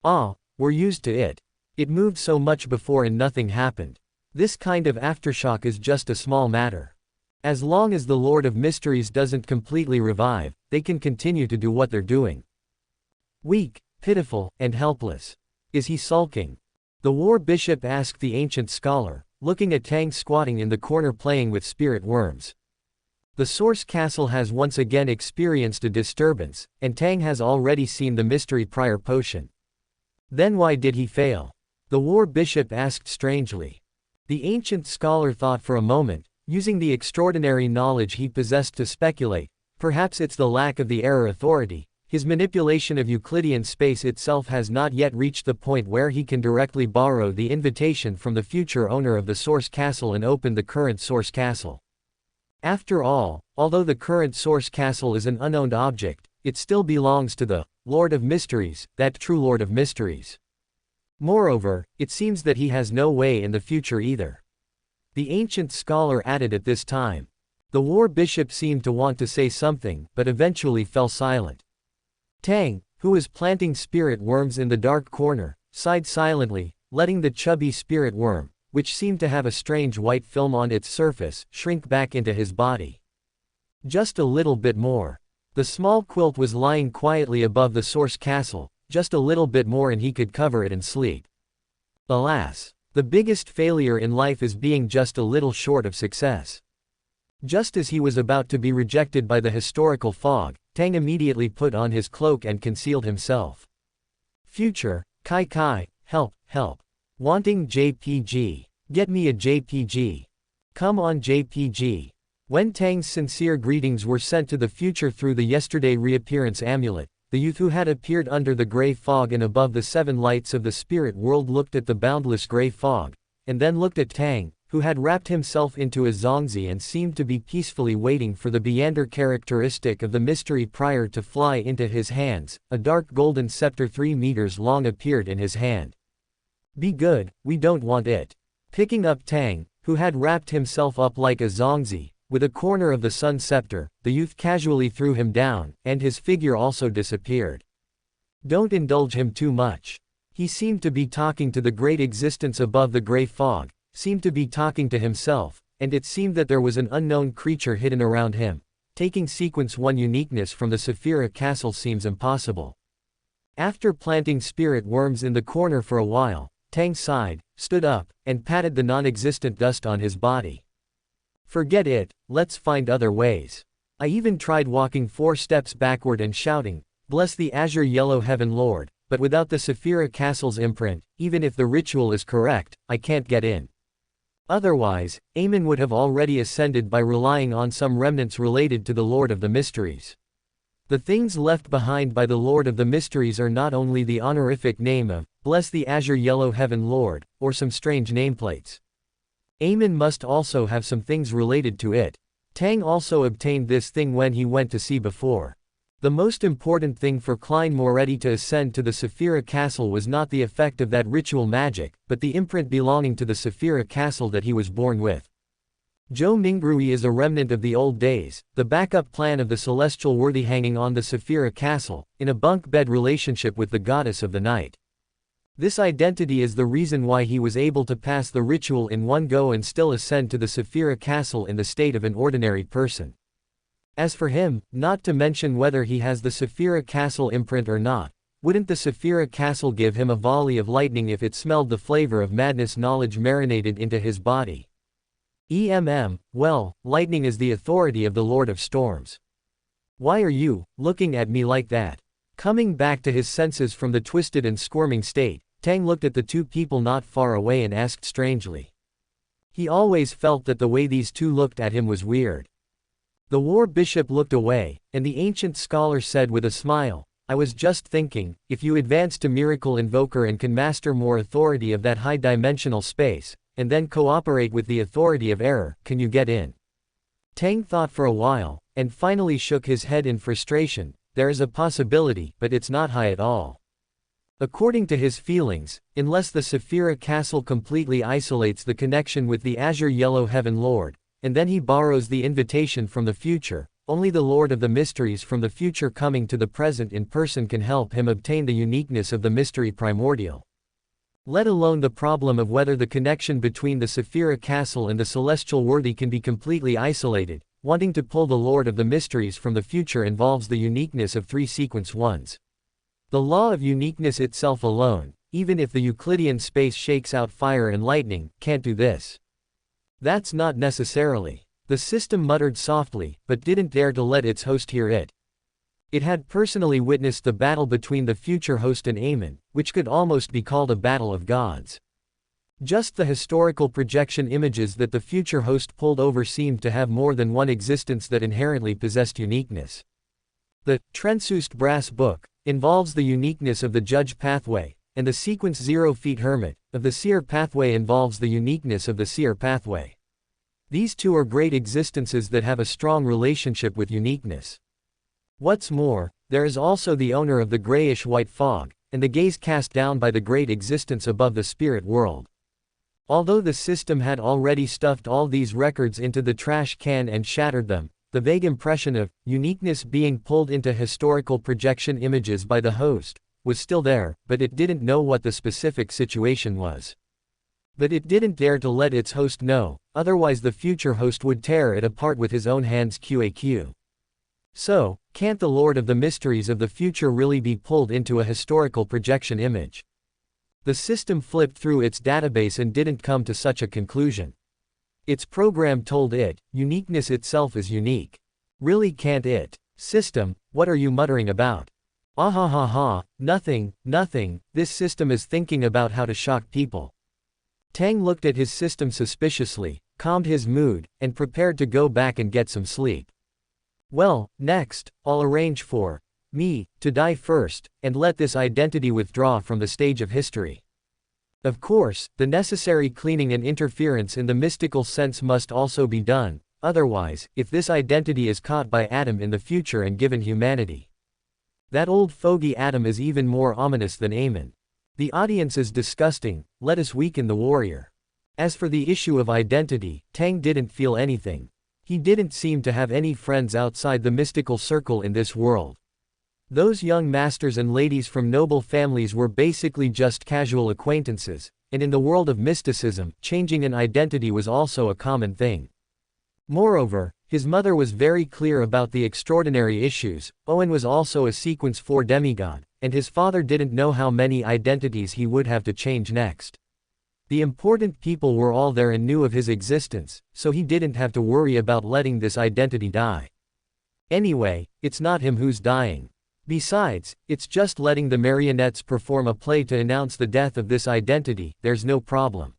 We're used to it. It moved so much before and nothing happened. This kind of aftershock is just a small matter. As long as the Lord of Mysteries doesn't completely revive, they can continue to do what they're doing. Weak, pitiful, and helpless. Is he sulking? The war bishop asked the ancient scholar, looking at Tang squatting in the corner playing with spirit worms. The Source Castle has once again experienced a disturbance, and Tang has already seen the mystery prior potion. Then why did he fail? The war bishop asked strangely. The ancient scholar thought for a moment, using the extraordinary knowledge he possessed to speculate. Perhaps it's the lack of the error authority. His manipulation of Euclidean space itself has not yet reached the point where he can directly borrow the invitation from the future owner of the Source Castle and open the current Source Castle. After all, although the current Source Castle is an unowned object, it still belongs to the Lord of Mysteries, that true Lord of Mysteries. Moreover, it seems that he has no way in the future either. The ancient scholar added at this time. The war bishop seemed to want to say something, but eventually fell silent. Tang, who was planting spirit worms in the dark corner, sighed silently, letting the chubby spirit worm, which seemed to have a strange white film on its surface, shrink back into his body. Just a little bit more. The small quilt was lying quietly above the Source Castle, just a little bit more and he could cover it and sleep. Alas, the biggest failure in life is being just a little short of success. Just as he was about to be rejected by the historical fog, Tang immediately put on his cloak and concealed himself. Future, Kai, help. Wanting JPG. Get me a JPG. Come on JPG. When Tang's sincere greetings were sent to the future through the yesterday reappearance amulet, the youth who had appeared under the gray fog and above the 7 lights of the spirit world looked at the boundless gray fog, and then looked at Tang, who had wrapped himself into a zongzi and seemed to be peacefully waiting for the Beander characteristic of the mystery prior to fly into his hands. A dark golden scepter 3 meters long appeared in his hand. Be good, we don't want it. Picking up Tang, who had wrapped himself up like a zongzi, with a corner of the sun scepter, the youth casually threw him down, and his figure also disappeared. Don't indulge him too much. He seemed to be talking to the great existence above the gray fog, seemed to be talking to himself, and it seemed that there was an unknown creature hidden around him. Taking sequence 1 uniqueness from the Saphira Castle seems impossible. After planting spirit worms in the corner for a while, Tang sighed, stood up, and patted the non-existent dust on his body. Forget it, let's find other ways. I even tried walking 4 steps backward and shouting, bless the azure yellow heaven Lord, but without the Saphira Castle's imprint, even if the ritual is correct, I can't get in. Otherwise, Amon would have already ascended by relying on some remnants related to the Lord of the Mysteries. The things left behind by the Lord of the Mysteries are not only the honorific name of, bless the azure yellow heaven Lord, or some strange nameplates. Amon must also have some things related to it. Tang also obtained this thing when he went to see before. The most important thing for Klein Moretti to ascend to the Saphira Castle was not the effect of that ritual magic, but the imprint belonging to the Saphira Castle that he was born with. Zhou Mingrui is a remnant of the old days, the backup plan of the celestial worthy hanging on the Saphira Castle, in a bunk bed relationship with the goddess of the night. This identity is the reason why he was able to pass the ritual in one go and still ascend to the Saphira Castle in the state of an ordinary person. As for him, not to mention whether he has the Saphira Castle imprint or not, wouldn't the Saphira Castle give him a volley of lightning if it smelled the flavor of madness knowledge marinated into his body? Well, lightning is the authority of the Lord of Storms. Why are you looking at me like that? Coming back to his senses from the twisted and squirming state, Tang looked at the two people not far away and asked strangely. He always felt that the way these two looked at him was weird. The war bishop looked away, and the ancient scholar said with a smile, I was just thinking, if you advance to Miracle Invoker and can master more authority of that high-dimensional space, and then cooperate with the authority of error, can you get in? Tang thought for a while, and finally shook his head in frustration. There is a possibility, but it's not high at all. According to his feelings, unless the Saphira Castle completely isolates the connection with the Azure Yellow Heaven Lord, and then he borrows the invitation from the future, only the Lord of the Mysteries from the future coming to the present in person can help him obtain the uniqueness of the mystery primordial. Let alone the problem of whether the connection between the Saphira Castle and the Celestial Worthy can be completely isolated. Wanting to pull the Lord of the Mysteries from the future involves the uniqueness of three sequence ones. The law of uniqueness itself alone, even if the Euclidean space shakes out fire and lightning, can't do this. That's not necessarily. The system muttered softly, but didn't dare to let its host hear it. It had personally witnessed the battle between the future host and Amon, which could almost be called a battle of gods. Just the historical projection images that the future host pulled over seemed to have more than one existence that inherently possessed uniqueness. The Transcendence brass book involves the uniqueness of the judge pathway, and the sequence 0 feet hermit of the seer pathway involves the uniqueness of the seer pathway. These two are great existences that have a strong relationship with uniqueness. What's more, there is also the owner of the grayish-white fog, and the gaze cast down by the great existence above the spirit world. Although the system had already stuffed all these records into the trash can and shattered them, the vague impression of uniqueness being pulled into historical projection images by the host was still there, but it didn't know what the specific situation was. But it didn't dare to let its host know, otherwise the future host would tear it apart with his own hands. QAQ. So, can't the Lord of the Mysteries of the future really be pulled into a historical projection image? The system flipped through its database and didn't come to such a conclusion. Its program told it, uniqueness itself is unique. Really can't it? System, what are you muttering about? Ah ha ha ha, nothing, nothing, this system is thinking about how to shock people. Tang looked at his system suspiciously, calmed his mood, and prepared to go back and get some sleep. Well, next, I'll arrange for me to die first, and let this identity withdraw from the stage of history. Of course, the necessary cleaning and interference in the mystical sense must also be done, otherwise, if this identity is caught by Adam in the future and given humanity. That old fogey Adam is even more ominous than Amon. The audience is disgusting, let us weaken the warrior. As for the issue of identity, Tang didn't feel anything. He didn't seem to have any friends outside the mystical circle in this world. Those young masters and ladies from noble families were basically just casual acquaintances, and in the world of mysticism, changing an identity was also a common thing. Moreover, his mother was very clear about the extraordinary issues. Owen was also a sequence 4 demigod, and his father didn't know how many identities he would have to change next. The important people were all there and knew of his existence, so he didn't have to worry about letting this identity die. Anyway, it's not him who's dying. Besides, it's just letting the marionettes perform a play to announce the death of this identity, there's no problem.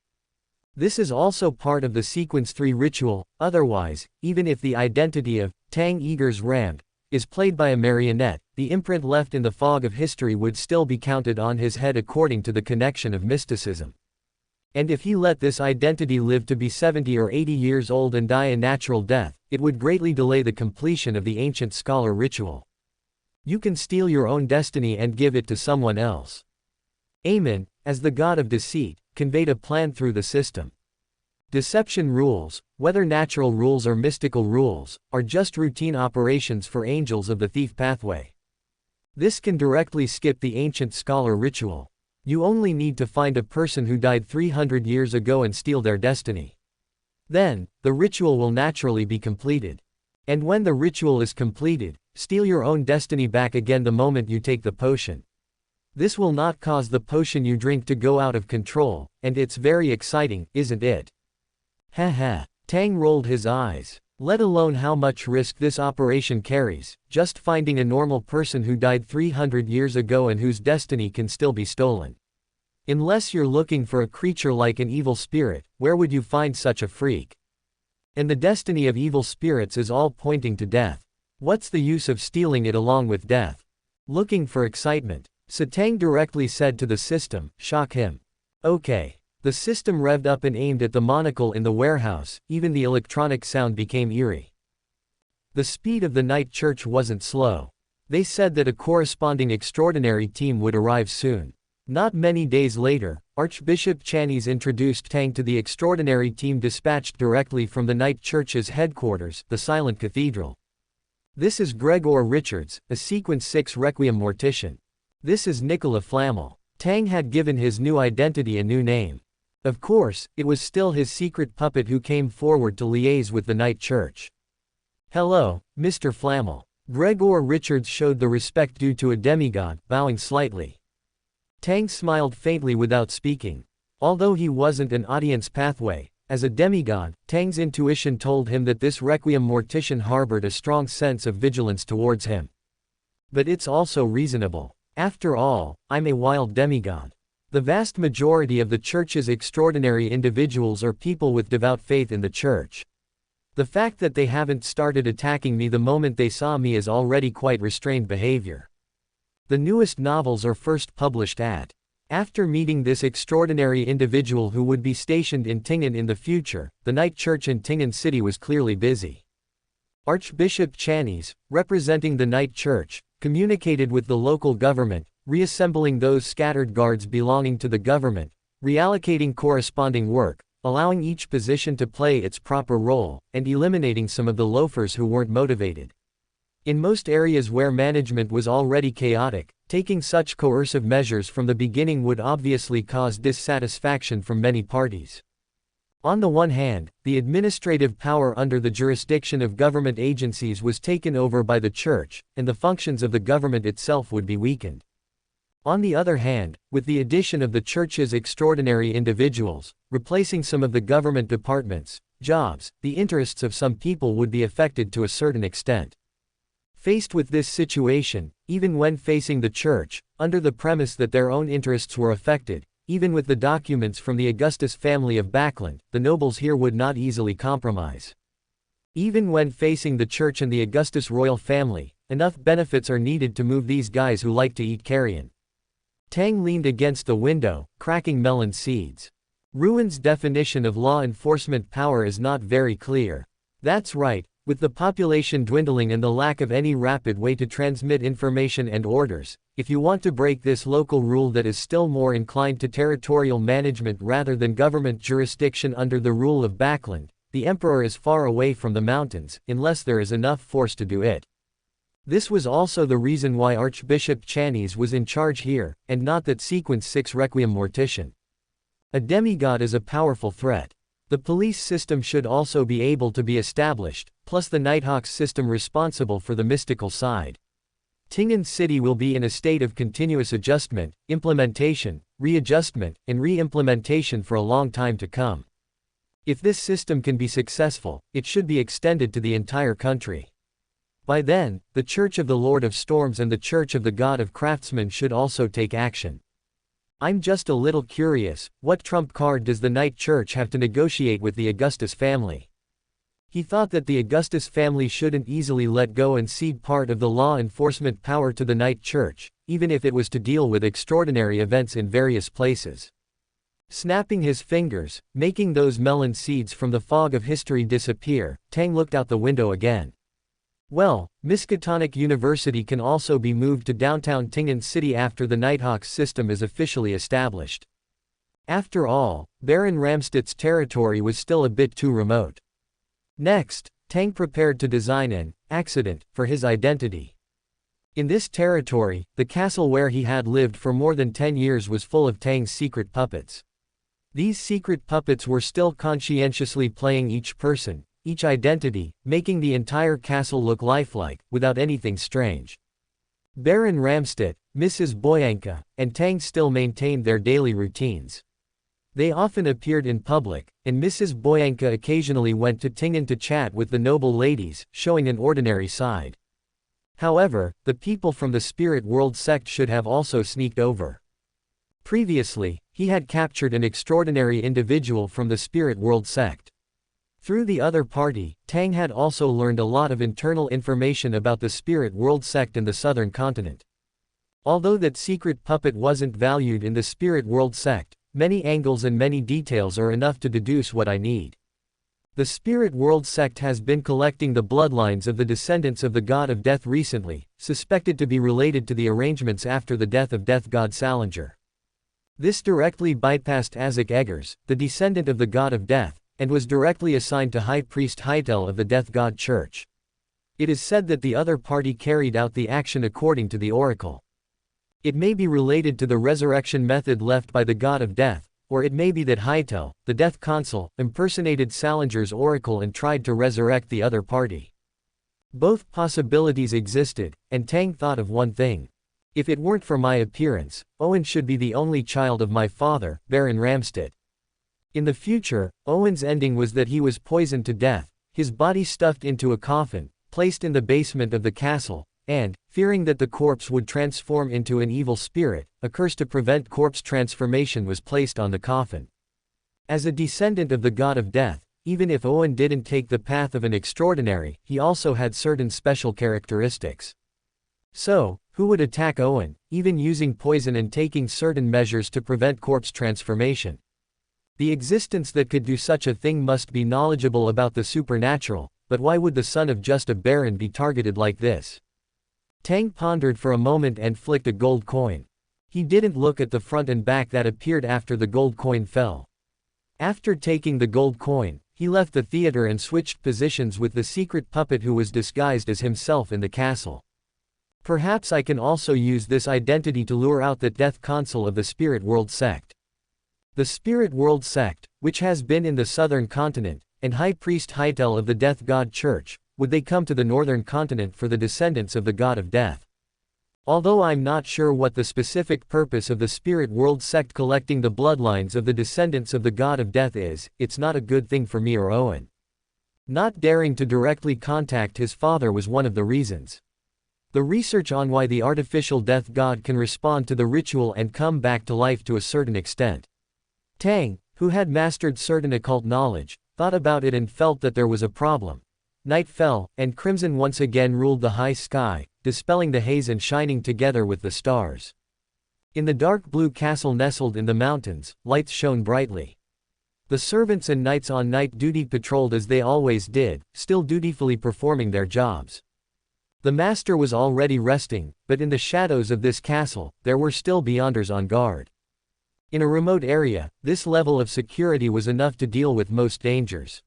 This is also part of the Sequence 3 ritual, otherwise, even if the identity of Tang Eggers Ramde is played by a marionette, the imprint left in the fog of history would still be counted on his head according to the connection of mysticism. And if he let this identity live to be 70 or 80 years old and die a natural death, it would greatly delay the completion of the ancient scholar ritual. You can steal your own destiny and give it to someone else. Amon, as the god of deceit, conveyed a plan through the system. Deception rules, whether natural rules or mystical rules, are just routine operations for angels of the thief pathway. This can directly skip the ancient scholar ritual. You only need to find a person who died 300 years ago and steal their destiny. Then, the ritual will naturally be completed. And when the ritual is completed, steal your own destiny back again the moment you take the potion. This will not cause the potion you drink to go out of control, and it's very exciting, isn't it? Ha ha. Tang rolled his eyes. Let alone how much risk this operation carries, just finding a normal person who died 300 years ago and whose destiny can still be stolen. Unless you're looking for a creature like an evil spirit, where would you find such a freak? And the destiny of evil spirits is all pointing to death. What's the use of stealing it along with death? Looking for excitement. Satang directly said to the system, shock him. Okay. The system revved up and aimed at the monocle in the warehouse, even the electronic sound became eerie. The speed of the night church wasn't slow. They said that a corresponding extraordinary team would arrive soon. Not many days later, Archbishop Channies introduced Tang to the extraordinary team dispatched directly from the night church's headquarters, the Silent Cathedral. This is Gregor Richards, a Sequence 6 Requiem mortician. This is Nicola Flamel. Tang had given his new identity a new name. Of course, it was still his secret puppet who came forward to liaise with the night church. Hello, Mr. Flamel. Gregor Richards showed the respect due to a demigod, bowing slightly. Tang smiled faintly without speaking. Although he wasn't an audience pathway, as a demigod, Tang's intuition told him that this Requiem mortician harbored a strong sense of vigilance towards him. But it's also reasonable. After all, I'm a wild demigod. The vast majority of the church's extraordinary individuals are people with devout faith in the church. The fact that they haven't started attacking me the moment they saw me is already quite restrained behavior. The newest novels are first published after meeting this extraordinary individual who would be stationed in Tingen in the future, the night church in Tingen City was clearly busy. Archbishop Channies, representing the night church, communicated with the local government, reassembling those scattered guards belonging to the government, reallocating corresponding work, allowing each position to play its proper role, and eliminating some of the loafers who weren't motivated. In most areas where management was already chaotic, taking such coercive measures from the beginning would obviously cause dissatisfaction from many parties. On the one hand, the administrative power under the jurisdiction of government agencies was taken over by the church, and the functions of the government itself would be weakened. On the other hand, with the addition of the church's extraordinary individuals, replacing some of the government departments, jobs, the interests of some people would be affected to a certain extent. Faced with this situation, even when facing the church, under the premise that their own interests were affected, even with the documents from the Augustus family of Backland, the nobles here would not easily compromise. Even when facing the church and the Augustus royal family, enough benefits are needed to move these guys who like to eat carrion. Tang leaned against the window, cracking melon seeds. Ruin's definition of law enforcement power is not very clear. That's right, with the population dwindling and the lack of any rapid way to transmit information and orders, if you want to break this local rule that is still more inclined to territorial management rather than government jurisdiction under the rule of Backland, the emperor is far away from the mountains, unless there is enough force to do it. This was also the reason why Archbishop Channies was in charge here, and not that Sequence 6 Requiem mortician. A demigod is a powerful threat. The police system should also be able to be established, plus the Nighthawks system responsible for the mystical side. Tingen City will be in a state of continuous adjustment, implementation, readjustment, and re-implementation for a long time to come. If this system can be successful, it should be extended to the entire country. By then, the Church of the Lord of Storms and the Church of the God of Craftsmen should also take action. I'm just a little curious, what trump card does the Night Church have to negotiate with the Augustus family? He thought that the Augustus family shouldn't easily let go and cede part of the law enforcement power to the Night Church, even if it was to deal with extraordinary events in various places. Snapping his fingers, making those melon seeds from the fog of history disappear, Tang looked out the window again. Well, Miskatonic University can also be moved to downtown Tingen City after the Nighthawks system is officially established. After all, Baron Ramstead's territory was still a bit too remote. Next, Tang prepared to design an accident for his identity. In this territory, the castle where he had lived for more than 10 years was full of Tang's secret puppets. These secret puppets were still conscientiously playing each person, each identity, making the entire castle look lifelike, without anything strange. Baron Ramstead, Mrs. Boyanka, and Tang still maintained their daily routines. They often appeared in public, and Mrs. Boyanka occasionally went to Tingen to chat with the noble ladies, showing an ordinary side. However, the people from the Spirit World sect should have also sneaked over. Previously, he had captured an extraordinary individual from the Spirit World sect. Through the other party, Tang had also learned a lot of internal information about the Spirit World sect in the southern continent. Although that secret puppet wasn't valued in the Spirit World sect, many angles and many details are enough to deduce what I need. The Spirit World sect has been collecting the bloodlines of the descendants of the God of Death recently, suspected to be related to the arrangements after the death of Death God Salinger. This directly bypassed Azik Eggers, the descendant of the God of Death, and was directly assigned to High Priest Hytel of the Death God Church. It is said that the other party carried out the action according to the oracle. It may be related to the resurrection method left by the God of Death, or it may be that Hytel, the Death Consul, impersonated Salinger's oracle and tried to resurrect the other party. Both possibilities existed, and Tang thought of one thing. If it weren't for my appearance, Owen should be the only child of my father, Baron Ramde. In the future, Owen's ending was that he was poisoned to death, his body stuffed into a coffin, placed in the basement of the castle, and, fearing that the corpse would transform into an evil spirit, a curse to prevent corpse transformation was placed on the coffin. As a descendant of the God of Death, even if Owen didn't take the path of an extraordinary, he also had certain special characteristics. So, who would attack Owen, even using poison and taking certain measures to prevent corpse transformation? The existence that could do such a thing must be knowledgeable about the supernatural, but why would the son of just a baron be targeted like this? Tang pondered for a moment and flicked a gold coin. He didn't look at the front and back that appeared after the gold coin fell. After taking the gold coin, he left the theater and switched positions with the secret puppet who was disguised as himself in the castle. Perhaps I can also use this identity to lure out the Death Consul of the Spirit World sect. The Spirit World sect, which has been in the southern continent, and High Priest Hytel of the Death God Church, would they come to the northern continent for the descendants of the God of Death? Although I'm not sure what the specific purpose of the Spirit World sect collecting the bloodlines of the descendants of the God of Death is, it's not a good thing for me or Owen. Not daring to directly contact his father was one of the reasons. The research on why the artificial death god can respond to the ritual and come back to life to a certain extent. Tang, who had mastered certain occult knowledge, thought about it and felt that there was a problem. Night fell, and crimson once again ruled the high sky, dispelling the haze and shining together with the stars. In the dark blue castle nestled in the mountains, lights shone brightly. The servants and knights on night duty patrolled as they always did, still dutifully performing their jobs. The master was already resting, but in the shadows of this castle, there were still beyonders on guard. In a remote area, this level of security was enough to deal with most dangers.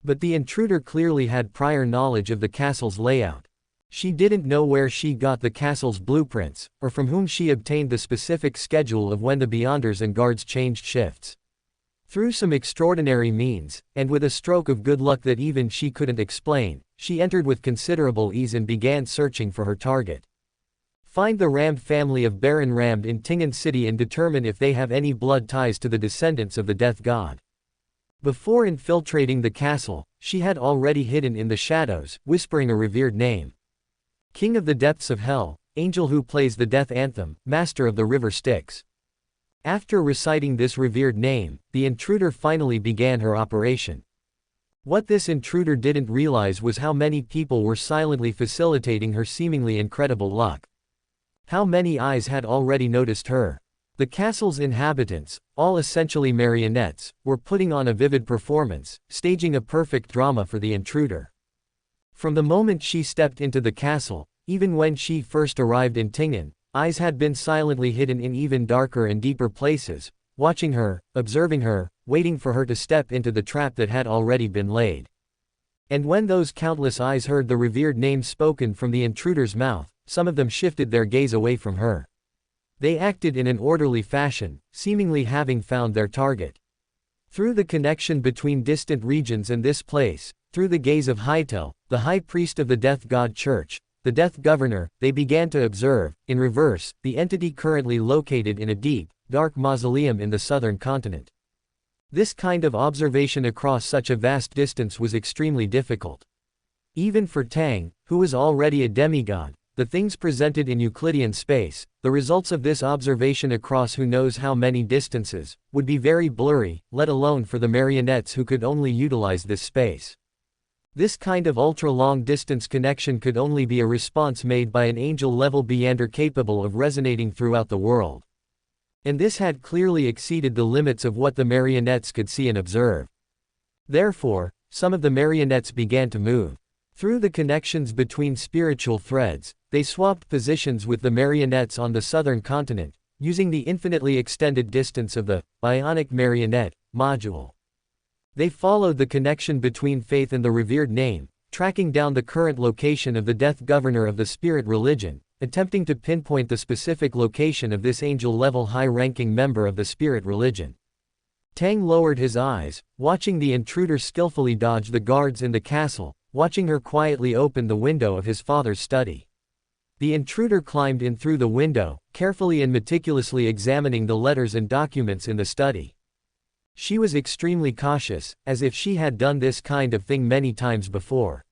But the intruder clearly had prior knowledge of the castle's layout. She didn't know where she got the castle's blueprints, or from whom she obtained the specific schedule of when the beyonders and guards changed shifts. Through some extraordinary means, and with a stroke of good luck that even she couldn't explain, she entered with considerable ease and began searching for her target. Find the Ramde family of Baron Ramde in Tingen City and determine if they have any blood ties to the descendants of the Death God. Before infiltrating the castle, she had already hidden in the shadows, whispering a revered name. King of the depths of hell, angel who plays the death anthem, master of the river Styx. After reciting this revered name, the intruder finally began her operation. What this intruder didn't realize was how many people were silently facilitating her seemingly incredible luck. How many eyes had already noticed her. The castle's inhabitants, all essentially marionettes, were putting on a vivid performance, staging a perfect drama for the intruder. From the moment she stepped into the castle, even when she first arrived in Tingen, eyes had been silently hidden in even darker and deeper places, watching her, observing her, waiting for her to step into the trap that had already been laid. And when those countless eyes heard the revered name spoken from the intruder's mouth, some of them shifted their gaze away from her. They acted in an orderly fashion, seemingly having found their target. Through the connection between distant regions and this place, through the gaze of Hytel, the high priest of the Death God Church, the Death Governor, they began to observe, in reverse, the entity currently located in a deep, dark mausoleum in the southern continent. This kind of observation across such a vast distance was extremely difficult. Even for Tang, who was already a demigod, the things presented in Euclidean space, the results of this observation across who knows how many distances, would be very blurry, let alone for the marionettes who could only utilize this space. This kind of ultra-long distance connection could only be a response made by an angel-level beyander capable of resonating throughout the world. And this had clearly exceeded the limits of what the marionettes could see and observe. Therefore, some of the marionettes began to move. Through the connections between spiritual threads, they swapped positions with the marionettes on the southern continent, using the infinitely extended distance of the bionic marionette module. They followed the connection between faith and the revered name, tracking down the current location of the death governor of the spirit religion, attempting to pinpoint the specific location of this angel-level high-ranking member of the spirit religion. Tang lowered his eyes, watching the intruder skillfully dodge the guards in the castle, watching her quietly open the window of his father's study. The intruder climbed in through the window, carefully and meticulously examining the letters and documents in the study. She was extremely cautious, as if she had done this kind of thing many times before.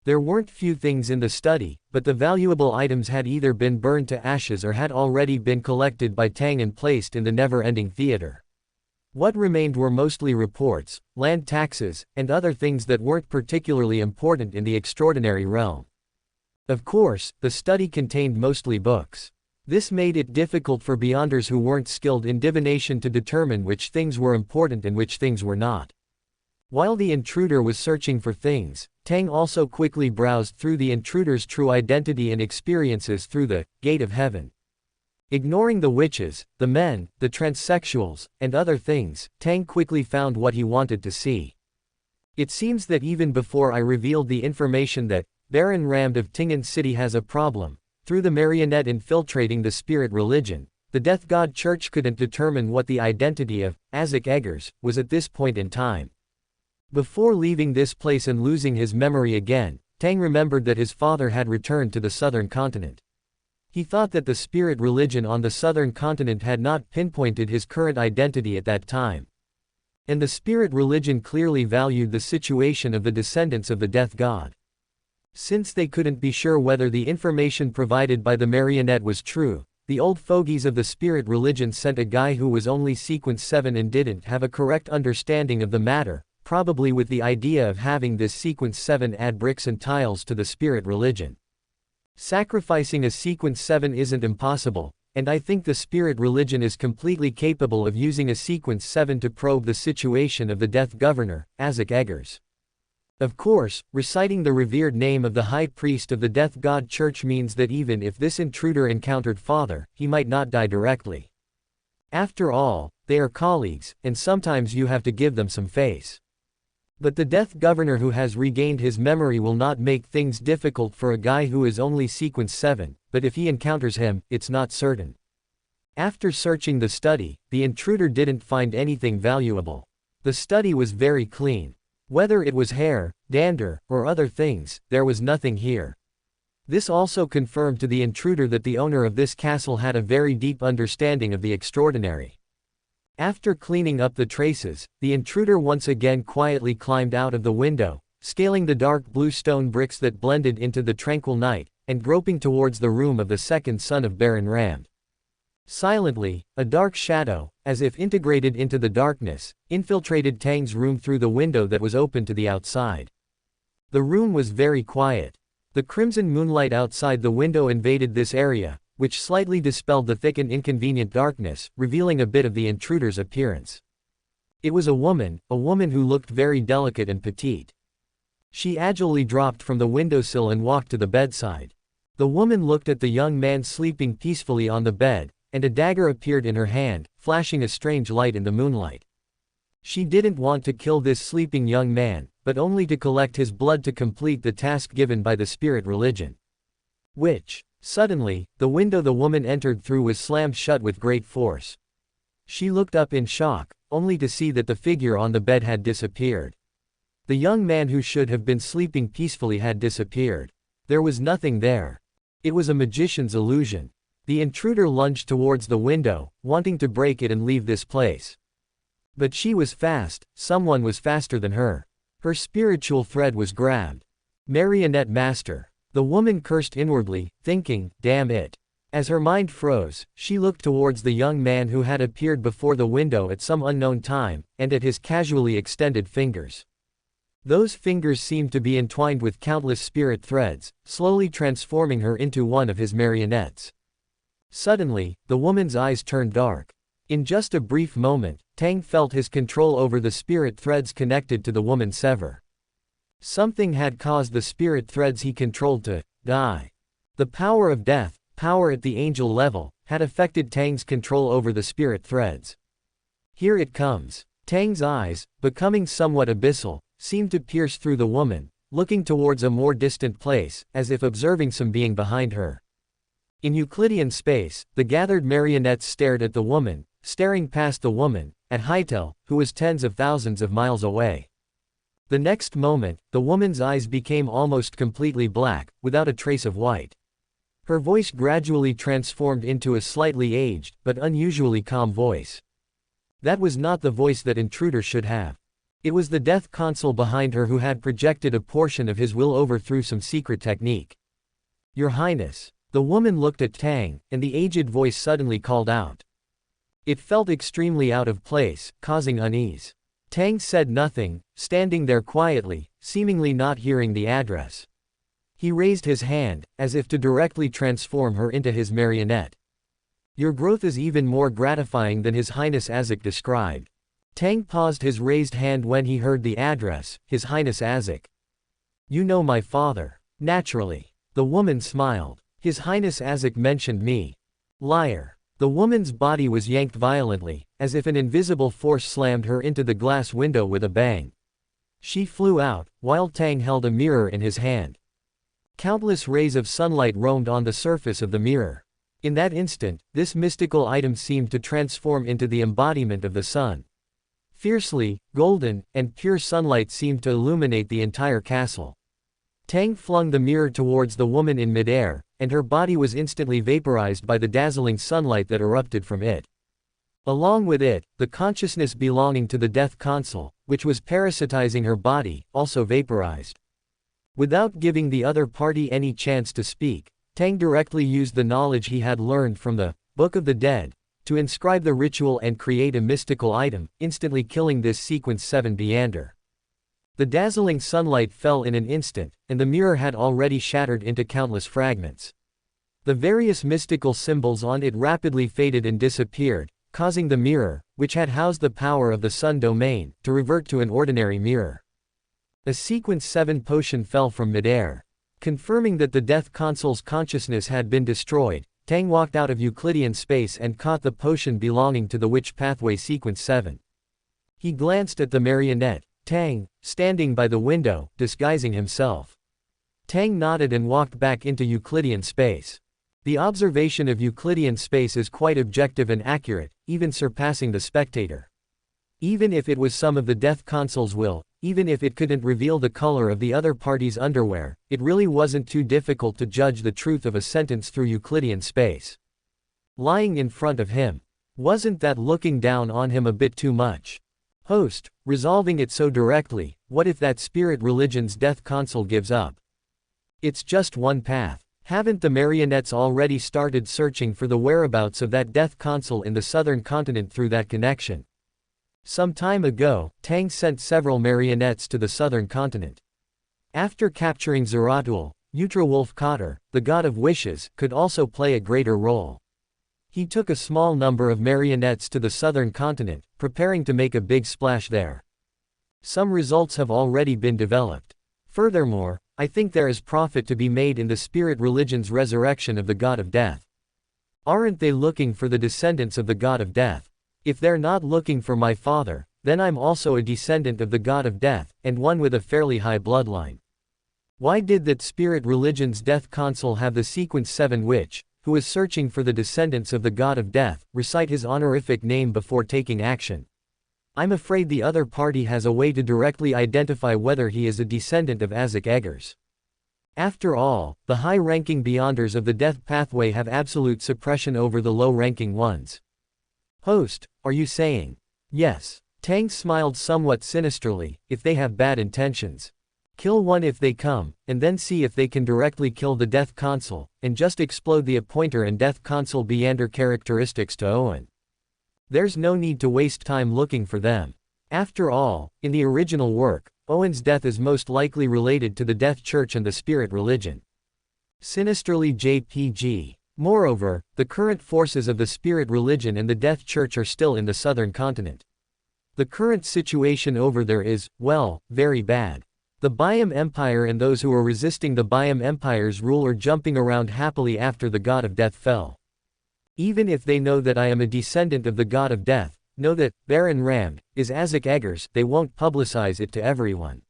There weren't few things in the study, but the valuable items had either been burned to ashes or had already been collected by Tang and placed in the never-ending theater. What remained were mostly reports, land taxes, and other things that weren't particularly important in the extraordinary realm. Of course, the study contained mostly books. This made it difficult for beyonders who weren't skilled in divination to determine which things were important and which things were not. While the intruder was searching for things, Tang also quickly browsed through the intruder's true identity and experiences through the gate of heaven. Ignoring the witches, the men, the transsexuals, and other things, Tang quickly found what he wanted to see. It seems that even before I revealed the information that Baron Ramde of Tingen City has a problem, through the marionette infiltrating the spirit religion, the Death God Church couldn't determine what the identity of Azik Eggers was at this point in time. Before leaving this place and losing his memory again, Tang remembered that his father had returned to the southern continent. He thought that the spirit religion on the southern continent had not pinpointed his current identity at that time. And the spirit religion clearly valued the situation of the descendants of the death god. Since they couldn't be sure whether the information provided by the marionette was true, the old fogies of the spirit religion sent a guy who was only sequence 7 and didn't have a correct understanding of the matter, probably with the idea of having this sequence 7 add bricks and tiles to the spirit religion. Sacrificing a sequence 7 isn't impossible, and I think the spirit religion is completely capable of using a sequence 7 to probe the situation of the death governor, Azik Eggers. Of course, reciting the revered name of the high priest of the death god church means that even if this intruder encountered father, he might not die directly. After all, they are colleagues, and sometimes you have to give them some face. But the death governor who has regained his memory will not make things difficult for a guy who is only sequence 7, but if he encounters him, it's not certain. After searching the study, the intruder didn't find anything valuable. The study was very clean. Whether it was hair, dander, or other things, there was nothing here. This also confirmed to the intruder that the owner of this castle had a very deep understanding of the extraordinary. After cleaning up the traces, the intruder once again quietly climbed out of the window, scaling the dark blue stone bricks that blended into the tranquil night, and groping towards the room of the second son of Baron Ramde. Silently, a dark shadow, as if integrated into the darkness, infiltrated Tang's room through the window that was open to the outside. The room was very quiet. The crimson moonlight outside the window invaded this area, which slightly dispelled the thick and inconvenient darkness, revealing a bit of the intruder's appearance. It was a woman who looked very delicate and petite. She agilely dropped from the windowsill and walked to the bedside. The woman looked at the young man sleeping peacefully on the bed, and a dagger appeared in her hand, flashing a strange light in the moonlight. She didn't want to kill this sleeping young man, but only to collect his blood to complete the task given by the spirit religion. Suddenly, the window the woman entered through was slammed shut with great force. She looked up in shock, only to see that the figure on the bed had disappeared. The young man who should have been sleeping peacefully had disappeared. There was nothing there. It was a magician's illusion. The intruder lunged towards the window, wanting to break it and leave this place. But she was fast, someone was faster than her. Her spiritual thread was grabbed. Marionette master. The woman cursed inwardly, thinking, damn it. As her mind froze, she looked towards the young man who had appeared before the window at some unknown time, and at his casually extended fingers. Those fingers seemed to be entwined with countless spirit threads, slowly transforming her into one of his marionettes. Suddenly, the woman's eyes turned dark. In just a brief moment, Tang felt his control over the spirit threads connected to the woman sever. Something had caused the spirit threads he controlled to die. The power of death, power at the angel level, had affected Tang's control over the spirit threads. Here it comes. Tang's eyes, becoming somewhat abyssal, seemed to pierce through the woman, looking towards a more distant place, as if observing some being behind her. In Euclidean space, the gathered marionettes stared at the woman, staring past the woman, at Hytel, who was tens of thousands of miles away. The next moment, the woman's eyes became almost completely black, without a trace of white. Her voice gradually transformed into a slightly aged, but unusually calm voice. That was not the voice that Intruder should have. It was the death consul behind her who had projected a portion of his will over through some secret technique. Your Highness. The woman looked at Tang, and the aged voice suddenly called out. It felt extremely out of place, causing unease. Tang said nothing, standing there quietly, seemingly not hearing the address. He raised his hand, as if to directly transform her into his marionette. Your growth is even more gratifying than His Highness Azik described. Tang paused his raised hand when he heard the address, His Highness Azik. You know my father. Naturally. The woman smiled. His Highness Azik mentioned me. Liar. The woman's body was yanked violently, as if an invisible force slammed her into the glass window with a bang. She flew out, while Tang held a mirror in his hand. Countless rays of sunlight roamed on the surface of the mirror. In that instant, this mystical item seemed to transform into the embodiment of the sun. Fiercely, golden, and pure sunlight seemed to illuminate the entire castle. Tang flung the mirror towards the woman in midair, and her body was instantly vaporized by the dazzling sunlight that erupted from it. Along with it, the consciousness belonging to the death consul, which was parasitizing her body, also vaporized. Without giving the other party any chance to speak, Tang directly used the knowledge he had learned from the Book of the Dead to inscribe the ritual and create a mystical item, instantly killing this Sequence 7 Beander. The dazzling sunlight fell in an instant, and the mirror had already shattered into countless fragments. The various mystical symbols on it rapidly faded and disappeared, causing the mirror, which had housed the power of the sun domain, to revert to an ordinary mirror. A Sequence 7 potion fell from midair. Confirming that the death consul's consciousness had been destroyed, Tang walked out of Euclidean space and caught the potion belonging to the Witch Pathway Sequence 7. He glanced at the marionette, Tang, standing by the window, disguising himself. Tang nodded and walked back into Euclidean space. The observation of Euclidean space is quite objective and accurate, even surpassing the spectator. Even if it was some of the death consul's will, even if it couldn't reveal the color of the other party's underwear, it really wasn't too difficult to judge the truth of a sentence through Euclidean space. Lying in front of him. Wasn't that looking down on him a bit too much? Host, resolving it so directly, what if that spirit religion's death consul gives up? It's just one path. Haven't the marionettes already started searching for the whereabouts of that death consul in the southern continent through that connection? Some time ago, Tang sent several marionettes to the southern continent. After capturing Zeratul, Ultra-Wolf Cotter, the god of wishes, could also play a greater role. He took a small number of marionettes to the southern continent, preparing to make a big splash there. Some results have already been developed. Furthermore, I think there is profit to be made in the spirit religion's resurrection of the god of death. Aren't they looking for the descendants of the god of death? If they're not looking for my father, then I'm also a descendant of the god of death, and one with a fairly high bloodline. Why did that spirit religion's death consul have the Sequence 7 witch, who is searching for the descendants of the god of death, recite his honorific name before taking action? I'm afraid the other party has a way to directly identify whether he is a descendant of Azik Eggers. After all, the high-ranking Beyonders of the death pathway have absolute suppression over the low-ranking ones. Host, are you saying? Yes. Tang smiled somewhat sinisterly. If they have bad intentions. Kill one if they come, and then see if they can directly kill the Death Consul, and just explode the Appointer and Death Consul Beander characteristics to Owen. There's no need to waste time looking for them. After all, in the original work, Owen's death is most likely related to the Death Church and the Spirit Religion. Sinisterly JPG. Moreover, the current forces of the Spirit Religion and the Death Church are still in the southern continent. The current situation over there is, well, very bad. The Byam Empire and those who are resisting the Byam Empire's rule are jumping around happily after the God of Death fell. Even if they know that I am a descendant of the God of Death, know that Baron Ramde is Azik Eggers, they won't publicize it to everyone.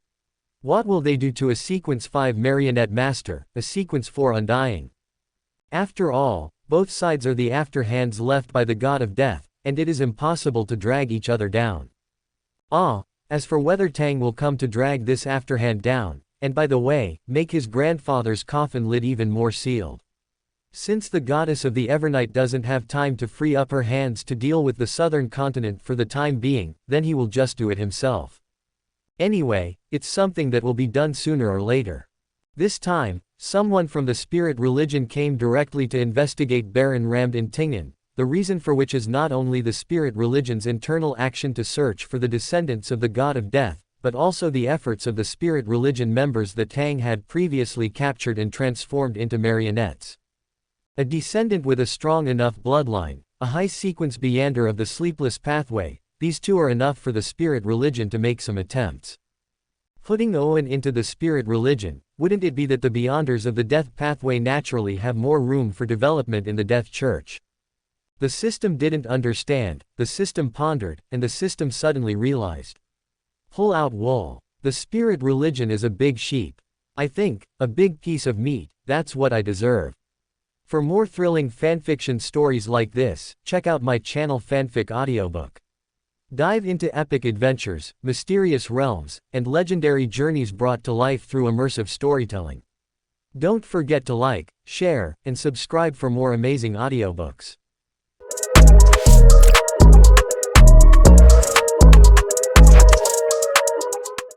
What will they do to a Sequence 5 Marionette Master, a Sequence 4 Undying? After all, both sides are the afterhands left by the God of Death, and it is impossible to drag each other down. As for whether Tang will come to drag this afterhand down, and by the way, make his grandfather's coffin lid even more sealed. Since the goddess of the Evernight doesn't have time to free up her hands to deal with the southern continent for the time being, then he will just do it himself. Anyway, it's something that will be done sooner or later. This time, someone from the Spirit Religion came directly to investigate Baron Ramde in Tingen, the reason for which is not only the Spirit Religion's internal action to search for the descendants of the God of Death, but also the efforts of the Spirit Religion members that Tang had previously captured and transformed into marionettes. A descendant with a strong enough bloodline, a high sequence Beander of the Sleepless Pathway, these two are enough for the Spirit Religion to make some attempts. Putting Owen into the Spirit Religion, wouldn't it be that the Beyonders of the Death Pathway naturally have more room for development in the Death Church? The system didn't understand, the system pondered, and the system suddenly realized. Pull out wool. The Spirit Religion is a big sheep. I think, a big piece of meat, that's what I deserve. For more thrilling fanfiction stories like this, check out my channel Fanfic Audiobook. Dive into epic adventures, mysterious realms, and legendary journeys brought to life through immersive storytelling. Don't forget to like, share, and subscribe for more amazing audiobooks.